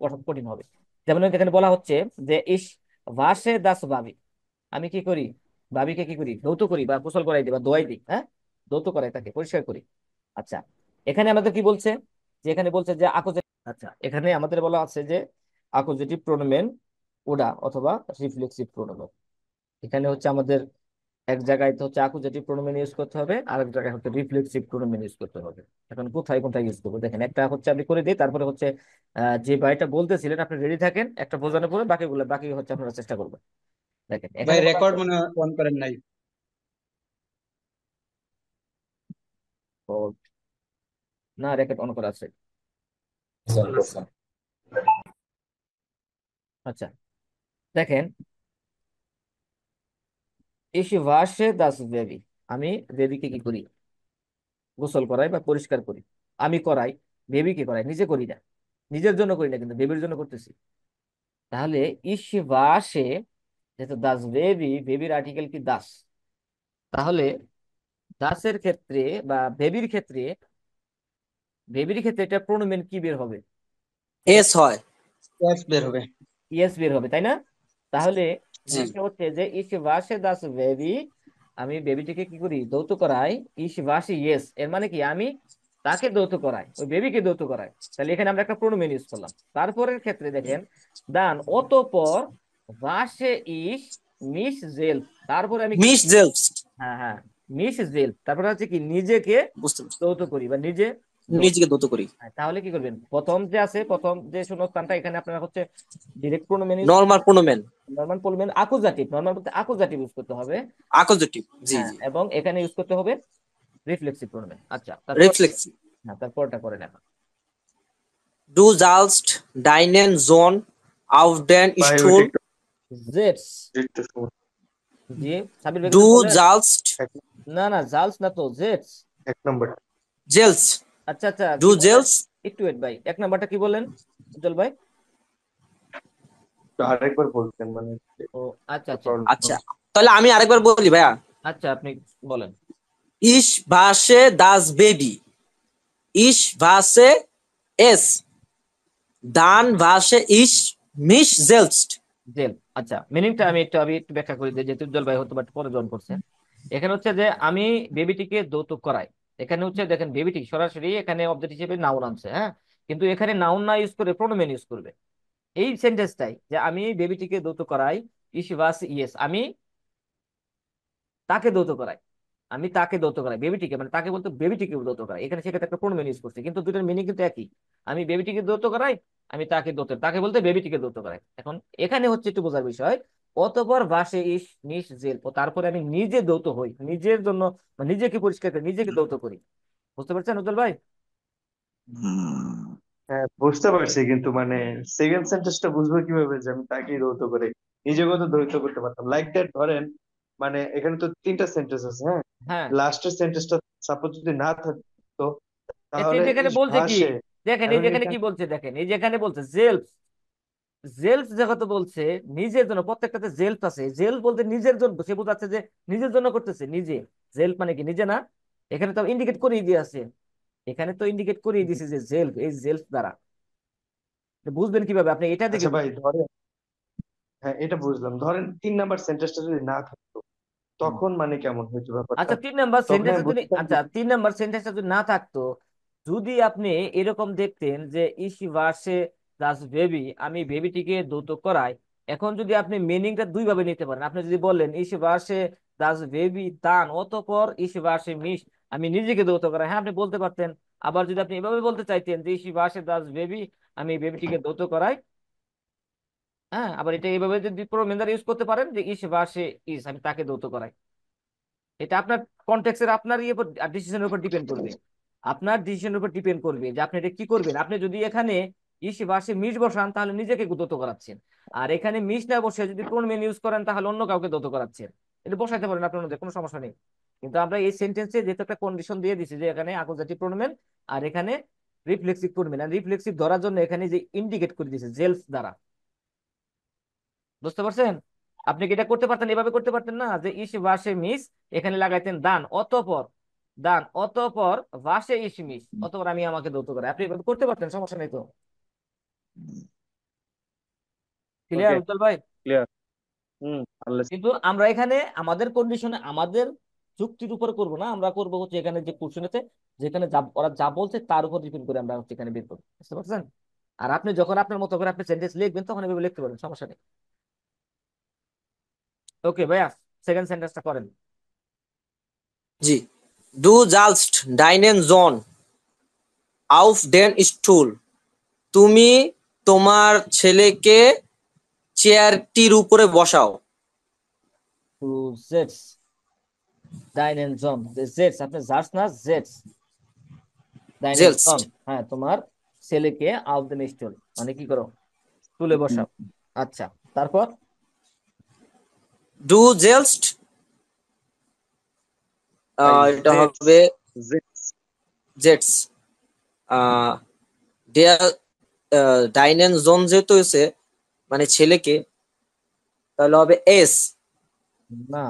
করা কঠিন হবে। যেমন এখানে বলা হচ্ছে যে ইস ভাসে দাস ভাবি, আমি কি করি? ভাবিকে কি করি? ধৌত করি বা গোসল করাই দিই বা ধোয়াই দিই, হ্যাঁ, ধৌত করাই, তাকে পরিষ্কার করি। আচ্ছা, এখানে আমাদের কি বলছে? যে এখানে বলছে যে আচ্ছা, এখানে আমাদের বলা আছে যে আকোজেটিভ প্রোনোমেন ওডা অথবা রিফ্লেক্সিভ প্রোনোমেন। এখানে হচ্ছে আমাদের এক জায়গায় তো হচ্ছে আকোজেটিভ প্রোনোমেন ইউজ করতে হবে, আর এক জায়গায় হচ্ছে রিফ্লেক্সিভ প্রোনোমেন ইউজ করতে হবে। এখন কোথায় কোনটা ইউজ করবো দেখেন, একটা হচ্ছে আমি করে দিই, তারপরে হচ্ছে যে ভাইটা বলতেছিলেন আপনি রেডি থাকেন, একটা বোঝানোর পরে বাকি হচ্ছে আপনারা চেষ্টা করবেন। দেখেন ভাই এখানে বলা রেকর্ড আছে মনে অন করেন নাই। ও, না, রেকর্ড অন করা আছে। আচ্ছা, দেখেন ইসি ভাসে দাস বেবি, আমি বেবিকে কি করি? গোসল করাই বা পরিষ্কার করি। আমি করাই, বেবিকে করাই, নিজে করি না। নিজের জন্য করি না, কিন্তু বেবির জন্য করতেছি। তাহলে ইসি ভাসে, যেহেতু দাস বেবি, বেবির আর্টিকেল কি দাস, তাহলে দাসের ক্ষেত্রে বা বেবির ক্ষেত্রে এটা প্রোনোমেন কি বের হবে? এটা এস হয়। এস বের হবে। ইয়েস বের হবে, তাই না? তাহলে জি জিনিসটা হচ্ছে যে ইস ভাসে দাস বেবি, আমি বেবিটিকে কি করি? দৌত করাই। ইস ভাসে ইয়েস, এর মানে কি আমি তাকে দৌত করাই, ওই বেবিকে দৌত করাই। তাহলে এখানে আমরা একটা প্রোনোমেন ইউজ করলাম। তারপরের ক্ষেত্রে দেখেন, দান অতঃপর ভাসে ইস মিস জেল, তারপরে আমি কি মিস করি? জেলস। হ্যাঁ হ্যাঁ, মিস জেল, তারপরে হচ্ছে কি নিজেকে বুঝতে পারছি। দৌত করি বা নিজে দৌত। নিজেকে দত করি। হ্যাঁ, তাহলে কি করবেন? প্রথম যে শূন্যস্থানটা, এখানে আপনারা হচ্ছে ডিরেক্ট প্রোনোমেন ইউজ, নর্মাল প্রোনোমেন। নর্মাল প্রোনোমেন আকুজাটিভ, নর্মাল বলতে আকুজাটিভ ইউজ করতে হবে। আকোজেটিভ। জি হ্যাঁ, জি। এবং এখানে ইউজ করতে হবে রিফ্লেক্সিভ প্রোনোমেন। আচ্ছা, তারপর রিফ্লেক্সিভ। হ্যাঁ, তারপরটা করে দেখা। Du sollst deinen Sohn auf den ভাই ওইটা Stuhl. একটু জেটস, একটু সময়। জি, সাবির ভাই কিছু Du বলেন? sollst এক না না, জালস না তো, জেটস। এক নম্বর Jels. আচ্ছা আচ্ছা, Du কি বললেন? Jels. একটু ওয়েট ভাই, এক নাম্বারটা কি বললেন উজ্জ্বল ভাই? তো আরেকবার বলতেন মানে ও আচ্ছা আচ্ছা, প্রবলেম আচ্ছা, তাহলে আমি আরেকবার বলি ভাইয়া। আচ্ছা আপনি বলেন। Ich wasche das Baby. Ich wasche es. Dann wasche ich mich selbst. জেল। আচ্ছা, মিনিংটা আমি একটু ব্যাখ্যা করে দিই, যেহেতু উজ্জ্বল ভাই হয়তো বা পরে জয়েন করছেন। এখানে হচ্ছে যে আমি বেবিটিকে যৌতুক করাই। এখানে হচ্ছে দেখেন, বেবিটি সরাসরি এখানে অবজেক্ট হিসেবে নাউন আনছে, হ্যাঁ, কিন্তু এখানে নাউন না ইউজ করে প্রোনোমেন ইউজ করবে। এই সেন্টেন্সটাই যে আমি বেবিটিকে যৌতুক করাই, ইস ওয়াস ইয়েস, আমি তাকে দৌত করাই। আমি তাকে দৌত করাই, বেবিটিকে মানে তাকে বলতে বেবিটিকে দৌত করাই, এখানে সেক্ষেত্রে একটা প্রোনোমেন ইউজ করছে, কিন্তু দুটোর মিনিং কিন্তু একই। আমি বেবিটিকে দৌত করাই, আমি তাকে বলতে বেবিটিকে দৌত করাই। এখন এখানে হচ্ছে একটু বোঝার বিষয়, অতঃপর বাসে ইস নিস জেল, ও তারপরে আমি নিজে দৌত হই, নিজের জন্য মানে নিজেকে পরিষ্কার করে নিজেকে দৌত করি। বুঝতে পারছেন উজ্জ্বল ভাই? হ্যাঁ বুঝতে পারছি, কিন্তু মানে সেকেন্ড সেন্টেন্সটা বুঝবো কিভাবে যে আমি তাকেই ধৌত করে নিজেকেও তো ধৌত করতে পারতাম লাইক দ্যাট। ধরেন মানে এখানে তো তিনটা সেন্টেন্স আছে, হ্যাঁ, হ্যাঁ, লাস্টের সেন্টেন্সটা সাপোজ যদি না থাকতো তাহলে যেখানে ইস বলছে কি, ভাসে। দেখেন এই এখন যেখানে এখানে কি বলছে, দেখেন এই যেখানে বলছে জেলস। জেলস যেহেতু বলছে নিজের জন্য, প্রত্যেকটাতে জেলস আছে, জেল বলতে নিজের জন্য, সে বোঝাচ্ছে যে নিজের জন্য করতেছে নিজে। জেল মানে কি নিজে না? এখানে তো ইন্ডিকেট করিয়ে দিয়ে আছে, এখানে তো ইন্ডিকেট করিয়ে দিয়েছে যে জেল, এই জেলস দ্বারা। তো বুঝবেন কিভাবে? আপনি এটা দেখে আচ্ছা ভাই ধরেন, হ্যাঁ এটা বুঝলাম, ধরেন 3 নাম্বার সেন্টেন্সটা যদি না থাকতো হুম। তখন মানে কেমন হইতো ব্যাপারটা? আচ্ছা, 3 নাম্বার তখন আমি সেন্টেন্সটা যদি, বুঝতাম আচ্ছা কি 3 নাম্বার সেন্টেন্সটা যদি না থাকতো, যদি আপনি এরকম দেখতেন যে ইসি ভার্সে দাস বেবি, আমি বেবিটিকে দৌত করাই। এখন যদি আপনি মিনিংটা দুই ভাবে নিতে পারেন, আপনি যদি বললেন ইসি ভার্সে দাস বেবি দান অতঃপর ইসি ভার্সে মিস, আমি নিজেকে দৌত করাই, হ্যাঁ আপনি বলতে পারতেন। আবার যদি আপনি এভাবে বলতে চাইতেন যে ইসি ভার্সে দাস বেবি, আমি বেবিটিকে দৌত করাই, হ্যাঁ, আবার এটা এইভাবে যদি প্রোনোমেন দ্বারা ইউজ করতে পারেন যে ইস বা সে ইস, আমি তাকে দৌত করাই। এটা আপনার কনটেক্সের আপনার ইয়ে ডিসিশনের উপর ডিপেন্ড করবে। আপনার ডিসিশনের উপর ডিপেন্ড করবে যে আপনি এটা কি করবেন। আপনি যদি এখানে ইস বা সে মিস বসান তাহলে নিজেকে দৌত করাচ্ছেন। আর এখানে মিস না বসে যদি প্রোনোমেন ইউজ করেন তাহলে অন্য কাউকে দৌত করাচ্ছেন। এটা বসাইতে পারেন আপনার মধ্যে, কোনো সমস্যা নেই। কিন্তু আমরা এই সেন্টেন্সে যেহেতু একটা কন্ডিশন দিয়ে দিছি যে এখানে অ্যাকুজাটিভ প্রোনোমেন আর এখানে রিফ্লেক্সিভ প্রোনোমেন, আর রিফ্লেক্সিভ ধরার জন্য এখানে যে ইন্ডিকেট করে দিয়েছে জেলস দ্বারা। বুঝতে পারছেন? আপনি কি এটা করতে পারতেন, এভাবে করতে পারতেন না যে ইস ভাসে মিস, এখানে লাগাইতেন দান অতঃপর ভাসে ইস মিস, অতঃপর আমি আমাকে দৌত করে, আপনি এভাবে করতে পারতেন, সমস্যা নেই তো। ক্লিয়ার ওকে, উজ্জ্বল ভাই? ক্লিয়ার। পারলে। কিন্তু আমরা এখানে আমাদের কন্ডিশনে আমাদের যুক্তির উপর করব না, আমরা করব হচ্ছে এখানে যে কোশ্চেন আছে, যেখানে ওরা যা বলছে তার উপর ডিপেন্ড করে আমরা হচ্ছে এখানে বের করবো। বুঝতে পারছেন? আর আপনি যখন আপনার মতো করে আপনি সেন্টেন্স লিখবেন তখন এভাবে লিখতে পারেন, সমস্যা নেই। ওকে ভাইয়া, সেকেন্ড সেন্টেন্সটা করেন। জি। ডু জাস্ট ডাইনেন জন আউফ ডেন স্টুল। তুমি তোমার ছেলেকে চেয়ারটির উপরে বসাও। টু জেটস ডাইনেন জন, জেটস আপনি জার্স না জেটস, ডাইনেন জেলস। জন, হ্যাঁ তোমার ছেলেকে আউট দেন স্টুল, মানে কি করো, তুলে বসাও। আচ্ছা, তারপর ডু জেলস্ট, ভাই এটা জেটস, হবে জেটস। জেটস। দেয়ার ডাইনেন জন যেহেতু হয়েছে মানে ছেলেকে, তাহলে হবে এস। না,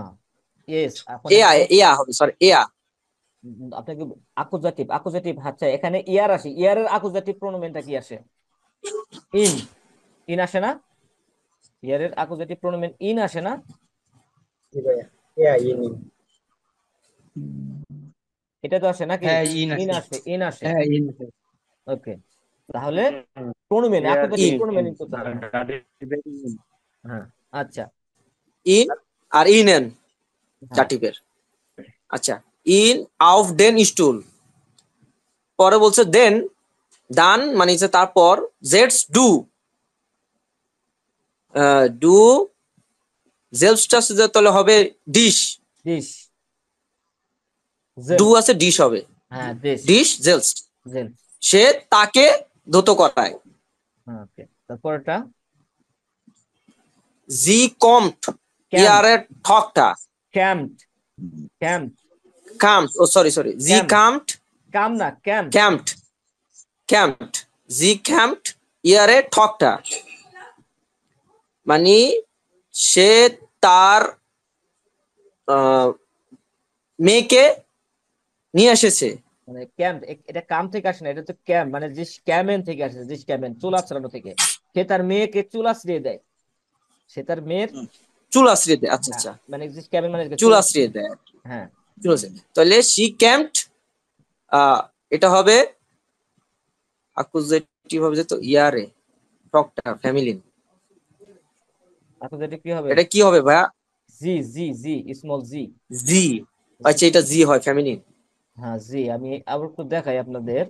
ইয়েস এখন এয়া এখানে এয়া হবে, সরি এয়া। আপনাকে আকুজাটিভ, আকুজাটিভ, আচ্ছা এখানে ইয়ার আসে, ইয়ারের আকুজাটিভ প্রোনোমেনটা কি আসে? ইন, ইন আসে না? ইয়ারের আকুজাটিভ প্রোনোমেন ইন আসে না? জি ভাইয়া, এয়া ইনি। এটা তো আসে নাকি? হ্যাঁ ইন ইন আছে। আসে, ইন আসে। হ্যাঁ ইন আছে। ওকে, তাহলে প্রোনোমেন ইয়ার আকুজাটিভ ইন, প্রোনোমেন ইন ইন করতে আর হবে না। ডাটিভের ইন। হ্যাঁ, আচ্ছা, ইন আর ইনেন হ্যাঁ দাটিভের। আচ্ছা, ইন আউফ ডেন স্টুল, পরে বলছে দেন, ডান মানে হচ্ছে তারপর, জেটস ডু, ডু জেলসটা তাহলে হবে ডিশ। ডিশ, ডু জেল, আছে, ডিশ হবে। হ্যাঁ ডিশ, ডিশ জেলস, জেল, সে তাকে ধৌত করায়। হ্যাঁ ওকে, তারপরটা জি কমট, ক্যাম্প, ইয়ারের ঠকটা, ক্যাম্পড, ক্যাম্প, কামট, ও সরি জি ক্যাম্প, কামট, কাম না ক্যাম্প, ক্যাম্পড, ক্যাম্পড, জি ক্যাম্পড ইয়ারের ঠকটা, মানে সে তার আহ, মেয়েকে নিয়ে এসেছে। মানে ক্যাম্প, এটা কাম থেকে আসে না, এটা তো ক্যাম্প মানে যে ক্যামেন থেকে আসে, যে ক্যামেন চুল আঁচড়ানো থেকে। সে তার মেয়েকে চুল আঁচড়িয়ে দেয়, সে তার মেয়ের, চুল আশ্রিয়ে দেয়, আচ্ছা হ্যাঁ আচ্ছা, মানে যে ক্যামেন মানে চুল চুল আশ্রিয়ে আঁচড়ানো। দেয়, হ্যাঁ, চুল আশ্রিয়ে দেয়। তাহলে শি ক্যাম্পড, এটা হবে অ্যাকুজেটিভ হবে যে তো ইয়ারে ঠকটা ফ্যামিলি। এখন এটা কি হবে? এটা কি হবে ভাইয়া? জি, জি, জি, স্মল জি, জি। জি। আচ্ছা, এটা জি হয় ফ্যামিলি। হ্যাঁ জি, আমি আবার একটু দেখাই আপনাদের।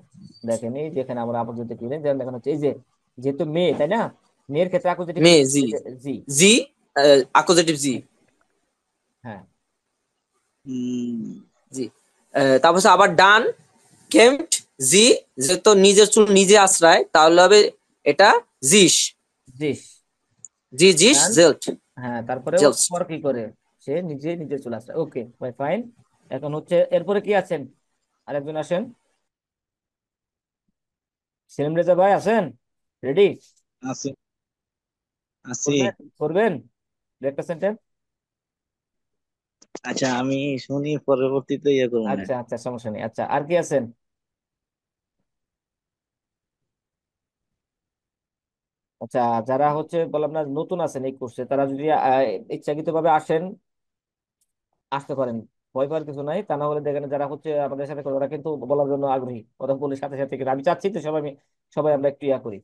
দেখেন এই যেখানে আমরা আপোজিটিভ লিখলেন, যেমন দেখানো হচ্ছে এই যে, যেহেতু মেয়ে তাই না, মেয়ের ক্ষেত্রে আপোজিটিভ কি? মে জি, জি, জি অ্যাকুজেটিভ জি। হ্যাঁ জি। তারপর হচ্ছে আবার ডান কেম্ট, জি যেহেতু নিজের চুল নিজে আশ্রয়, তাহলে হবে এটা জিস, জিস, জি জিস জেলট, হ্যাঁ তারপরে ও জেলস। পর কি করে, সে নিজে নিজে চলে আসে। ওকে ভাই, ফাইন। এখন হচ্ছে এরপরে কি আছেন, আরেকজন আসেন, সেলিম রেজা ভাই আছেন? রেডি? আছি আছি। করবেন, করবেন একটা সেন্টেন্স? আচ্ছা আমি শুনি, পরবর্তীতে ইয়ে করবো না। আচ্ছা আচ্ছা, সমস্যা নেই। আচ্ছা, আর কি আছেন? আচ্ছা, যারা হচ্ছে বললাম না নতুন আছেন এই কোর্সে, তারা যদি ইচ্ছাকৃত ভাবে আসেন, আসতে পারেন, ভয় পাওয়ার কিছু নাই। তা না হলে দেখেন যারা হচ্ছে আমাদের সাথে করে, ওরা কিন্তু বলার জন্য আগ্রহী, কথা বলে সাথে সাথে কিন্তু আমি চাচ্ছি তো সবাই সবাই আমরা একটু ইয়া করি।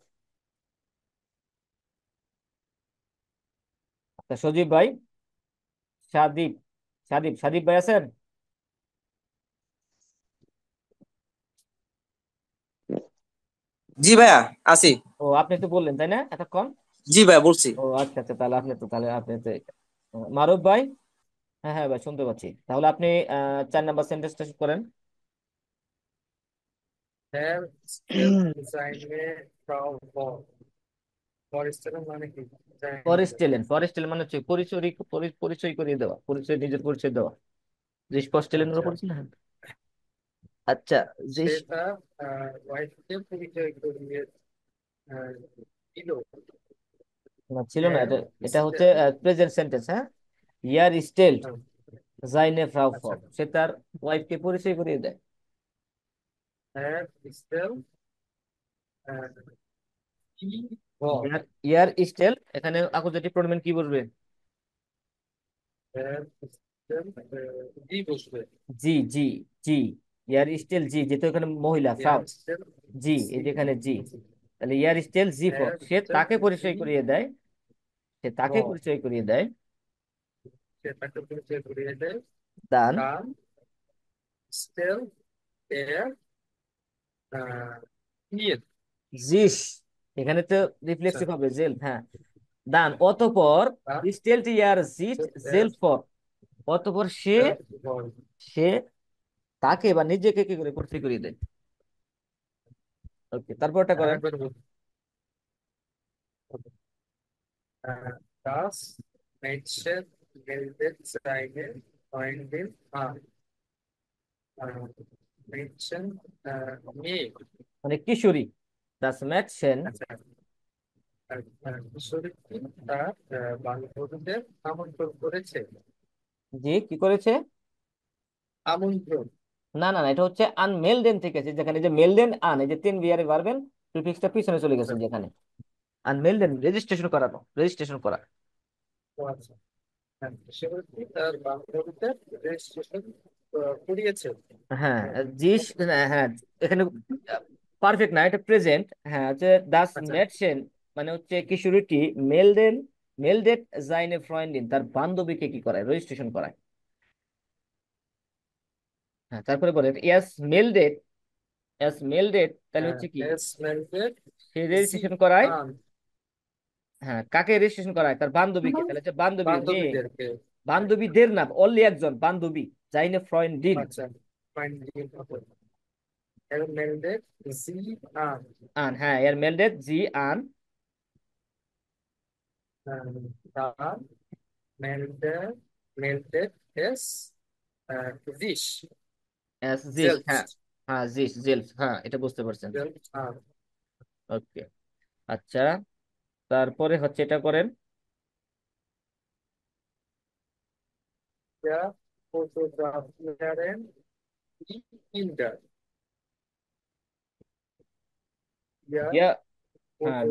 আচ্ছা, সজীব ভাই, সাদীপ, সাদীপ ভাই আছেন? জি ভাইয়া আছি। ও, আপনি তো বললেন তাই না এতক্ষণ? জি ভাই বলছি। ও আচ্ছা আচ্ছা, তাহলে আপনি তো মারুফ ভাই। হ্যাঁ হ্যাঁ ভাই, শুনতে পাচ্ছি। তাহলে আপনি 4 নাম্বার সেন্টেন্সটা করেন। ফরেস্টেলেন মানে হচ্ছে পরিচয় করিয়ে দেওয়া, নিজের পরিচয় দেওয়া। যে ফরেস্টেলেনের উপর ছিল, হ্যাঁ। আচ্ছা, যে না, ছিল না, এটা এটা হচ্ছে প্রেজেন্ট সেন্টেন্স, হ্যাঁ। ইয়ার স্টেলড জাইনে ফ্রাউ ফর, সে তার ওয়াইফকে পরিচয় করিয়ে দেয়। ইয়ার স্টেল, এখানে অ্যাকুজেটিভ প্রোনাউন কি বলবে? জি জি জি। ইয়ার স্টেল জি, যেহেতু এখানে মহিলা ফ্রাউ, জি, এই যে এখানে জি, তাহলে ইয়ার স্টেল জি ফর, সে তাকে পরিচয় করিয়ে দেয়, সে তাকে পরিচয় করিয়ে দেয়। দান জিস, এখানে তো রিফ্লেক্সিভ হবে জেল, হ্যাঁ। দান অতঃপর, স্টেল ইয়ার জিস জেল ফর, অতঃপর সে সে তাকে বা নিজেকে কি করে পরিচয় করিয়ে দেয়। ওকে, তারপরটা করেন। মানে কিশোরী, দাস ম্যাডসেন, জি কি করেছে? না না না, এটা হচ্ছে আনমেলডেন থেকে আছে, যেখানে যে মেলডেন আন, এই যে 3 বিয়ারে পারবেন, প্রিফিক্সটা পিছনে চলে গেছে যেখানে। আনমেলডেন রেজিস্ট্রেশন করানো, রেজিস্ট্রেশন করা। হ্যাঁ, জিস, হ্যাঁ হ্যাঁ, এখানে পারফেক্ট না, এটা প্রেজেন্ট। হ্যাঁ, হচ্ছে দাস মেডসেন মানে হচ্ছে কিশোরীটি মেলডেন মেলডেট জাইনে ফ্রয়েন্ডিন, তার বান্ধবীকে কি করায়? রেজিস্ট্রেশন করায়। হ্যাঁ, তারপরে বলে ইয়াস মেলডেট তাহলে হচ্ছে কি? সে রেজিস্ট্রেশন করায়, হ্যাঁ, কাকে রেজিস্ট্রেশন করায়? তার বান্ধবীকে, তাহলে হচ্ছে বান্ধবী মেয়ে, বান্ধবীদের না, অনলি একজন বান্ধবী, জাইনে ফ্রয়েন্ডিন। আন, হ্যাঁ, এর মেলডেট জি আন এস জিস, হ্যাঁ হ্যাঁ, জিস জেলস, হ্যাঁ, এটা বুঝতে পারছেন। ওকে, আচ্ছা, তারপরে হচ্ছে এটা করেন। ইয়া, হ্যাঁ,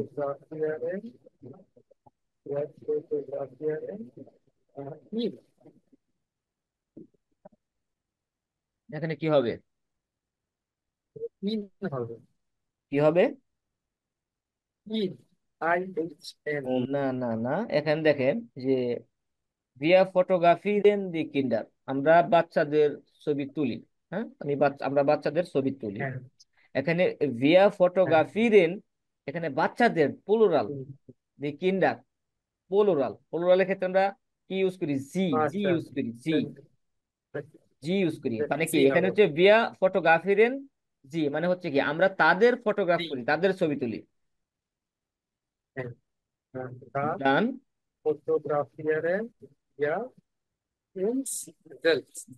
এখানে কি হবে? কি হবে? না না না, এখানে দেখেন যে ভিয়া ফটোগ্রাফি দেন দি কিন্ডার, আমরা বাচ্চাদের ছবি তুলি, হ্যাঁ, আমরা বাচ্চাদের ছবি তুলি। এখানে ভিয়া ফটোগ্রাফি দেন, এখানে বাচ্চাদের প্লুরাল, দি কিন্ডার প্লুরালের ক্ষেত্রে আমরা কি ইউজ করি? জি, জি ইউজ করি, জি, জি ইউজ করি। মানে কি, এখানে হচ্ছে ভিয়া ফটোগ্রাফি দেন জি, মানে হচ্ছে কি আমরা তাদের ফটোগ্রাফ করি, তাদের ছবি তুলি। ডান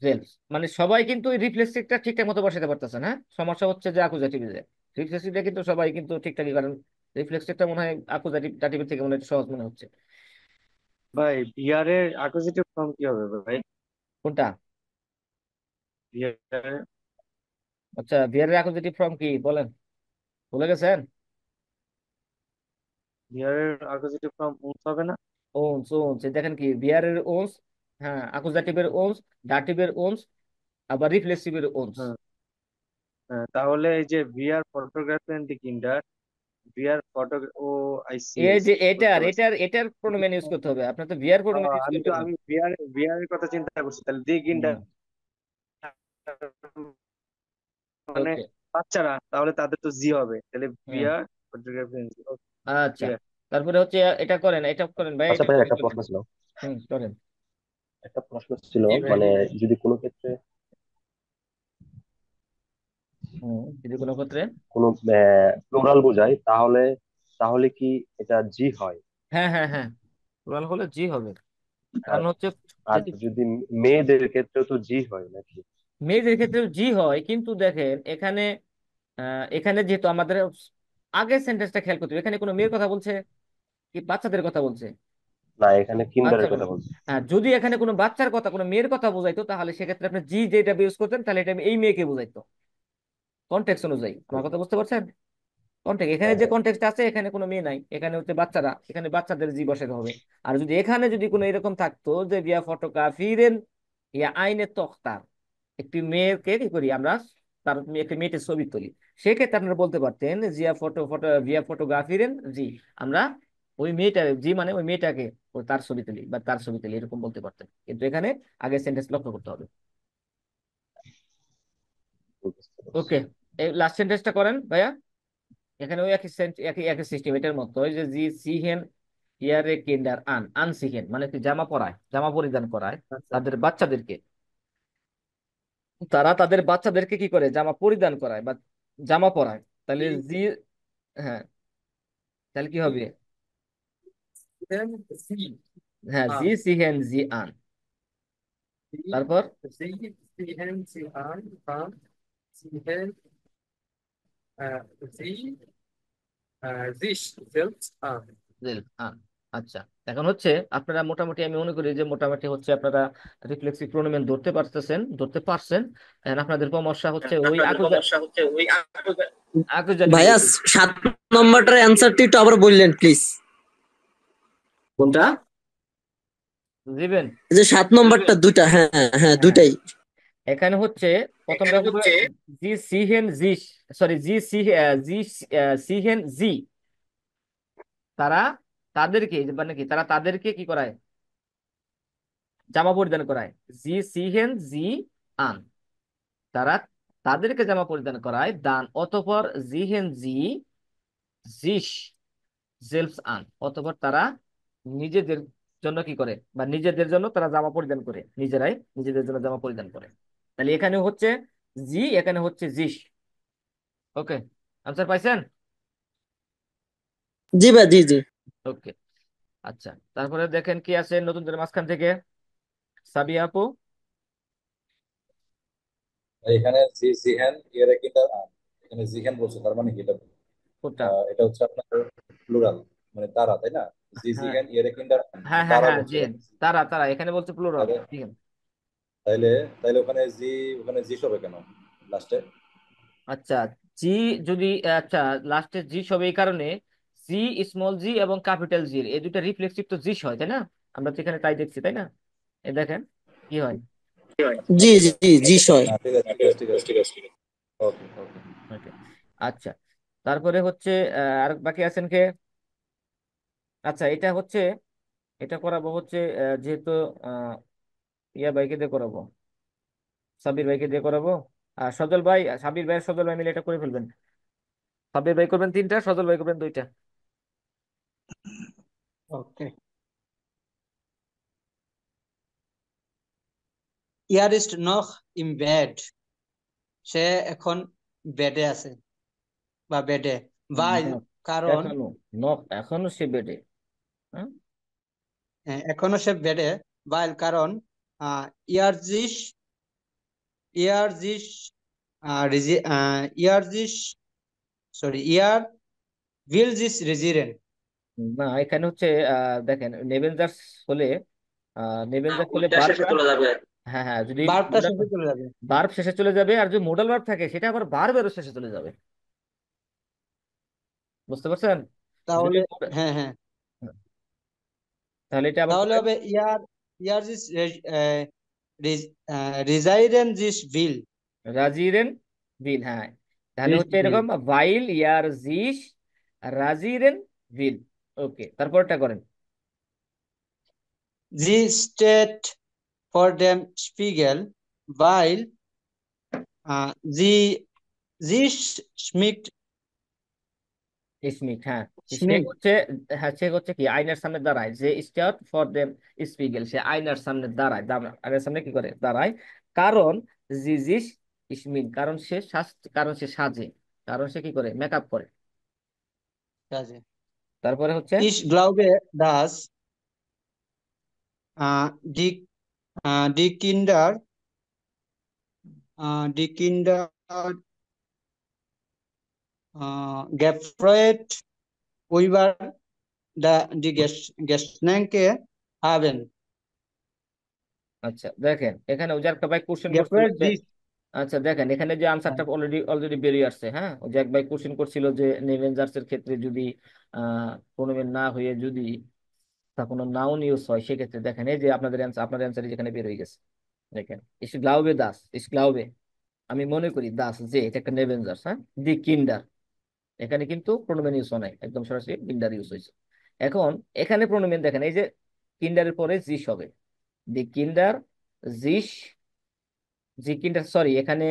জেলস, মানে সবাই কিন্তু রিফ্লেক্সিভটা ঠিকঠাক মতো বসাতে পারতেছে না, হ্যাঁ? সমস্যা হচ্ছে যে আকুজাটিভ, রিফ্লেক্সিভটা কিন্তু সবাই কিন্তু ঠিকঠাকই, কারণ রিফ্লেক্সিভটা মনে হয় আকুজাটিভ টাটিভের থেকে মনে হয় একটু সহজ মনে হচ্ছে। ভাই বিহারের অ্যাকুজিটিভ ফর্ম কি হবে ভাই? কোনটা? বিহারের আচ্ছা, বিহারের আকুজাটিভ ফর্ম কি বলেন, ভুলে গেছেন? বিহারের অ্যাকুজিটিভ ফর্ম উন্স হবে না? ওনস, ওনস, এই দেখেন কি বিহারের ওনস, হ্যাঁ, আকুজাটিভের ওনস, ডাটিভের ওনস, আবার রিফ্লেক্সিভের ওনস। হ্যাঁ, হ্যাঁ, তাহলে এই যে বিআর ফটোগ্রাফি এন্ড কিন্ডার, বিআর ফটো, ও আই সি, এই যে বুঝতে এটার পারছি। এটার এটার প্রোনোমেন ইউজ করতে হবে, আপনার তো বিহার প্রোনোমেন ইউজ করবেন না। আমি বিআর এর কথা চিন্তা করছি, তাহলে দি কিন্ডার হুম, মানে ওকে, বাচ্চারা, তাহলে তাদের তো জি হবে, তাহলে হুম, বিআর ফটোগ্রাফি এন্ড আচ্ছা, ক্লিয়ার। তারপরে হচ্ছে এটা করেন, এটা করেন ভাই, আচ্ছা এটা ভাই, করে একটা ফেলেন। প্রশ্ন ছিল। করেন। একটা প্রশ্ন ছিল, জি ভাই, মানে জি ভাই। যদি কোনো ক্ষেত্রে যদি কোনো ক্ষেত্রে, কোনো প্লুরাল বোঝায়, তাহলে তাহলে কি এটা জি হয়? হ্যাঁ হ্যাঁ হ্যাঁ, প্লুরাল হলে জি হবে। আর কারণ হচ্ছে আর যদি যদি মেয়েদের ক্ষেত্রেও তো জি হয় নাকি? মেয়েদের ক্ষেত্রে জি হয়, কিন্তু দেখেন এখানে এখানে যেহেতু আমাদের আগের সেন্টেন্সটা খেয়াল করতে হবে, এখানে কোনো মেয়ের কথা বলছে কি বাচ্চাদের কথা বলছে? না, এখানে কিন্ডারের বাচ্চাদের। কথা বলছি। হ্যাঁ, যদি এখানে কোনো বাচ্চার কথা, কোনো মেয়ের কথা বোঝাইতো, তাহলে সেক্ষেত্রে আপনি জি যেটা ইউজ করতেন, তাহলে এটা এই মেয়েকে বোঝাইতো কনটেক্সট অনুযায়ী। আমার কথা বুঝতে পারছেন? কনটেক্সট, এখানে হ্যাঁ, যে হ্যাঁ, কনটেক্সট আছে, এখানে কোনো মেয়ে নাই, এখানে হচ্ছে বাচ্চারা, এখানে বাচ্চাদের জি বসাতে হবে। আর যদি এখানে যদি কোনো এরকম থাকতো যে বিয়া ফটোগ্রাফিরেন ইয়া আইনে তখতার, একটি মেয়েকে কি করি আমরা, তার একটি মেয়েটির ছবি তুলি, সেক্ষেত্রে আপনারা বলতে পারতেন জিয়া ভিয়া ফটোগ্রাফিরেন জি, আমরা ওই মেয়েটা জি মানে ওই মেয়েটাকে তার ছবি তুলি বা তার ছবি তুলি, এরকম বলতে পারতেন। কিন্তু এখানে আগে সেন্টেন্স লক্ষ্য করতে হবে। বুঝতে পারছি। ওকে, এই লাস্ট সেন্টেন্সটা করেন ভাইয়া। এখানে ওই একই একই একই সিস্টেম, এটার মতো ওই যে জি সিহেন ইয়ারে কিন্ডার আন সিহেন, মানে কি জামা পরায়, জামা পরিধান করায় আচ্ছা। তাদের বাচ্চাদেরকে। তারা তাদের বাচ্চাদেরকে কি করে, জামা পরিধান করায় বা জামা পরায়। তাহলে জি, হ্যাঁ, তাহলে কি হবে? হ্যাঁ, জি সিহেন জি আন। তারপর জেল আন। আচ্ছা, এখন হচ্ছে আপনারা মোটামুটি, আমি মনে করি যে মোটামুটি হচ্ছে আপনারা রিফ্লেক্সিভ প্রোনোমেন ধরতে পারছেন। এখন আপনাদের সমস্যা হচ্ছে ওই আকুজাটিভ। ভাইয়া 7 নম্বরটার অ্যান্সারটি একটু আবার বললেন প্লিজ। কোনটা দিবেন? যে 7 নম্বরটা দুইটা, হ্যাঁ হ্যাঁ হ্যাঁ, দুইটাই। এখানে হচ্ছে প্রথমটা হবে জি সিহেন জি, সরি জি সি, জি সিহেন জি, তারা তাদেরকে, মানে কি তারা তাদেরকে কি করায়, জামা পরিধান করায়। জি সিহেন জি আন, তারা তাদেরকে জামা পরিধান করায়। দান অতঃপর জিহেন জি জিস জেলস আন, অতঃপর তারা নিজেদের জন্য কি করে, বা নিজেদের জন্য তারা জামা পরিধান করে, নিজেরাই নিজেদের জন্য জামা পরিধান করে। তাহলে এখানে হচ্ছে জি, এখানে হচ্ছে জিস। ওকে, আনসার পাইছেন? জি ভাই, জি জি। ওকে, আচ্ছা, তারপরে দেখেন কি আছে নতুনদের মাঝখান থেকে, সাবিয়া আপু। এখানে জি জিহেন ইয়ারে কিন্ডার আন, এখানে জিহেন বলছে, তার মানে কি এটা? কোনটা? এটা হচ্ছে আপনার প্লুরাল, মানে তারা, তাই না? জি হ্যাঁ জিহেন ইয়ারে কিন্ডার আন, হ্যাঁ হ্যাঁ তারা হ্যাঁ, বলছে। জেন, তারা তারা, এখানে বলছে প্লুরাল। তাহলে ঠিক আছে। তাইলে তাইলে ওখানে জি হবে কেন লাস্টে? আচ্ছা, জি যদি, আচ্ছা, লাস্টে জি হবে এই কারণে, জি স্মল জি এবং ক্যাপিটাল জি এই দুটো রিফ্লেক্সিভ তো জি হয়, তাই না? আমরা তো এখানে তাই দেখছি, তাই না? এই দেখেন কি হয়। জি জি জি সয়। ঠিক আছে, ঠিক আছে, ঠিক আছে, ঠিক আছে। ওকে, ওকে। ওকে, আচ্ছা, তারপরে হচ্ছে আর বাকি আছেন কে? আচ্ছা, এটা হচ্ছে, এটা করাবো হচ্ছে যেহেতু আহ, ইয়া ভাইকে দিয়ে করাবো, সাবির ভাইকে দিয়ে করাবো। আর সজল ভাই, সাবির ভাই সজল ভাই মিলে এটা করে ফেলবেন। সাবির ভাই করবেন 3টা, সজল ভাই করবেন 2টা। ওকে। ইয়ার ইস্ট নখ ইম বেড, সে এখন বেডে আছে বা বেডে। ভাইল, নখ, কারণ এখনো, নখ এখনো সে বেডে। হ্যাঁ, এখনো সে বেডে। ভাইল, কারণ ইয়ারজিস ইয়ারজিস ইয়ারজিস সরি ইয়ার ভিলজিস রেজিডেন্ট। না, এখানে হচ্ছে দেখেন নেবেনজার্স হলে, নেবেনজার্স হলে ওইটা শেষে বারটা, চলে যাবে। হ্যাঁ হ্যাঁ, যদি বার্বটা শেষে চলে যাবে। বার্ব শেষে চলে যাবে, আর যদি মোডাল ভার্ব থাকে সেটা আবার বারবেরও শেষে চলে যাবে। বুঝতে পারছেন? যদি তাহলে হ্যাঁ হ্যাঁ, তাহলে এটা আবার তাহলে পড়েন। হবে ইয়ারজিস রিজাইডেন্ট ভিল। রাজিরেন ভিল, হ্যাঁ, তাহলে দিস হচ্ছে ভিল এরকম ভাইল ইয়ার জিস রাজিরেন ভিল। ওকে, তারপরটা করেন। জি স্টেট ফর দেম স্পিগেল, weil জি জি schmeckt স্মিথ, হ্যাঁ। সে স্মিথ। হচ্ছে, হ্যাঁ, সে হচ্ছে কি আয়নার সামনে দাঁড়ায়, যে স্টার্ট ফর দেম স্পিগেল, সে আয়নার সামনে দাঁড়ায়, আয়নার সামনে কি করে দাঁড়ায়, কারণ জিজিস স্মিথ, কারণ সে সাজে, কারণ সে কি করে মেকআপ করে। কাজে। তারপরে হচ্ছে Ich glaube, dass die die Kinder gefreut über die Geschenke haben. আচ্ছা দেখেন, এখানে ওই যে একটা ভাই কোশ্চেন করছিল Gefreut যে, sich. আচ্ছা দেখেন এখানে যে আনসারটা অলরেডি অলরেডি বেরিয়ে আসছে, হ্যাঁ। ওই যে এক ভাই কোশ্চেন করছিল যে নেভেঞ্জার্স এর ক্ষেত্রে যদি প্রোনোমেন না হয়ে যদি তা কোনো নাউন ইউজ হয়, সেক্ষেত্রে দেখেন এই যে আপনার অ্যান্সার যেখানে বের হয়ে গেছে, দেখেন ইস গ্লাউবে দাস, ইস গ্লাউবে, আমি মনে করি দাস, যে এটা একটা নেভেঞ্জার্স, হ্যাঁ। দি কিন্ডার, এখানে কিন্তু প্রোনোমেন ইউজ হয় নাই, একদম সরাসরি কিন্ডার ইউজ হয়েছে। এখন এখানে প্রোনোমেন দেখেন, এই যে কিন্ডারের পরে জিস হবে, দি কিন্ডার জিস, জি কিন্ডার, সরি এখানে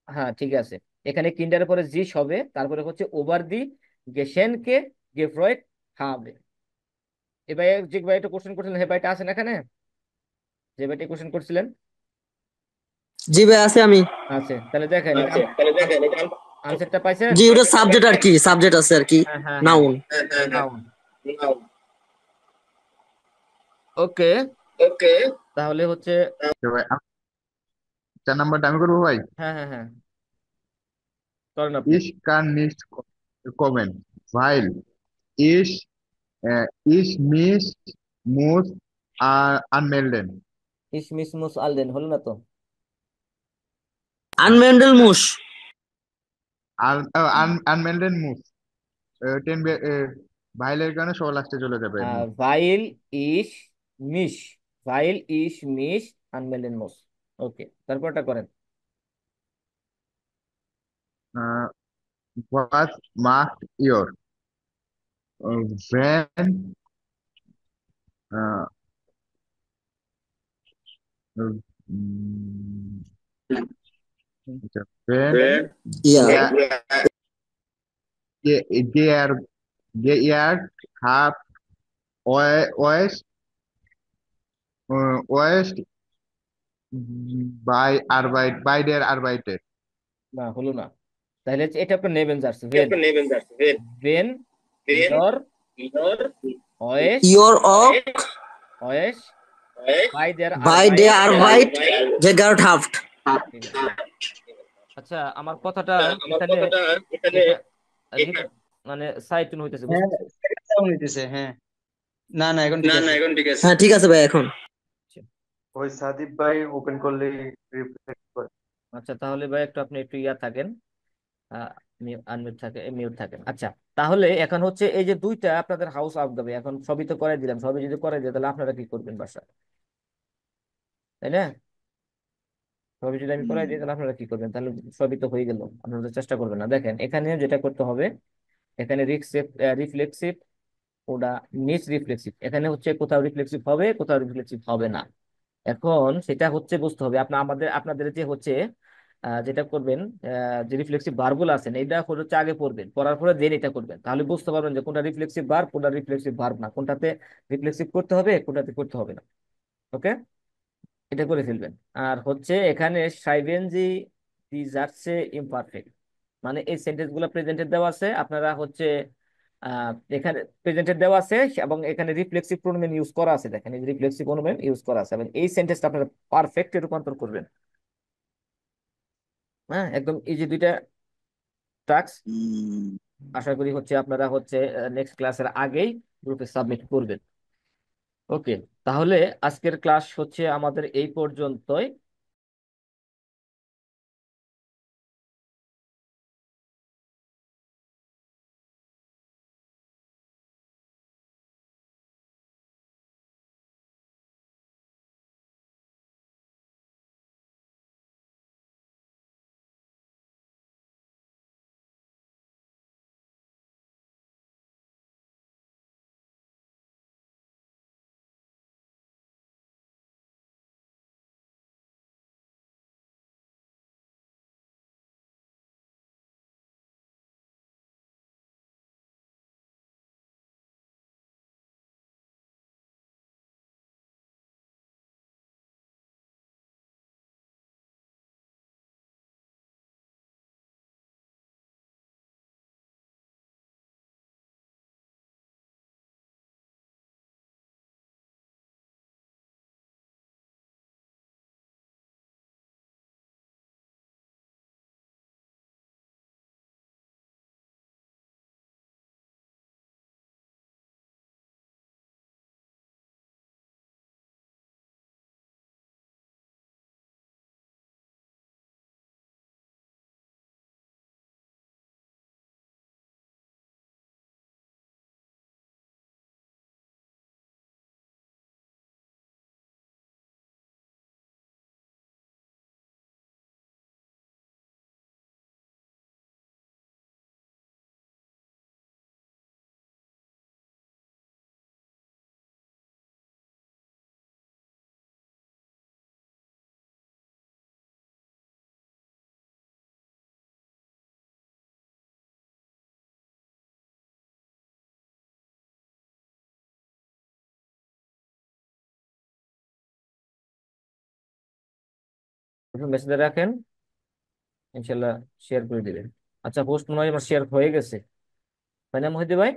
হ্যাঁ ঠিক আছে, এখানে কিন্ডারের পরে জিস হবে, তারপরে হচ্ছে ওভার দি গেশেনকে গেফ্রয়েড হবে। এ ভাই যে ভাইটা কোশ্চেন করছিলেন, হে ভাইটা আছেন এখানে, যে ভাইটা কোশ্চেন করছিলেন? জি ভাই আছে আমি। আছে, তাহলে দেখেন এটা আনসারটা পাইছেন। জি ওটা সাবজেক্ট আর কি, সাবজেক্ট আছে আর কি, হ্যাঁ হ্যাঁ হ্যাঁ, নাউন। নাউন। ওকে, তাহলে হচ্ছে, তো ভাই 4 নাম্বারটা আমি করবো ভাই। হ্যাঁ হ্যাঁ হ্যাঁ, করেন আপনি। Ich kann nicht kommen, weil ich ich mich muss anmelden. ইসমিস মুস Alden হলো না তো? আনমেন্ডেল মুশ। Anmelden muss 10 ভাইলের কারণে সব লাস্টে চলে যাবে। ভাইল ইস মিশ, ভাইল ইস মিশ আনমেলেন মুস। ওকে, তারপরটা করেন। What macht ihr when uh, mm, when yeah they, they are they are have west west by their arbeitet. না হলো না, তাহলে এটা আপনার নেবেন যাচ্ছে ভেন, ভেন ইয়র ওয়েস, ইয়োর অফ ওয়েস বাই দেয়ার বাই ডে আরবাইট গেগার্ট হাফট। ঠিক আছে। আচ্ছা আমার কথাটা এখানে এটা মানে সাইটুন হইতেছে, হ্যাঁ, বুঝতেছেন? second sound হইতেছে, হ্যাঁ। না না, এখন ঠিক আছে। হ্যাঁ ঠিক আছে ভাই এখন। ওই সাদিপ ভাই ওপেন করলে রিফ্লেক্ট করে। আচ্ছা তাহলে ভাই একটু আপনি একটু ইয়া থাকেন, আনমিউট থাকে, মিউট থাকেন। আচ্ছা তাহলে এখন হচ্ছে এই যে দুইটা আপনাদের হাউস আপ যাবে, এখন সবই তো করে দিলাম, সবই যদি করে দিই তাহলে আপনারা কি করবেন বাসায়, তাই না? সবই যদি আমি করাই দিই তাহলে আপনারা কি করবেন, তাহলে সবই তো হয়ে গেল, আপনারা তো চেষ্টা করবেন না। দেখেন এখানে যেটা করতে হবে, এখানে রিফ্লেক্সিভ, ওটা মিস রিফ্লেক্সিভ, এখানে হচ্ছে কোথাও রিফ্লেক্সিভ হবে, কোথাও রিফ্লেক্সিভ হবে না। এখন সেটা হচ্ছে বুঝতে হবে আপনাদের যে হচ্ছে যেটা করবেন, যে রিফ্লেক্সিভ ভার্বগুলো আছেন এটা হচ্ছে আগে পড়বেন, পড়ার পরে দেন এটা করবেন, তাহলে বুঝতে পারবেন যে কোনটা রিফ্লেক্সিভ ভার্ব, কোনটা রিফ্লেক্সিভ ভার্ব না, কোনটাতে রিফ্লেক্সিভ করতে হবে, কোনটাতে করতে হবে না। ওকে, এটা করে ফেলবেন। আর হচ্ছে এখানে সাইবেন জি ডিজার্টসে ইমপারফেক্ট, মানে এই সেন্টেন্স গুলো প্রেজেন্টেড দেওয়া আছে, আপনারা হচ্ছে এখানে প্রেজেন্টেড দেওয়া আছে এবং এখানে রিফ্লেক্সিভ প্রোনোমেন ইউজ করা আছে, দেখেন এই রিফ্লেক্সিভ প্রোনোমেন ইউজ করা আছে এবং এই সেন্টেন্সটা আপনারা পারফেক্টে রূপান্তর করবেন। হ্যাঁ, একদম ইজি দুইটা টাস্ক। আশা করি হচ্ছে আপনারা হচ্ছে নেক্সট ক্লাসের আগেই গ্রুপে সাবমিট করবেন। ওকে, তাহলে আজকের ক্লাস হচ্ছে আমাদের এই পর্যন্তই। মেসেজে রাখেন, ইনশাল্লাহ শেয়ার করে দিবেন। আচ্ছা, পোস্ট মনে হয় আমার শেয়ার হয়ে গেছে, তাই না মহিদি ভাই?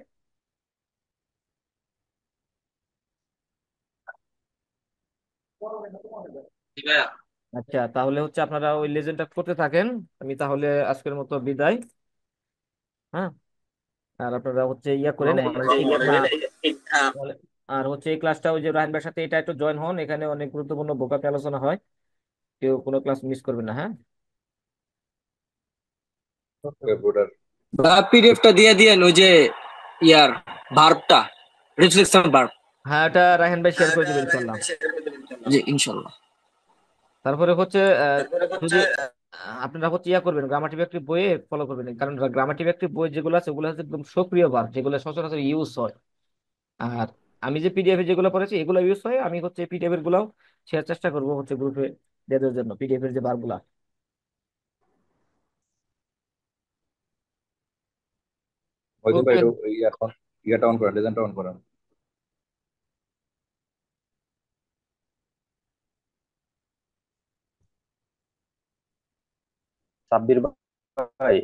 আচ্ছা, তাহলে হচ্ছে আপনারা ওই লেজেন্ডটা করতে থাকেন। আমি তাহলে আজকের মতো বিদায়। হ্যাঁ, আর আপনারা হচ্ছে ইয়া করেন আসসালামু আলাইকুম। আর হচ্ছে এই ক্লাসটা ওই যে রাহিন ভাইয়ের সাথে এটা একটু জয়েন হন, এখানে অনেক গুরুত্বপূর্ণ ভোকাব আলোচনা হয়, কেউ কোনো ক্লাস মিস করবেন না। হ্যাঁ, ওকে ব্রোডার। পিডিএফটা দিয়ে দিয়েন ওই যে ইয়ার ভার্বটা, রিফ্লেকশন ভার্ব। হ্যাঁ, এটা রাহিন ভাই শেয়ার করে দিবেন ইনশাল্লাহ। জি ইনশাল্লাহ। তারপরে হচ্ছে যদি আপনারা হচ্ছে ইয়া করবেন, গ্রামাটিভ একটি বইয়ে ফলো করবেন, কারণ গ্রামাটিভ একটি বই যেগুলো আছে ওগুলো হচ্ছে একদম সক্রিয় ভার্ব, যেগুলো সচরাচর ইউজ হয়। আর আমি যে পিডিএফ যেগুলো পড়েছি এগুলো ইউজ হয়, আমি হচ্ছে পিডিএফ এর গুলাও শেয়ার চেষ্টা করবো হচ্ছে গ্রুপে দেওয়ার জন্য, পিডিএফ এর যে ভার্ব গুলা। মহিউদ্দিন ভাই ওকে। একটু এখন ইয়াটা অন করেন, লেজেন্ডটা অন করেন। সাব্বির ভাই